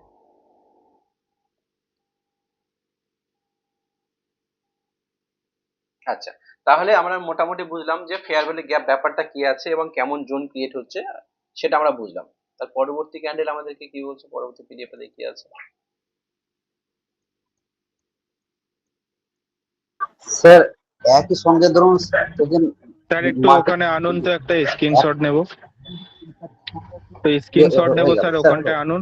আচ্ছা, তাহলে আমরা মোটামুটি বুঝলাম যে ফেয়ার ভ্যালু গ্যাপ ব্যাপারটা কি আছে এবং কেমন জোন ক্রিয়েট হচ্ছে, সেটা আমরা বুঝলাম। তার পরবর্তী ক্যান্ডেল আমাদেরকে কি বলছে, পরবর্তী পিডিএফ এ কি আছে? স্যার একই সঙ্গে ধরুন স্যার একটু ওখানে আনুন তো, একটা স্ক্রিনশট নেব, তো স্ক্রিনশট নেব স্যার, ওখানটা আনুন।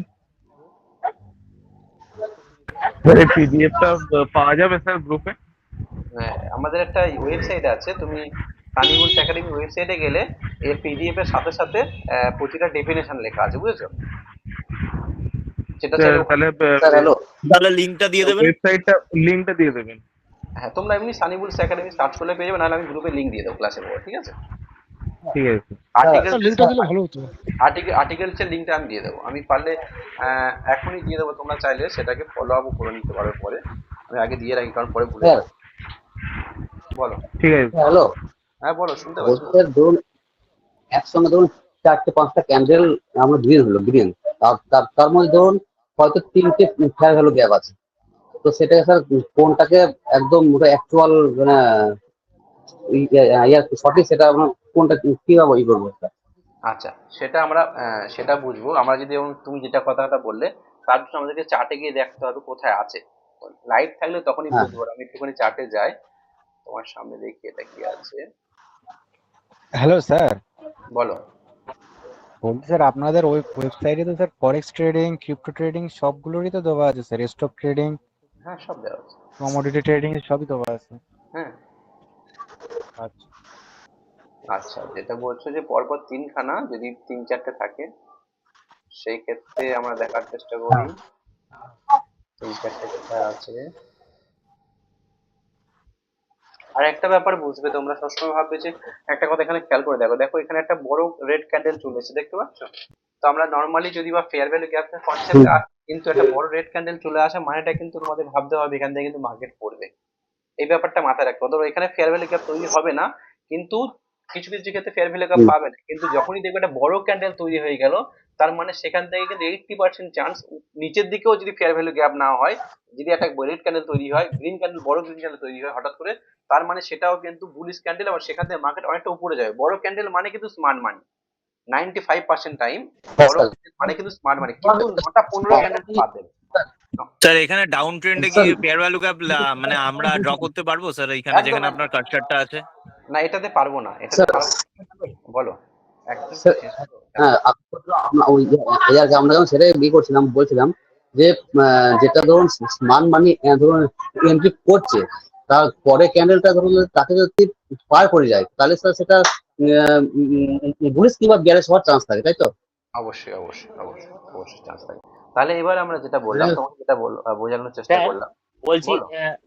এই পিডিএফটা পাওয়া যাবে স্যার গ্রুপে? আমাদের একটা ওয়েবসাইট আছে, তুমি সানিবুলস একাডেমি ওয়েবসাইটে গেলে এই পিডিএফ এর সাথে সাথে প্রতিটা ডেফিনেশন লেখা আছে, বুঝেছো? সেটা তাহলে লিংকটা দিয়ে দেবেন, লিংকটা দিয়ে দেবেন। হ্যাঁ, তোমরা এমনি সানিবুলস একাডেমি সার্চ করলে পেয়ে যাবে, নাহলে আমি গ্রুপে লিংক দিয়ে দেবো ক্লাসের পর, ঠিক আছে? ঠিক আছে, লিংকটা দিলে ভালো হতো। আর্টিকেলসের লিংকটা আমি দিয়ে দেবো, আমি পারলে এখনই দিয়ে দেবো, তোমরা চাইলে সেটাকে ফলো আপ করে নিতে পারবে পরে, আমি আগে দিয়ে রাখি কারণ পরে ভুলে যাবো। বলো। ঠিক আছে, হ্যালো, হ্যাঁ বলো, শুনতে পাচ্ছি। ধরুন একসঙ্গে ধরুন 4-5টা ক্যান্ডেল আমরা গ্রিন হলো, গ্রিন, তার মধ্যে ধরুন হয়তো 3টে ফেয়ার ভ্যালু গ্যাপ আছে, তো সেটাকে স্যার কোনটাকে একদম অ্যাকচুয়াল মানে সঠিক, সেটা আমরা কোনটা কিভাবে ই করবো? আচ্ছা, সেটা আমরা সেটা বুঝবো আমরা যদি, তুমি যেটা কথাটা বললে তার জন্য আমাদেরকে চার্টে গিয়ে দেখতে হবে কোথায় আছে, লাইট থাকলে তখনই বুঝবো। আমি একটুখানি চার্টে যাই, তোমার সামনে দেখি এটা কি আছে। হ্যালো স্যার, বলো। বলছি স্যার আপনাদের ওয়েবসাইটে তো sir forex trading, crypto trading সবগুলোরই তো দেওয়া আছে স্যার, স্টক ট্রেডিং, হ্যাঁ সব দেওয়া আছে, কমোডিটি ট্রেডিং সবই দেওয়া আছে। হ্যাঁ আচ্ছা আচ্ছা, যেটা বলছো যে পরপর 3খানা যদি 3-4টে থাকে, সেই ক্ষেত্রে আমরা দেখার চেষ্টা করি 3-4টে কোথায় আছে। আর একটা ব্যাপার বুঝবে, তোমরা সবসময় ভাববে যে একটা কথা এখানে খেয়াল করে দেখো, দেখো এখানে একটা বড় রেড ক্যান্ডেল চলেছে, দেখতে পাচ্ছ? তো আমরা নর্মালি যদি বা ফেয়ার ভ্যালু গ্যাপ কনসেপ্ট, কিন্তু একটা বড় রেড ক্যান্ডেল চলে আসে মানেটা কিন্তু তোমাদের ভাবতে হবে এখান থেকে কিন্তু মার্কেট পড়বে, এই ব্যাপারটা মাথায় রাখতে হবে। ধরো এখানে ফেয়ার ভ্যালু গ্যাপ তৈরি হবে না, কিন্তু কিছু কিছু ক্ষেত্রে ফেয়ার ভ্যালু গ্যাপ পাবে না, কিন্তু যখনই দেখবে একটা বড় ক্যান্ডেল তৈরি হয়ে গেল, তার মানে সেখান থেকে কিন্তু 80% চান্স নিচের দিকেও যদি ফেয়ার ভ্যালু গ্যাপ না হয়, যদি একটা রেড ক্যান্ডেল তৈরি হয়, গ্রিন ক্যান্ডেল, বড় গ্রিন ক্যান্ডেল তৈরি হয় হঠাৎ করে, তার মানে সেটাও কিন্তু বুলিশ ক্যান্ডেল, আবার সেখান থেকে মার্কেট অনেকটা উপরে যাবে। বড় ক্যান্ডেল মানে কিন্তু স্মার্ট মানি, 95% টাইম বড় মানে কিন্তু স্মার্ট মানি, কিন্তু 9টা-15 ক্যান্ডেল বাদ দেবে। স্যার এখানে ডাউন ট্রেন্ডে কি ফেয়ার ভ্যালু গ্যাপ মানে আমরা ড্র করতে পারবো স্যার, এইখানে যেখানে আপনার কার্সারটা আছে? না, এটাতে পারবো না, এটাতে পারবো না। বলো। হ্যাঁ, আমরা যখন সেটাই বিয়ে করছিলাম, বলছিলাম যে যেটা ধরুন স্মার্ট মানি ধরুন এন্ট্রি করছে, তার পরে ক্যান্ডেলটা ধরুন তাকে যদি পার করে যায়, তাহলে স্যার সেটা বুলিশ কিংবা গ্যারেজ হওয়ার চান্স থাকে, তাই তো? অবশ্যই অবশ্যই অবশ্যই অবশ্যই চান্স থাকে। তাহলে এবার আমরা যেটা বললাম তোমাকে যেটা বোঝানোর চেষ্টা স্যার করলাম। বলছি বলো।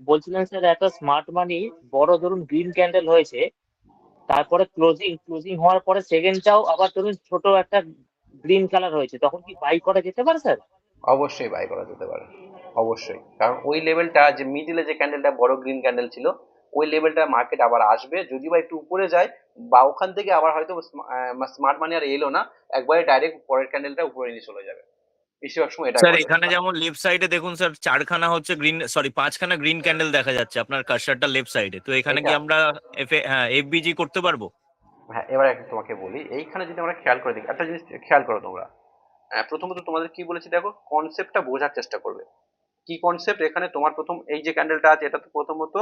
বলছিলাম স্যার একটা স্মার্ট মানি বড় ধরুন গ্রিন ক্যান্ডেল হয়েছে, তারপরে ক্লোজিং হওয়ার পরে সেকেন্ডটাও আবার ধরুন ছোট একটা গ্রিন কালার হয়েছে, তখন কি বাই করা যেতে পারে স্যার? অবশ্যই বাই করা যেতে পারে, অবশ্যই। কারণ ওই লেভেলটা যে মিডিলে যে ক্যান্ডেলটা বড় গ্রিন ক্যান্ডেল ছিল, ওই লেভেলটা মার্কেট আবার আসবে, যদি বা একটু উপরে যায় বা ওখান থেকে আবার হয়তো স্মার্ট মানি আর এলো না, একবারে ডাইরেক্ট পরের ক্যান্ডেলটা উপরে নিয়ে চলে যাবে, বেশিরভাগ সময় এটা স্যার করে। এখানে যেমন লেফট সাইডে দেখুন স্যার চারখানা হচ্ছে পাঁচখানা গ্রিন ক্যান্ডেল দেখা যাচ্ছে আপনার কার্সারটা লেফট সাইডে, তো এখানে কি এটা আমরা এফবিজি করতে পারবো? হ্যাঁ, এবার একটু তোমাকে বলি, এইখানে যদি আমরা খেয়াল করে দেখি একটা জিনিস খেয়াল করো তোমরা। প্রথমত তোমাদের কি বলেছি দেখো, কনসেপ্টটা বোঝার চেষ্টা করবে। কি কনসেপ্ট? এখানে তোমার প্রথম এই যে ক্যান্ডেলটা আছে, এটা তো প্রথমত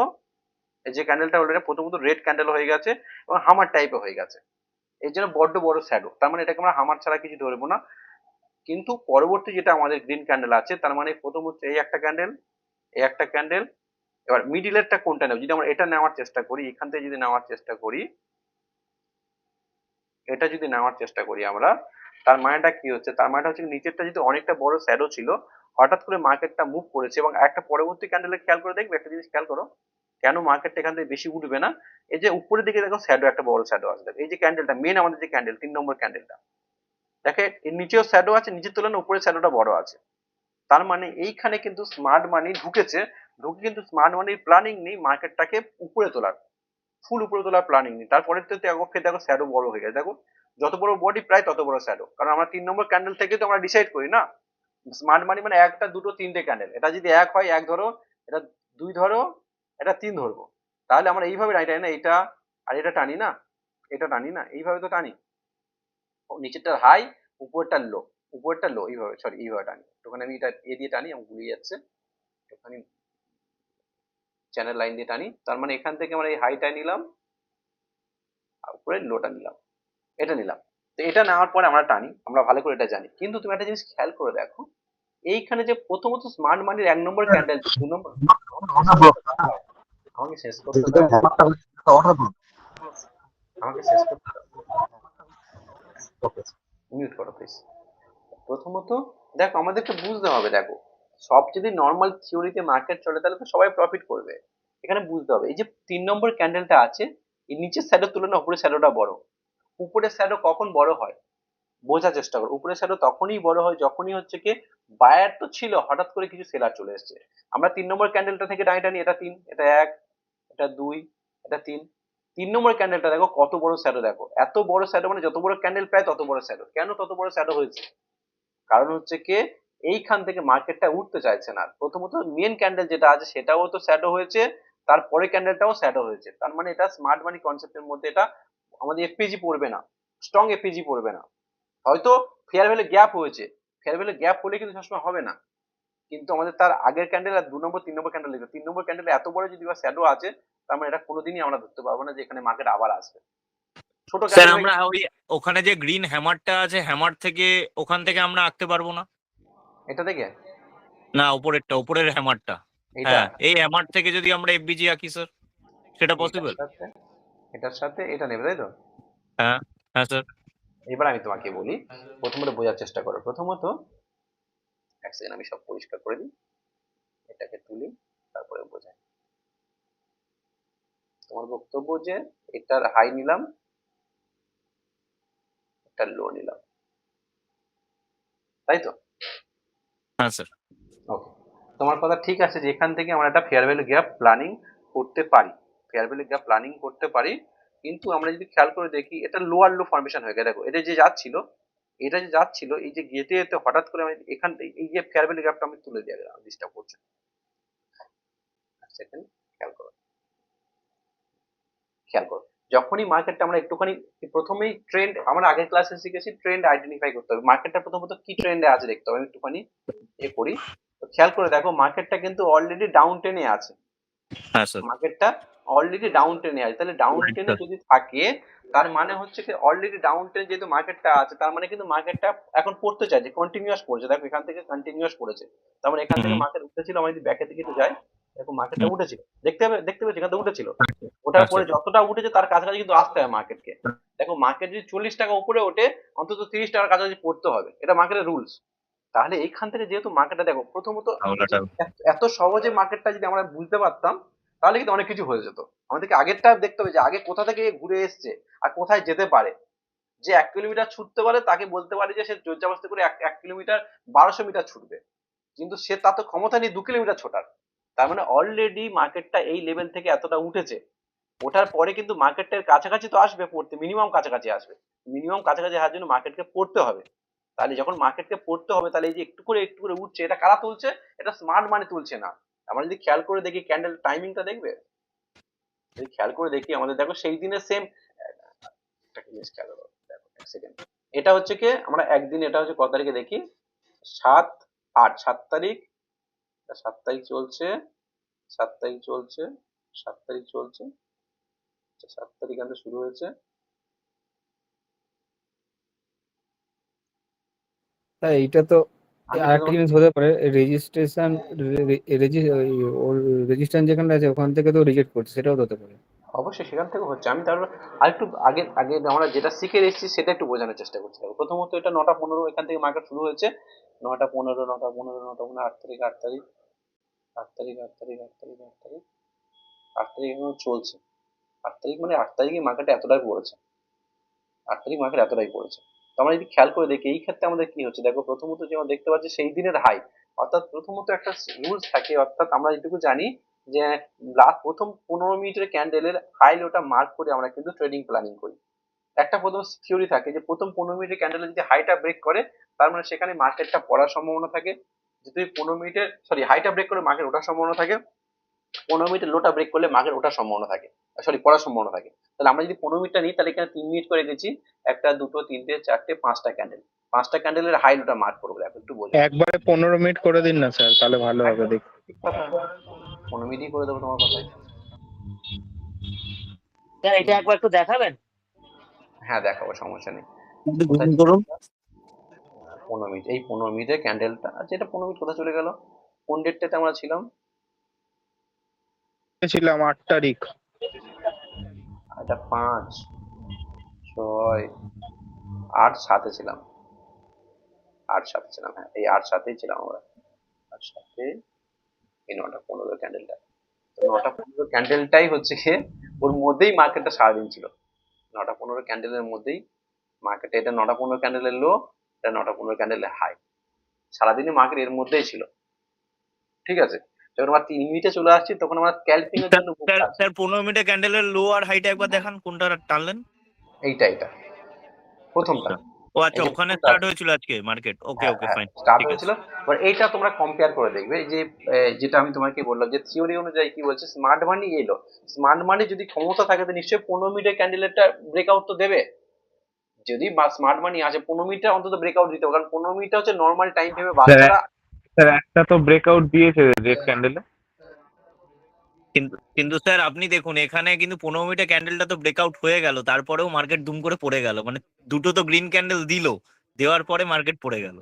এই যে ক্যান্ডেলটা হলো, এটা প্রথমত রেড ক্যান্ডেল হয়ে গেছে এবং হামার টাইপের হয়ে গেছে, এর জন্য বড্ড বড় শ্যাডো, তার মানে এটাকে আমরা হামার ছাড়া কিছু ধরবো না। কিন্তু পরবর্তী যেটা আমাদের গ্রিন ক্যান্ডেল আছে, তার মানে প্রথম হচ্ছে এই একটা ক্যান্ডেল, এই একটা ক্যান্ডেল, এবার মিডিলেরটা কোনটা নেব? যদি আমরা এটা নেওয়ার চেষ্টা করি, এখান থেকে যদি নেওয়ার চেষ্টা করি, এটা যদি নেওয়ার চেষ্টা করি আমরা, তার মানেটা কি হচ্ছে? তার মানেটা হচ্ছে নিচেরটা যদি অনেকটা বড় শ্যাডো ছিল, হঠাৎ করে মার্কেটটা মুভ করেছে এবং একটা পরবর্তী ক্যান্ডেলে খেয়াল করে দেখবে একটা জিনিস, খেয়াল করো কেন মার্কেটটা এখান থেকে বেশি উঠবে না। এই যে উপরের দিকে দেখো শ্যাডো, একটা বড় শ্যাডো আছে, দেখো এই যে ক্যান্ডেলটা মেন আমাদের যে ক্যান্ডেল 3 নম্বর ক্যান্ডেলটা, দেখে এর নিচেও শ্যাডো আছে, নিচের তুলনায় উপরে শ্যাডোটা বড় আছে। তার মানে এইখানে কিন্তু স্মার্ট মানি ঢুকেছে, ঢুকে কিন্তু স্মার্ট মানির প্ল্যানিং নেই মার্কেটটাকে উপরে তোলার, ফুল উপরে তোলার প্ল্যানিং নেই। তারপরে তো দেখো শ্যাডো বড় হয়ে গেছে, দেখো যত বড় বডি প্রায় তত বড় শ্যাডো, কারণ আমরা 3 নম্বর ক্যান্ডেল থেকে তো আমরা ডিসাইড করি না স্মার্ট মানি মানে একটা দুটো তিনটে ক্যান্ডেল, এটা যদি এক হয় এক ধরো, এটা দুই ধরো, এটা তিন ধরবো, তাহলে আমরা এইভাবে টানি না, এটা আর এটা টানি না, এটা টানি না, এইভাবে তো টানি, নিচেরটার হাই উপরটার লো, উপরটা লো, এইভাবে সরি এইভাবে টানি। ওখানে আমি এটা এ দিয়ে টানি, আমি গুলিয়ে যাচ্ছে, ওখানে চ্যানেল লাইন দিয়ে টানি, তার মানে এখান থেকে আমরা এই হাইটা নিলাম আর উপরে লোটা নিলাম, এটা নিলাম। তো এটা নেওয়ার পরে আমরা টানি, আমরা ভালো করে এটা জানি। কিন্তু তুমি একটা জিনিস খেয়াল করে দেখো, এইখানে যে প্রথমত স্মার্ট মানির 1 নম্বর ক্যান্ডেল, 2 নম্বর, আমাকে শেষ করতে দাও, আমাকে শেষ করতে দাও, ওকে মিউট করো প্লিজ। প্রথমত দেখো আমাদেরকে বুঝতে হবে, দেখো সব যদি নর্মাল থিওরিতে মার্কেট চলে তাহলে তো সবাই প্রফিট করবে, এখানে বুঝতে হবে এই যে 3 নম্বর ক্যান্ডেলটা আছে, এর নিচের শ্যাডোর তুলনায় উপরের শ্যাডোটা বড়। উপরের শ্যাডো কখন বড় হয় বোঝার চেষ্টা করো, উপরের শ্যাডো তখনই বড় হয় যখনই হচ্ছে কি বায়ার তো ছিল, হঠাৎ করে কিছু সেলার চলে এসেছে। আমরা 3 নম্বর ক্যান্ডেলটা থেকে টানি, এটা 3, এটা 1, এটা 2, এটা 3, 3 নম্বর ক্যান্ডেলটা দেখো কত বড় শ্যাডো, দেখো এত বড় শ্যাডো, মানে যত বড় ক্যান্ডেল প্রায় তত বড় শ্যাডো। কেন তত বড় শ্যাডো হয়েছে? কারণ হচ্ছে কি এইখান থেকে মার্কেটটা উঠতে চাইছে না। প্রথমত মেন ক্যান্ডেল যেটা আছে সেটাও তো শ্যাডো হয়েছে, তারপরে ক্যান্ডেলটাও শ্যাডো হয়েছে, তার মানে এটা স্মার্ট মানি কনসেপ্টের মধ্যে এটা আমাদের এফপিজি পড়বে না, স্ট্রং এফপিজি পড়বে না। হয়তো ফেয়ার ভ্যালু গ্যাপ হয়েছে, ফেয়ার ভ্যালু গ্যাপ হলে কিন্তু সবসময় হবে না, কিন্তু আমাদের তার আগের ক্যান্ডেল আর 2 নম্বর 3 নম্বর ক্যান্ডেল দেখবে, 3 নম্বর ক্যান্ডেলে এত বড় যদি বা শ্যাডো আছে, তার মানে এটা কোনোদিনই আমরা ধরতে পারবো না যে এখানে মার্কেট আবার আসবে। ছোট স্যার ক্যান্ডেল আমরা ওই ওখানে যে গ্রিন হ্যামারটা আছে হ্যামার থেকে ওখান থেকে আমরা আঁকতে পারবো না? এটা থেকে না উপরের হ্যামারটা, এটা হ্যাঁ এই হ্যামার থেকে যদি আমরা এফবিজি আঁকি স্যার, সেটা পসিবল? এটার সাথে এটা নেবে, তাই তো? হ্যাঁ হ্যাঁ স্যার। এবার আমি তোমাকে বলি, প্রথমত বোঝার চেষ্টা করো। প্রথমত এক সেকেন্ড আমি সব পরিষ্কার করে দিই, এটাকে তুলি, তারপরে বোঝাই। তোমার বক্তব্য যে এটার হাই নিলাম, এটার লো নিলাম, তাই তো? হ্যাঁ স্যার। ওকে, তোমার কথা ঠিক আছে যে এখান থেকে আমরা একটা ফেয়ার ভ্যালু গ্যাপ প্ল্যানিং করতে পারি, ফেয়ার ভ্যালু গ্যাপ প্ল্যানিং করতে পারি। কিন্তু আমরা যদি খেয়াল করে দেখি এটা লোয়ার লো ফর্মেশন হয়ে গেছে, দেখো এটা যে যাচ্ছিল, এটা যে যাচ্ছিল, এই যে যেতে যেতে হঠাৎ করে আমি এখান থেকে এই যে ফেয়ার ভ্যালু গ্যাপটা আমি তুলে দিয়ে গেলাম, ডিস্টার্ব করছে। সেকেন্ড খেয়াল করো, খেয়াল করো, যখনই মার্কেটটা আমরা একটুখানি প্রথমেই ট্রেন্ড, আমরা আগের ক্লাসে শিখেছি ট্রেন্ড আইডেন্টিফাই করতে হবে, মার্কেটটা প্রথমত কি ট্রেন্ডে আছে দেখতে হবে, আমি একটুখানি এ করি। তো খেয়াল করে দেখো মার্কেটটা কিন্তু অলরেডি ডাউন টেনে আছে, হ্যাঁ স্যার। মার্কেটটা অলরেডি ডাউন টেনে আছে, তাহলে ডাউন টেনে যদি থাকে তার মানে হচ্ছে কি অলরেডি ডাউন টেনে যেহেতু মার্কেটটা আছে, তার মানে কিন্তু মার্কেটটা এখন পড়তে চাইছে, কন্টিনিউয়াস পড়ছে, দেখো এখান থেকে কন্টিনিউয়াস পড়েছে, তার মানে এখান থেকে মার্কেট উঠেছিল, আমি যদি ব্যাকের দিকে একটু যাই, দেখো মার্কেটটা উঠেছিল, দেখতে পেয়েছি এখান থেকে উঠেছিল, ওটার পরে যতটা উঠেছে তার কাছাকাছি কিন্তু আসতে হবে মার্কেটকে। দেখো মার্কেট যদি 40 টাকা উপরে ওঠে অন্তত 30 টাকার কাছাকাছি পড়তে হবে, এটা মার্কেটের রুলস। তাহলে এইখান থেকে যেহেতু মার্কেটটা দেখো প্রথমত হাওলাটা এত সহজে মার্কেটটা যদি আমরা বুঝতে পারতাম তাহলে কিন্তু অনেক কিছু হয়ে যেত। আমাদেরকে আগেরটা দেখতে হবে যে আগে কোথা থেকে ঘুরে এসছে আর কোথায় যেতে পারে। যে 1 কিলোমিটার ছুটতে পারে তাকে বলতে পারি যে সে জোরজাবস্তি করে 1 কিলোমিটার 1200 মিটার ছুটবে। কিন্তু সে তার তো ক্ষমতা নেই 2 কিলোমিটার ছোটার। তার মানে অলরেডি মার্কেটটা এই লেভেল থেকে এতটা উঠেছে। ওঠার পরে কিন্তু মার্কেটের কাছাকাছি তো আসবে পড়তে, মিনিমাম কাছাকাছি আসবে। মিনিমাম কাছাকাছি আসার জন্য মার্কেটকে পড়তে হবে। তাহলে যখন মার্কেটকে পড়তে হবে তাহলে এই যে একটু করে উঠছে, এটা কারা তুলছে? এটা স্মার্ট মানি তুলছে না। আমরা যদি খেয়াল করে দেখি ক্যান্ডেল টাইমিংটা দেখবে, যদি খেয়াল করে দেখি আমাদের দেখো সেই দিনের সেম একটা জিনিস খেয়াল করো, দেখো এক সেকেন্ড। এটা হচ্ছে কি আমরা একদিন, এটা হচ্ছে কত তারিখে দেখি, 7/8 7 তারিখ, 7 তারিখ চলছে, 7 তারিখ চলছে, 7 তারিখ চলছে, 7 তারিখ আমাদের শুরু হয়েছে। হ্যাঁ, এইটা তো আমি যদি আরেকটা জিনিস হতে পারে, রেজিস্ট্রেশন ওর রেজিস্ট্রেশন যেখানে আছে ওখান থেকে তো রিজেক্ট করছে, সেটাও তো হতে পারে। অবশ্যই সেখান থেকে হচ্ছে। আমি তারপর আরেকটু আগে আগে আমরা যেটা শিখে এসেছি সেটা একটু বোঝানোর চেষ্টা করছি। দেখো প্রথমত এটা 9টা 15 এখান থেকে মার্কেট শুরু হয়েছে। 9টা 15, 9টা 15, 9টা 15, 8 তারিখ, 8 তারিখ, 8 তারিখ, 8 তারিখ, 8 তারিখ, 8 তারিখ, 8 তারিখ এখনো চলছে। 8 তারিখ মানে 8 তারিখে মার্কেটে এতটাই পড়েছে। 8 তারিখ মার্কেট এতটাই পড়েছে। তো আমরা যদি খেয়াল করে দেখি এই ক্ষেত্রে আমাদের কি হচ্ছে, দেখো প্রথমত যে আমরা দেখতে পাচ্ছি সেই দিনের হাই, অর্থাৎ প্রথমত একটা রুলস থাকে, অর্থাৎ আমরা যেটুকু জানি যে প্রথম 15 মিনিটের ক্যান্ডেলের হাই লোটা মার্ক করে আমরা কিন্তু ট্রেডিং প্ল্যানিং করি। একটা প্রথম থিওরি থাকে যে প্রথম 15 মিনিটের ক্যান্ডেলে যদি হাইটা ব্রেক করে তার মানে সেখানে মার্কেটটা পড়ার সম্ভাবনা থাকে। যদি 15 মিনিটের হাইটা ব্রেক করে মার্কেট ওঠার সম্ভাবনা থাকে, 15 মিনিটের লোটা ব্রেক করলে মার্কেট ওঠার সম্ভাবনা থাকে, পড়ার সম্ভাবনা থাকে। তাহলে আমরা যদি 15 মিনিটটা নিই তাহলে এখানে 3 মিনিট করে রেখেছি, 1টা 2টো 3টে 4টে 5টা ক্যান্ডেল, 5টা ক্যান্ডেলের হাই লোটা মার্ক করবো। এখন একটু বোঝো। একবারে 15 মিনিট করে দিন না স্যার, তাহলে ভালো হবে একদম দেখি। ঠিক কথা, 15 মিনিটই করে দেবো তোমার কথায়। স্যার এটা একবার একটু দেখাবেন? হ্যাঁ দেখাবো, সমস্যা নেই। কিন্তু কোথায় zoom করুন। 15 মিনিট, এই 15 মিনিটের ক্যান্ডেলটা, আচ্ছা এটা 15 মিনিট কোথায় চলে গেল? কোন ডেটটাতে আমরা ছিলাম? ছিলাম 8 তারিখ। এটা 5, 6, 8, 7-এ ছিলাম। 8, 7 ছিলাম, হ্যাঁ এই 8, 7-এই ছিলাম আমরা। 8, 7-এ এই 9টা 15 ক্যান্ডেলটা। তো 9টা 15 ক্যান্ডেলটাই হচ্ছে গিয়ে ওর মধ্যেই মার্কেটটা সারাদিন ছিল। 9টা 15 ক্যান্ডেলের মধ্যেই মার্কেটে, এটা 9টা 15 ক্যান্ডেলের লো, এটা 9টা 15 ক্যান্ডেলের হাই, সারাদিনই মার্কেট এর মধ্যেই ছিল। ঠিক আছে, যখন আমরা 3 মিনিটে চলে আসছি তখন আমরা স্ক্যালপিং এর জন্য স্যার স্যার 15 মিনিটের ক্যান্ডেলের লো আর হাইটা একবার দেখান, কোনটা টানলেন? এইটা প্রথমটা। ও আচ্ছা, এই যে ওখানে প্রথমটা, স্টার্ট হয়েছিল আজকে মার্কেট। ওকে হ্যাঁ ওকে হ্যাঁ ফাইন, স্টার্ট ঠিক আছে। হয়েছিল। এবার এইটা তোমরা কম্পেয়ার করে দেখবে যে যেটা আমি তোমাকে বললাম যে থিওরি অনুযায়ী কি বলছে, স্মার্ট মানি এলো, স্মার্ট মানি যদি ক্ষমতা থাকে তো নিশ্চয়ই 15 মিনিটের ক্যান্ডেলেরটা ব্রেকআউট তো দেবে। যদি স্মার্ট মানি আসে 15 মিনিটে অন্তত ব্রেকআউট দিতে হবে, কারণ 15 মিনিটটা হচ্ছে নর্মাল টাইম ফ্রেমে বাচ্চারা। স্যার একটা তো ব্রেকআউট দিয়েছে রেড ক্যান্ডেলে। কিন্তু কিন্তু স্যার আপনি দেখুন এখানে কিন্তু 15 মিনিটের ক্যান্ডেলটা তো ব্রেকআউট হয়ে গেল, তারপরেও মার্কেট দুম করে পড়ে গেল। মানে দুটো তো গ্রিন ক্যান্ডেল দিল, দেওয়ার পরে মার্কেট পড়ে গেল।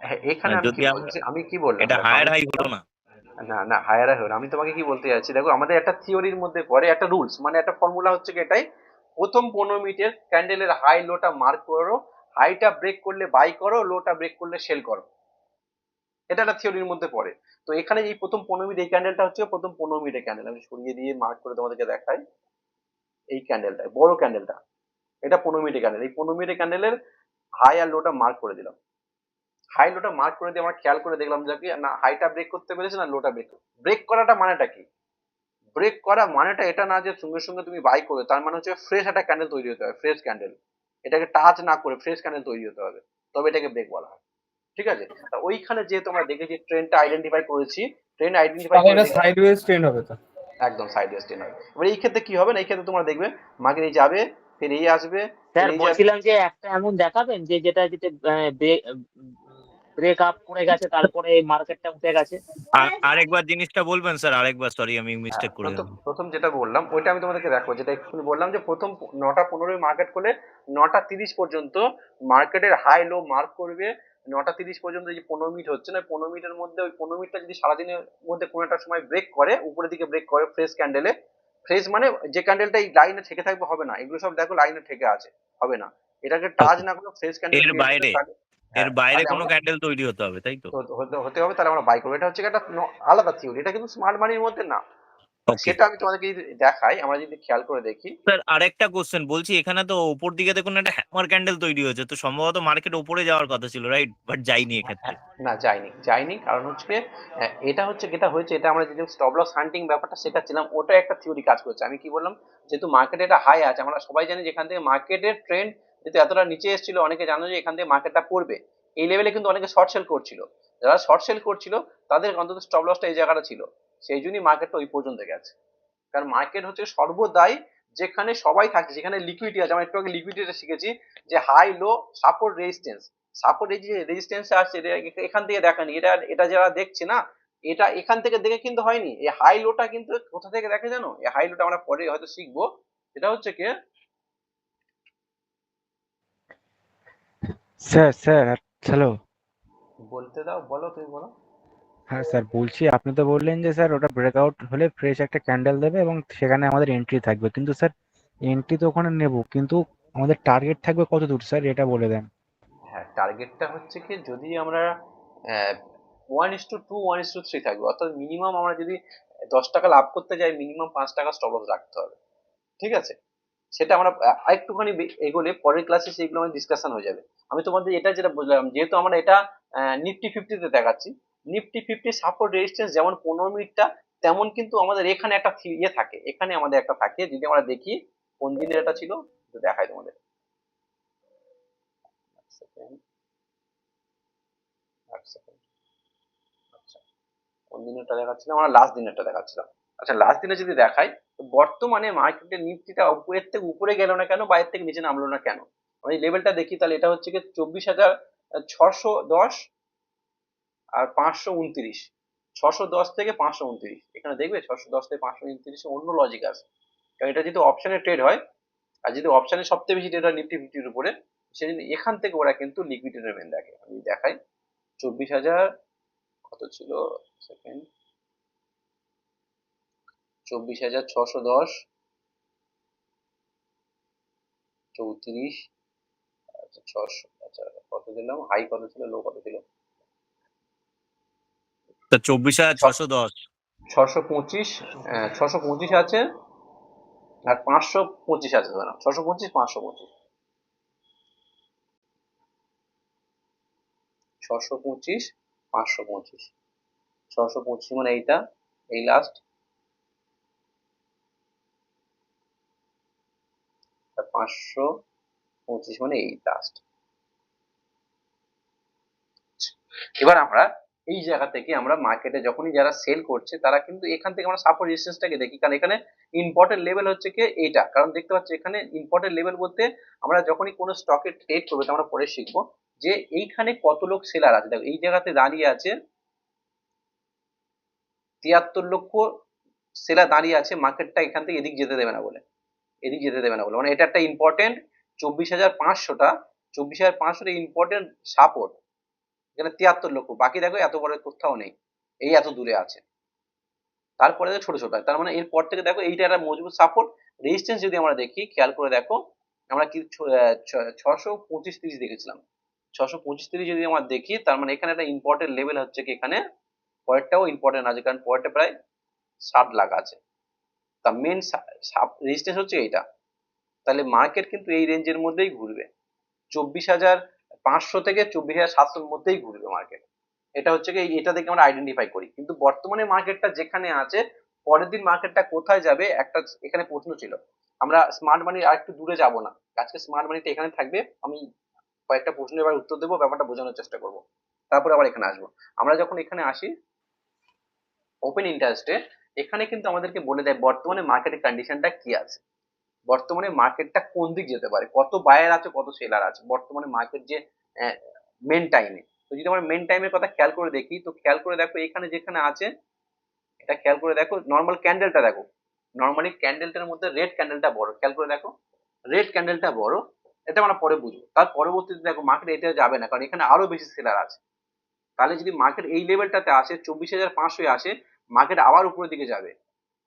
হ্যাঁ, এখানে আমি কি যদি আমরা, বলছি, আমি কি বললাম এটা দেখো, হায়ার আমি হাই হলো না। না না হায়ার হলো, আমি তোমাকে কি বলতে যাচ্ছি দেখো, আমাদের একটা থিওরির মধ্যে পড়ে একটা রুলস, মানে একটা ফর্মুলা হচ্ছে কি এটাই, প্রথম 15 মিনিটের ক্যান্ডেলের হাই লোটা মার্ক করো, হাইটা ব্রেক করলে বাই করো, লোটা ব্রেক করলে সেল করো। এটা একটা থিওরির মধ্যে পড়ে। তো এখানে এই প্রথম 15 মিনিট এই ক্যান্ডেলটা হচ্ছে প্রথম 15 মিনিটের ক্যান্ডেল, আমি সরিয়ে দিয়ে মার্ক করে তোমাদেরকে দেখাই। এই ক্যান্ডেলটা বড় ক্যান্ডেলটা, এটা 15 মিনিটের ক্যান্ডেল। এই 15 মিনিটের ক্যান্ডেলের হাই আর লোটা মার্ক করে দিলাম। হাই লোটা মার্ক করে দিয়ে আমরা খেয়াল করে দেখলাম যে কি না হাইটা ব্রেক করতে পেরেছে না লোটা ব্রেক। ব্রেক করাটা মানেটা কি? ব্রেক করা মানেটা এটা না যে সঙ্গে সঙ্গে তুমি বাই করবে, তার মানে হচ্ছে ফ্রেশ একটা ক্যান্ডেল তৈরি হতে হবে, ফ্রেশ ক্যান্ডেল, এটাকে টাচ না করে ফ্রেশ ক্যান্ডেল তৈরি হতে হবে, তবে এটাকে ব্রেক বলা হয়। ঠিক আছে, তা ওইখানে যেহেতু আমরা দেখেছি ট্রেন্ডটা আইডেন্টিফাই করেছি, ট্রেন্ড আইডেন্টিফাই তাহলে করে এটা সাইডওয়েজ ট্রেন্ড হবে তো। একদম সাইডওয়েজ ট্রেন্ড হবে। এবার এই ক্ষেত্রে কি হবে না, এই ক্ষেত্রে তোমরা দেখবে মার্কেট এই যাবে, ফের এই আসবে, ফের স্যার এই যাবে। বলছিলাম যে একটা এমন দেখাবেন যে যেটা যেটা ব্রেক আপ করে গেছে তারপরে মার্কেটটা উঠে গেছে। আরেকবার জিনিসটা বলবেন স্যার, আরেকবার, সরি আমি মিস্টেক করে প্রথম গেলাম। প্রথম যেটা বললাম ওইটা আমি তোমাদেরকে দেখো, যেটা একটু বললাম যে প্রথম 9টা 15 মার্কেট করলে 9টা 30 পর্যন্ত মার্কেটের হাই লো মার্ক করবে। 9টা 30 পর্যন্ত যে 15 মিনিট হচ্ছে না, 15 মিনিটের মধ্যে ওই 15 মিনিটটা যদি সারাদিনের মধ্যে কোনো একটা সময় ব্রেক করে, উপরের দিকে ব্রেক করে ফ্রেশ ক্যান্ডেলে, ফ্রেশ মানে যে ক্যান্ডেলটা এই লাইনে ঠেকে থাকবে হবে না, এগুলো সব দেখো লাইনে ঠেকে আছে হবে না, এটাকে টাচ না করে ফ্রেশ ক্যান্ডেল এর বাইরে এর হ্যাঁ, বাইরে তাহলে কোনো আমরা ক্যান্ডেল তৈরি হতে হবে, তাই তো? হতে হবে, তাহলে আমরা বাই করবো। এটা হচ্ছে একটা আলাদা থিওরি, এটা কিন্তু স্মার্ট মানির মধ্যে না। ওকে সেটা আমি তোমাদেরকে যদি দেখাই, আমরা যদি খেয়াল করে দেখি। স্যার, আরেকটা কোশ্চেন বলছি, এখানে তো উপর দিকে দেখুন একটা হ্যামার ক্যান্ডেল তৈরি হয়েছে, তো সম্ভবত মার্কেট উপরে যাওয়ার কথা ছিল, রাইট? বাট যাইনি এক্ষেত্রে। না, যায়নি, কারণ হচ্ছে এটা হচ্ছে যেটা হয়েছে, এটা আমরা যে স্টপ লস হান্টিং ব্যাপারটা শেখাচ্ছিলাম, ওটা একটা থিওরি কাজ করছে। আমি কি বললাম, যেহেতু মার্কেটে এটা হাই আছে, আমরা সবাই জানি যে এখান থেকে মার্কেটের ট্রেন্ড যেহেতু এতটা নিচে এসেছিল, অনেকে জানো যে এখান থেকে মার্কেটটা পড়বে এই লেভেলে, কিন্তু অনেকে শর্ট সেল করছিল। যারা শর্ট সেল করছিল তাদের অন্তত স্টপ লসটা এই জায়গাটা ছিল, সেই জন্যই মার্কেটটা ওই পর্যন্ত গেছে। কারণ মার্কেট হচ্ছে সর্বদাই যেখানে সবাই থাকে, যেখানে লিকুইডিটি আছে, আমরা একটু আগে লিকুইডিটি শিখেছি যে high low support resistance. Support এই যে রেজিস্ট্যান্স আসছে, এখান থেকে দেখানি, এটা যারা দেখছে না, এটা এখান থেকে দেখে কিন্তু হয়নি। এই হাই লোটা কিন্তু কোথা থেকে দেখে জানো? এই হাই লোটা আমরা পরে হয়তো শিখবো। এটা হচ্ছে কি, স্যার হ্যালো। বলতে দাও, বলো, তুমি বলো। হ্যাঁ স্যার, বলছি আপনি তো বললেন যে স্যার ওটা ব্রেকআউট হলে ফ্রেশ একটা ক্যান্ডেল দেবে এবং সেখানে আমাদের এন্ট্রি থাকবে, কিন্তু স্যার এন্ট্রি তো ওখানে নেব, কিন্তু আমাদের টার্গেট থাকবে কত দূর স্যার, এটা বলে দেন। হ্যাঁ, টার্গেটটা হচ্ছে কি, যদি আমরা 1:2 1:3 থাকবে, অর্থাৎ মিনিমাম আমরা যদি 10 টাকা লাভ করতে যাই, মিনিমাম 5 টাকা স্টপ লস রাখতে হবে। ঠিক আছে, সেটা আমরা আরেকটুখানি এগোলে পরের ক্লাসে সেইগুলো আমাদের ডিসকাশন হয়ে যাবে। আমি তোমাদের এটা যেটা বুঝলাম, যেহেতু আমরা এটা নিফটি 50-তে দেখাচ্ছি, নিফটি 50 সাপোর্ট রেজিস্ট্যান্স যেমন 15 মিনিটটা, তেমন কিন্তু আমাদের এখানে একটা ইয়ে থাকে, এখানে আমাদের একটা থাকে। যদি আমরা দেখি কোন দিনের এটা ছিল, একটু দেখাই তোমাদের। এক সেকেন্ড, এক সেকেন্ড। আচ্ছা, কোন দিনেরটা দেখাচ্ছিলাম? আমরা লাস্ট দিনেরটা দেখাচ্ছিলাম। আচ্ছা, লাস্ট দিনে যদি দেখাই, তো বর্তমানে মার্কেটের নিফটিটা উপরের থেকে উপরে গেল না কেন, বাইরের থেকে নিচে নামলো না কেন? আমি লেভেলটা দেখি, তাহলে এটা হচ্ছে কি 24,610 আর 529। 610 থেকে 529, এখানে দেখবে 610 থেকে 529 অন্য লজিক আছে। কারণ এটা যেহেতু অপশনে ট্রেড হয়, আর যেহেতু অপশনে সবথেকে বেশি ট্রেড হয় নিফটি 50-র উপরে, সেজন্য এখান থেকে ওরা কিন্তু লিকুইডিটি লেভেল দেখে। আমি দেখাই 24,000 কত ছিল, সেকেন্ড, 24,610, 34, আচ্ছা 600, আচ্ছা কত দিলাম, হাই কত ছিল, লো কত ছিল? তা 24,610। 625, 625 আছে, আর 525 আছে, ধরো 625, 525, 625, 525, 625 মানে এইটা, এই লাস্ট, আর 525 মানে এই লাস্ট। এবার আমরা এই জায়গা থেকে আমরা মার্কেটে যখনই যারা সেল করছে, তারা কিন্তু এখান থেকে আমরা সাপোর্ট রেজিস্ট্যান্সটাকে দেখি, কারণ এখানে ইম্পর্টেন্ট লেভেল হচ্ছে কি এইটা। কারণ দেখতে পাচ্ছি এখানে ইম্পর্টেন্ট লেভেল বলতে, আমরা যখনই কোনো স্টকে ট্রেড করবো, তো আমরা পরে শিখবো যে এইখানে কত লোক সেলার আছে। দেখো এই জায়গাতে দাঁড়িয়ে আছে 73 লক্ষ সেলার দাঁড়িয়ে আছে, মার্কেটটা এখান থেকে এদিক যেতে দেবে না বলে, এদিক যেতে দেবে না বলে, মানে এটা একটা ইম্পর্টেন্ট 24,500টা, 24,500টা ইম্পর্টেন্ট সাপোর্ট। এখানে 73 লক্ষ, বাকি দেখো এত বড় কোথাও নেই, এই এত দূরে আছে। তারপরে ছোট ছোট, তার মানে এরপর থেকে দেখো এইটা একটা মজবুত সাপোর্ট। রেজিস্ট্যান্স যদি আমরা দেখি, খেয়াল করে দেখো, আমরা কি 625-30 দেখেছিলাম, 625-30 যদি আমরা দেখি, তার মানে এখানে একটা ইম্পর্টেন্ট লেভেল হচ্ছে কি, এখানে পরেরটাও ইম্পর্টেন্ট আছে, কারণ পরেরটা প্রায় 60 লাখ আছে। তা মেন রেজিস্ট্যান্স হচ্ছে এইটা। তাহলে মার্কেট কিন্তু এই রেঞ্জের মধ্যেই ঘুরবে, 24,500 থেকে 24,700-র মধ্যেই ঘুরবে মার্কেট। এটা হচ্ছে কি, এটা দেখে আমরা আইডেন্টিফাই করি। কিন্তু বর্তমানে মার্কেটটা যেখানে আছে, পরের দিন মার্কেটটা কোথায় যাবে, একটা এখানে প্রশ্ন ছিল। আমরা স্মার্ট মানির আর একটু দূরে যাব না, আজকে স্মার্ট মানিটা এখানে থাকবে। আমি কয়েকটা প্রশ্নের এবার উত্তর দেবো, ব্যাপারটা বোঝানোর চেষ্টা করব, তারপরে আবার এখানে আসবো। আমরা যখন এখানে আসি ওপেন ইন্টারেস্টে, এখানে কিন্তু আমাদেরকে বলে দেয় বর্তমানে মার্কেটের কন্ডিশনটা কি আছে, বর্তমানে মার্কেটটা কোন দিক যেতে পারে, কত বায়ার আছে, কত সেলার আছে, বর্তমানে মার্কেট যে মেন টাইমে। তো যদি আমরা মেন টাইমের কথা খেয়াল করে দেখি, তো খেয়াল করে দেখো এখানে যেখানে আছে, এটা খেয়াল করে দেখো, নর্মাল ক্যান্ডেলটা দেখো, নর্মালি ক্যান্ডেলটার মধ্যে রেড ক্যান্ডেলটা বড়, খেয়াল করে দেখো রেড ক্যান্ডেলটা বড়। এটা আমরা পরে বুঝবো। তার পরবর্তীতে দেখো মার্কেট এটা যাবে না, কারণ এখানে আরো বেশি সেলার আছে। তাহলে যদি মার্কেট এই লেভেলটাতে আসে, 24,500 আসে, মার্কেট আবার উপরের দিকে যাবে।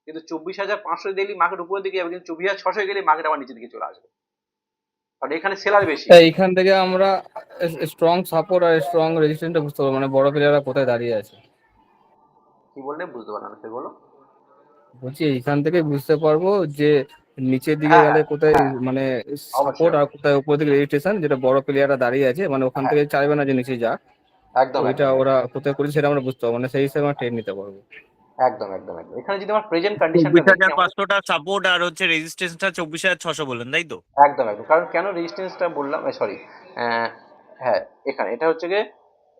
কিন্তু 24,500 দিলেই মার্কেট উপরের দিকে যাবে, কিন্তু 24,600 গেলে মার্কেট আবার নিচের দিকে চলে আসবে। কারণ এখানে সেলার বেশি। এইখান থেকে আমরা স্ট্রং সাপোর্ট আর স্ট্রং রেজিস্ট্যান্সটা বুঝতে পারবো, মানে বড় প্লেয়াররা কোথায় দাঁড়িয়ে আছে। কি বললে বুঝতে পারলাম না, সেগুলো। বলছি এইখান থেকে বুঝতে পারবো যে নিচের দিকে হ্যাঁ গেলে হ্যাঁ কোথায় হ্যাঁ, মানে অবশ্যই সাপোর্ট আর অবশ্যই। কোথায় উপর দিকে রেজিস্ট্রেশন, যেটা বড় প্লেয়াররা দাঁড়িয়ে আছে, মানে ওখান হ্যাঁ, থেকে চাইবে না যে নিচে যাক। একদম ওইটা একদম ওরা একদম কোথায় করেছে সেটা আমরা বুঝতে পারবো, মানে সেই হিসেবে আমরা ট্রেড নিতে পারবো। একদম একদম একদম। এখানে যদি আমার প্রেজেন্ট কন্ডিশনটা দেখি আমাদের, 24,500টা সাপোর্ট আর হচ্ছে রেজিস্ট্যান্সটা 24,600 বললেন, তাই তো? একদম একদম। কারণ কেন রেজিস্ট্যান্সটা বললাম, সরি, হ্যাঁ, এখানে এটা হচ্ছে গিয়ে,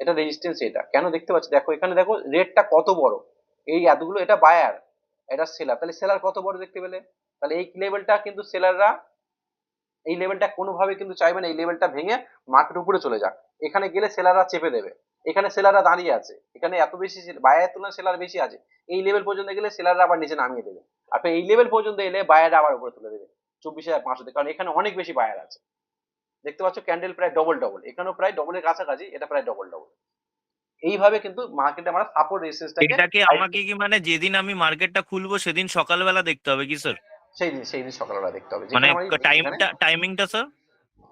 এটা রেজিস্ট্যান্স, এটা কেন দেখতে পাচ্ছি দেখো, এখানে দেখো রেটটা কত বড়, এই এতগুলো, এটা বায়ার, এটা সেলার, তাহলে সেলার কত বড় দেখতে পেলে। তাহলে এই লেভেলটা কিন্তু সেলাররা, এই লেভেলটা কোনোভাবে কিন্তু চাইবে না এই লেভেলটা ভেঙে মার্কেট উপরে চলে যাক। এখানে গেলে সেলাররা চেপে দেবে, এখানে সেলাররা দাঁড়িয়ে আছে, এখানে এত বেশি বায়ারের তুলনায় সেলার বেশি আছে, এই লেভেল পর্যন্ত গেলে সেলাররা আবার নিচে নামিয়ে দেবে, আর এই লেভেল পর্যন্ত এলে বায়াররা আবার উপরে তুলে দেবে 24,500, কারণ এখানে অনেক বেশি বায়ার আছে। দেখতে পাচ্ছ ক্যান্ডেল প্রায় ডবল ডবল, এখানেও প্রায় ডবলের কাছাকাছি, এটা প্রায় ডবল ডবল। এইভাবে কিন্তু মার্কেটে আমরা সাপোর্ট রেজিস্ট্যান্সটাকে এটাকে আমাকে কি মানে যেদিন আমি মার্কেটটা খুলবো সেদিন সকালবেলা দেখতে হবে কি স্যার? সেই দিন সকালবেলা দেখতে হবে, মানে যেখানে আমরা এখানে টাইমিংটা স্যার?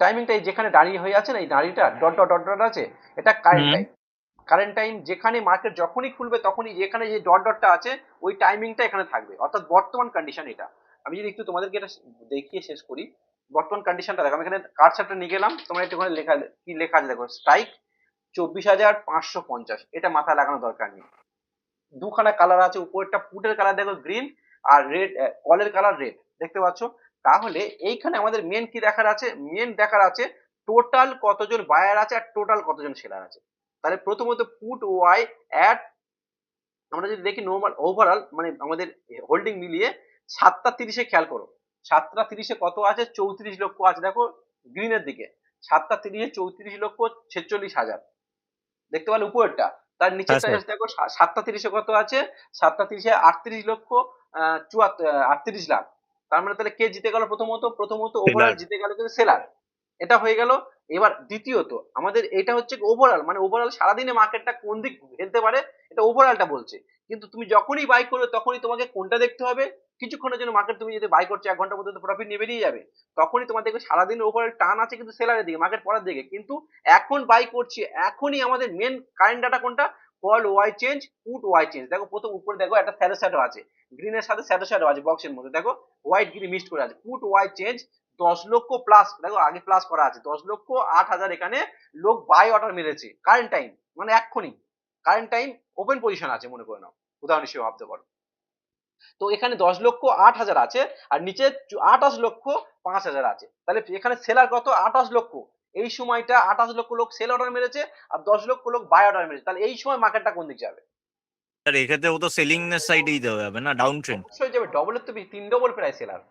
টাইমিংটা এই যেখানে দাঁড়িয়ে হয়ে আছে না, এই দাঁড়িটা ডট ডট ডট ডট আছে, এটা কারেন্ট হুম। টাইম। কারেন্ট টাইম যেখানে মার্কেট যখনই খুলবে তখনই যেখানে যে ডট ডটটা আছে ওই টাইমিংটা এখানে থাকবে, অর্থাৎ বর্তমান কন্ডিশন এটা। আমি যদি একটু তোমাদেরকে এটা দেখিয়ে শেষ করি, বর্তমান কন্ডিশনটা দেখো, আমি এখানে কার্ড চার্টটা নিয়ে গেলাম, তোমরা একটু ওখানে লেখা, কি লেখা আছে দেখো, স্ট্রাইক 24,550, এটা মাথায় লাগানোর দরকার নেই। দুখানা কালার আছে, উপরেরটা পুটের কালার দেখো গ্রিন, আর রেড, কলের কালার রেড, দেখতে পাচ্ছ। তাহলে এইখানে আমাদের মেন কি দেখার আছে, মেন দেখার আছে টোটাল কতজন বায়ার আছে আর টোটাল কতজন সেলার আছে। তাহলে প্রথমত পুট ওয়াই অ্যাট, আমরা যদি দেখি নর্মাল ওভারঅল মানে আমাদের হোল্ডিং মিলিয়ে 7টা 30-এ খেয়াল করো, 7টা 30-এ কত আছে, 34 লক্ষ আছে, দেখো গ্রিনের দিকে 7টা 30-এ 34,46,46,000, দেখতে পেলে উপরেরটা। তার হ্যাঁ নিচেরটা স্যার। দেখো 7টা 30-এ কত আছে, 7টা 30-এ 38 লাখ। তার মানে তাহলে কে জিতে গেল, প্রথমত ওভারঅল সেলার। জিতে গেল কিন্তু সেলার, এটা হয়ে গেল। এবার দ্বিতীয়ত আমাদের এটা হচ্ছে ওভারঅল, মানে ওভারঅল সারাদিনে মার্কেটটা কোন দিক হেলতে পারে এটা ওভারঅলটা বলছে। কিন্তু তুমি যখনই বাই করবে তখনই তোমাকে কোনটা দেখতে হবে, কিছুক্ষণের জন্য মার্কেট তুমি যদি বাই করছো 1 ঘন্টা পর্যন্ত প্রফিট নিয়ে বেরিয়ে যাবে, তখনই তোমার দেখবে সারাদিন ওভারঅল টান আছে কিন্তু সেলারের দিকে, মার্কেট পড়ার দিকে। কিন্তু এখন বাই করছি, এখনই আমাদের মেন কারেন্ট ডাটা কোনটা, call OI change, put OI change. দেখো প্রথম উপরে দেখো একটা শ্যাডো শ্যাডো আছে, গ্রিনের সাথে শ্যাডো শ্যাডো আছে বক্সের মধ্যে, দেখো হোয়াইট গ্রিন মিক্সড করে আছে, পুট ওয়াই চেঞ্জ 10 লক্ষ প্লাস, দেখো আগে প্লাস করা আছে 10,08,000, এখানে লোক বাই অর্ডার মেরেছে কারেন্ট টাইম, মানে এক্ষুনি কারেন্ট টাইম ওপেন পজিশন আছে মনে করে নাও, উদাহরণ হিসেবে ভাবতে পারো। তো এখানে 10,08,000 আছে, আর নিচে 28,05,000 আছে। তাহলে এখানে সেলার কত, 28 লক্ষ। এই সময়টা 28 লক্ষ লোক সেল অর্ডার মেরেছে আর 10 লক্ষ লোক বাই অর্ডার মেরেছে, তাহলে এই সময় মার্কেটটা কোন দিক যাবে? স্যার এক্ষেত্রে ও তো সেলিং এর সাইডেই দেওয়া যাবে না, ডাউন ট্রেন্ড। অবশ্যই যাবে, ডবলের তো 3 ডবল প্রায় সেলার।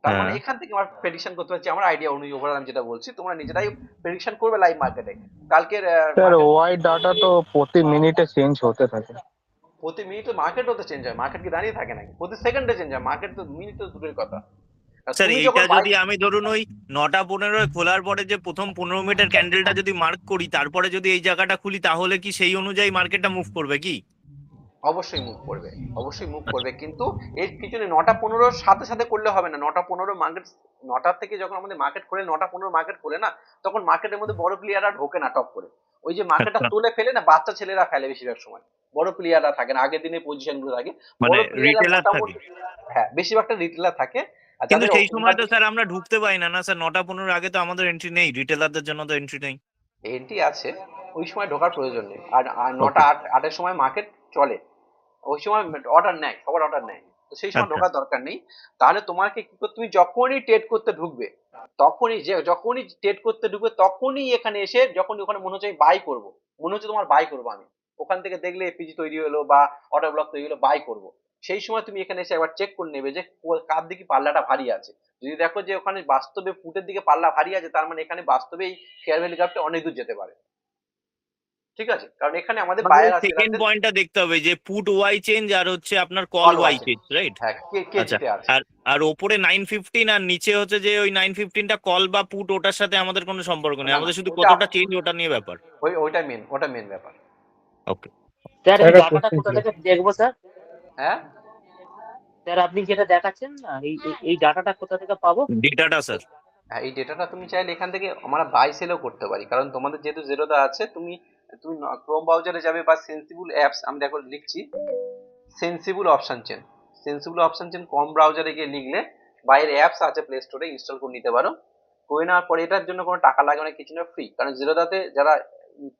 তার মানে হ্যাঁ এখান থেকে আমরা প্রেডিকশন করতে পারছি, আমার আইডিয়া অনুযায়ী ওভারঅল আমি যেটা বলছি, তোমরা নিজেরাই প্রেডিকশন করবে লাইভ মার্কেটে। কালকের স্যার মার্কেট ওয়াই ডাটা তো প্রতি মিনিটে চেঞ্জ হতে থাকে। প্রতি মিনিটে মার্কেটও তো চেঞ্জ হয়, মার্কেট কি দাঁড়িয়ে থাকে নাকি, প্রতি সেকেন্ডে চেঞ্জ হয়, মার্কেট তো মিনিট তো দূরের কথা। আর স্যার, তুমি এইটা যখন বাই, যদি আমি ধরুন ওই 9টা 15 খোলার পরে যে প্রথম 15 মিনিটের ক্যান্ডেলটা যদি মার্ক করি, তারপরে যদি এই জায়গাটা খুলি, তাহলে কি সেই অনুযায়ী মার্কেটটা মুভ করবে কি? অবশ্যই মুভ করবে, অবশ্যই মুভ করবে, কিন্তু এর পিছনে 9টা 15 সাথে সাথে করলে হবে না। 9টা 15 মার্কেট, 9টার থেকে যখন আমাদের মার্কেট খোলে, 9টা 15 মার্কেট খোলে না, তখন মার্কেটের মধ্যে বড় প্লেয়াররা ঢোকে না টপ করে। ওই যে মার্কেটটা আচ্ছা, তুলে ফেলে না, বাচ্চা ছেলেরা ফেলে বেশিরভাগ সময়, বড় প্লেয়াররা থাকে না, আগের দিনের পজিশন গুলো থাকে, মানে বড় প্লেয়াররা রিটেলার থাকে। মোটামুটি, হ্যাঁ বেশিরভাগটা রিটেলার থাকে। আর কিন্তু যাদের সেই সময় তো স্যার আমরা ঢুকতে পারি না, না স্যার? 9টা 15 আগে তো আমাদের এন্ট্রি নেই, রিটেলারদের জন্য তো এন্ট্রি নেই। এন্ট্রি আছে, ওই সময় ঢোকার প্রয়োজন নেই। আর ওকে। 9টা 8-8-এর সময় মার্কেট চলে, ওই সময় অর্ডার নেয়, সবার অর্ডার নেয়, তো সেই সময় আচ্ছা। ঢোকার দরকার নেই। তাহলে তোমাকে কি করতে, তুমি যখনই ট্রেড করতে ঢুকবে, যখনই ট্রেড করতে ঢুকবে তখনই এখানে এসে, যখন ওখানে মনে হচ্ছে বাই করবো, মনে হচ্ছে তোমার বাই করবো, আমি ওখান থেকে দেখলে এপিজি তৈরি হলো বা অর্ডার ব্লক তৈরি হলো, বাই করবো, সেই সময় তুমি এখানে এসে একবার চেক করে নেবে যে কার দিকে পাল্লাটা ভারী আছে। যদি দেখো যে ওখানে বাস্তবে ফুটের দিকে পাল্লা ভারী আছে, তার মানে এখানে বাস্তবেই ফেয়ার ভ্যালু গ্রাফটা অনেক দূর যেতে পারে, ঠিক আছে? কারণ এখানে আমাদের বায়ার আছে, সেকেন্ড পয়েন্টটা দেখতে হবে যে পুট ওয়াই চেঞ্জ আর হচ্ছে আপনার কল কল ওয়াই আছে, চেঞ্জ, রাইট? হ্যাঁ, কে আচ্ছা। জিতে আছে। আর আর ওপরে 915 আর নিচে হচ্ছে যে ওই 915টা কল বা পুট, ওটার সাথে আমাদের কোনো সম্পর্ক নেই, না না, আমাদের শুধু ওটা কতটা চেঞ্জ ওটা নিয়ে ব্যাপার। ওটা মেন ব্যাপার। ওকে স্যার এই স্যার একটা ডাটাটা কোশ্চেন কোথা ছিল। থেকে দেখবো স্যার? হ্যাঁ, স্যার আপনি যেটা দেখাচ্ছেন না, এই ডাটাটা কোথা থেকে পাবো? ডেটাটা স্যার। হ্যাঁ, এই ডেটাটা তুমি চাইলে এখান থেকে আমরা বাই সেলও করতে পারি, কারণ তোমাদের যেহেতু জেরোদা আছে, তুমি তুমি ক্রোম ব্রাউজারে যাবে বা সেন্সিবল অ্যাপস, আমি দেখো লিখছি sensible option chain, sensible option chain Chrome ব্রাউজারে গিয়ে লিখলে বাইরের অ্যাপস আছে প্লে স্টোরে, ইনস্টল করে নিতে পারো। করে নেওয়ার পরে এটার জন্য কোনো টাকা লাগে না, কিছু না, ফ্রি, কারণ জেরোদাতে যারা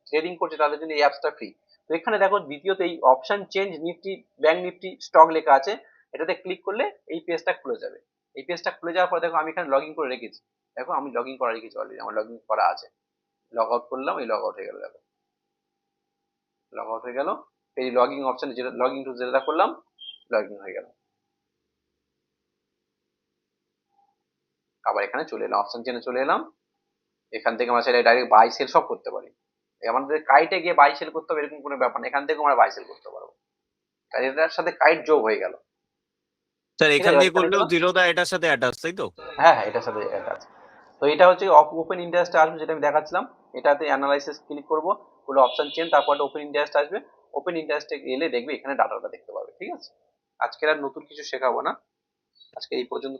ট্রেডিং করছে তাদের জন্য এই অ্যাপসটা ফ্রি। তো এখানে দেখো দ্বিতীয়ত এই option change Nifty bank Nifty stock লেখা আছে, এটাতে ক্লিক করলে এই পেজটা খুলে যাবে। এই পেজটা খুলে যাওয়ার পর দেখো আমি এখানে লগ ইন করে রেখেছি, দেখো আমি লগ ইন করা রেখেছি অলরেডি, আমার লগ ইন করা আছে। লগ আউট করলাম, এই লগ আউট হয়ে গেল, দেখো লগ আউট হয়ে গেল। এই লগ ইন অপশনে লগ ইন টু জেরোদা করলাম, লগ ইন হয়ে গেল। আবার এখানে চলে এলাম, অপশন চেনে চলে এলাম। এখান থেকে আমরা চাইলে ডাইরেক্ট বাই সেল সব করতে পারি। আমাদের কাইটে গিয়ে বাই সেল করতে হবে এরকম কোনো ব্যাপার না, এখান থেকে আমরা বাই সেল করতে পারবো, তাই এটার সাথে কাইট যোগ হয়ে গেল। স্যার ঠিক এখান আছে, দিয়ে করলেও জিরোদা এটার সাথে অ্যাটাচ, তাই তো? হ্যাঁ হ্যাঁ, এটার সাথে এটা আছে। তো এটা হচ্ছে ওপেন ইন্টারেস্ট আসবে, যেটা আমি দেখাচ্ছিলাম। এটাতে অ্যানালাইসিস ক্লিক করবো, পুরো অপশন চেন, তারপর ওপেন ইন্টারেস্ট আসবে। ওপেন ইন্টারেস্টে এলে দেখবে এখানে ডাটাটা দেখতে পাবে। ঠিক আছে, আজকের আর নতুন কিছু শেখাবো না, আজকে এই পর্যন্ত।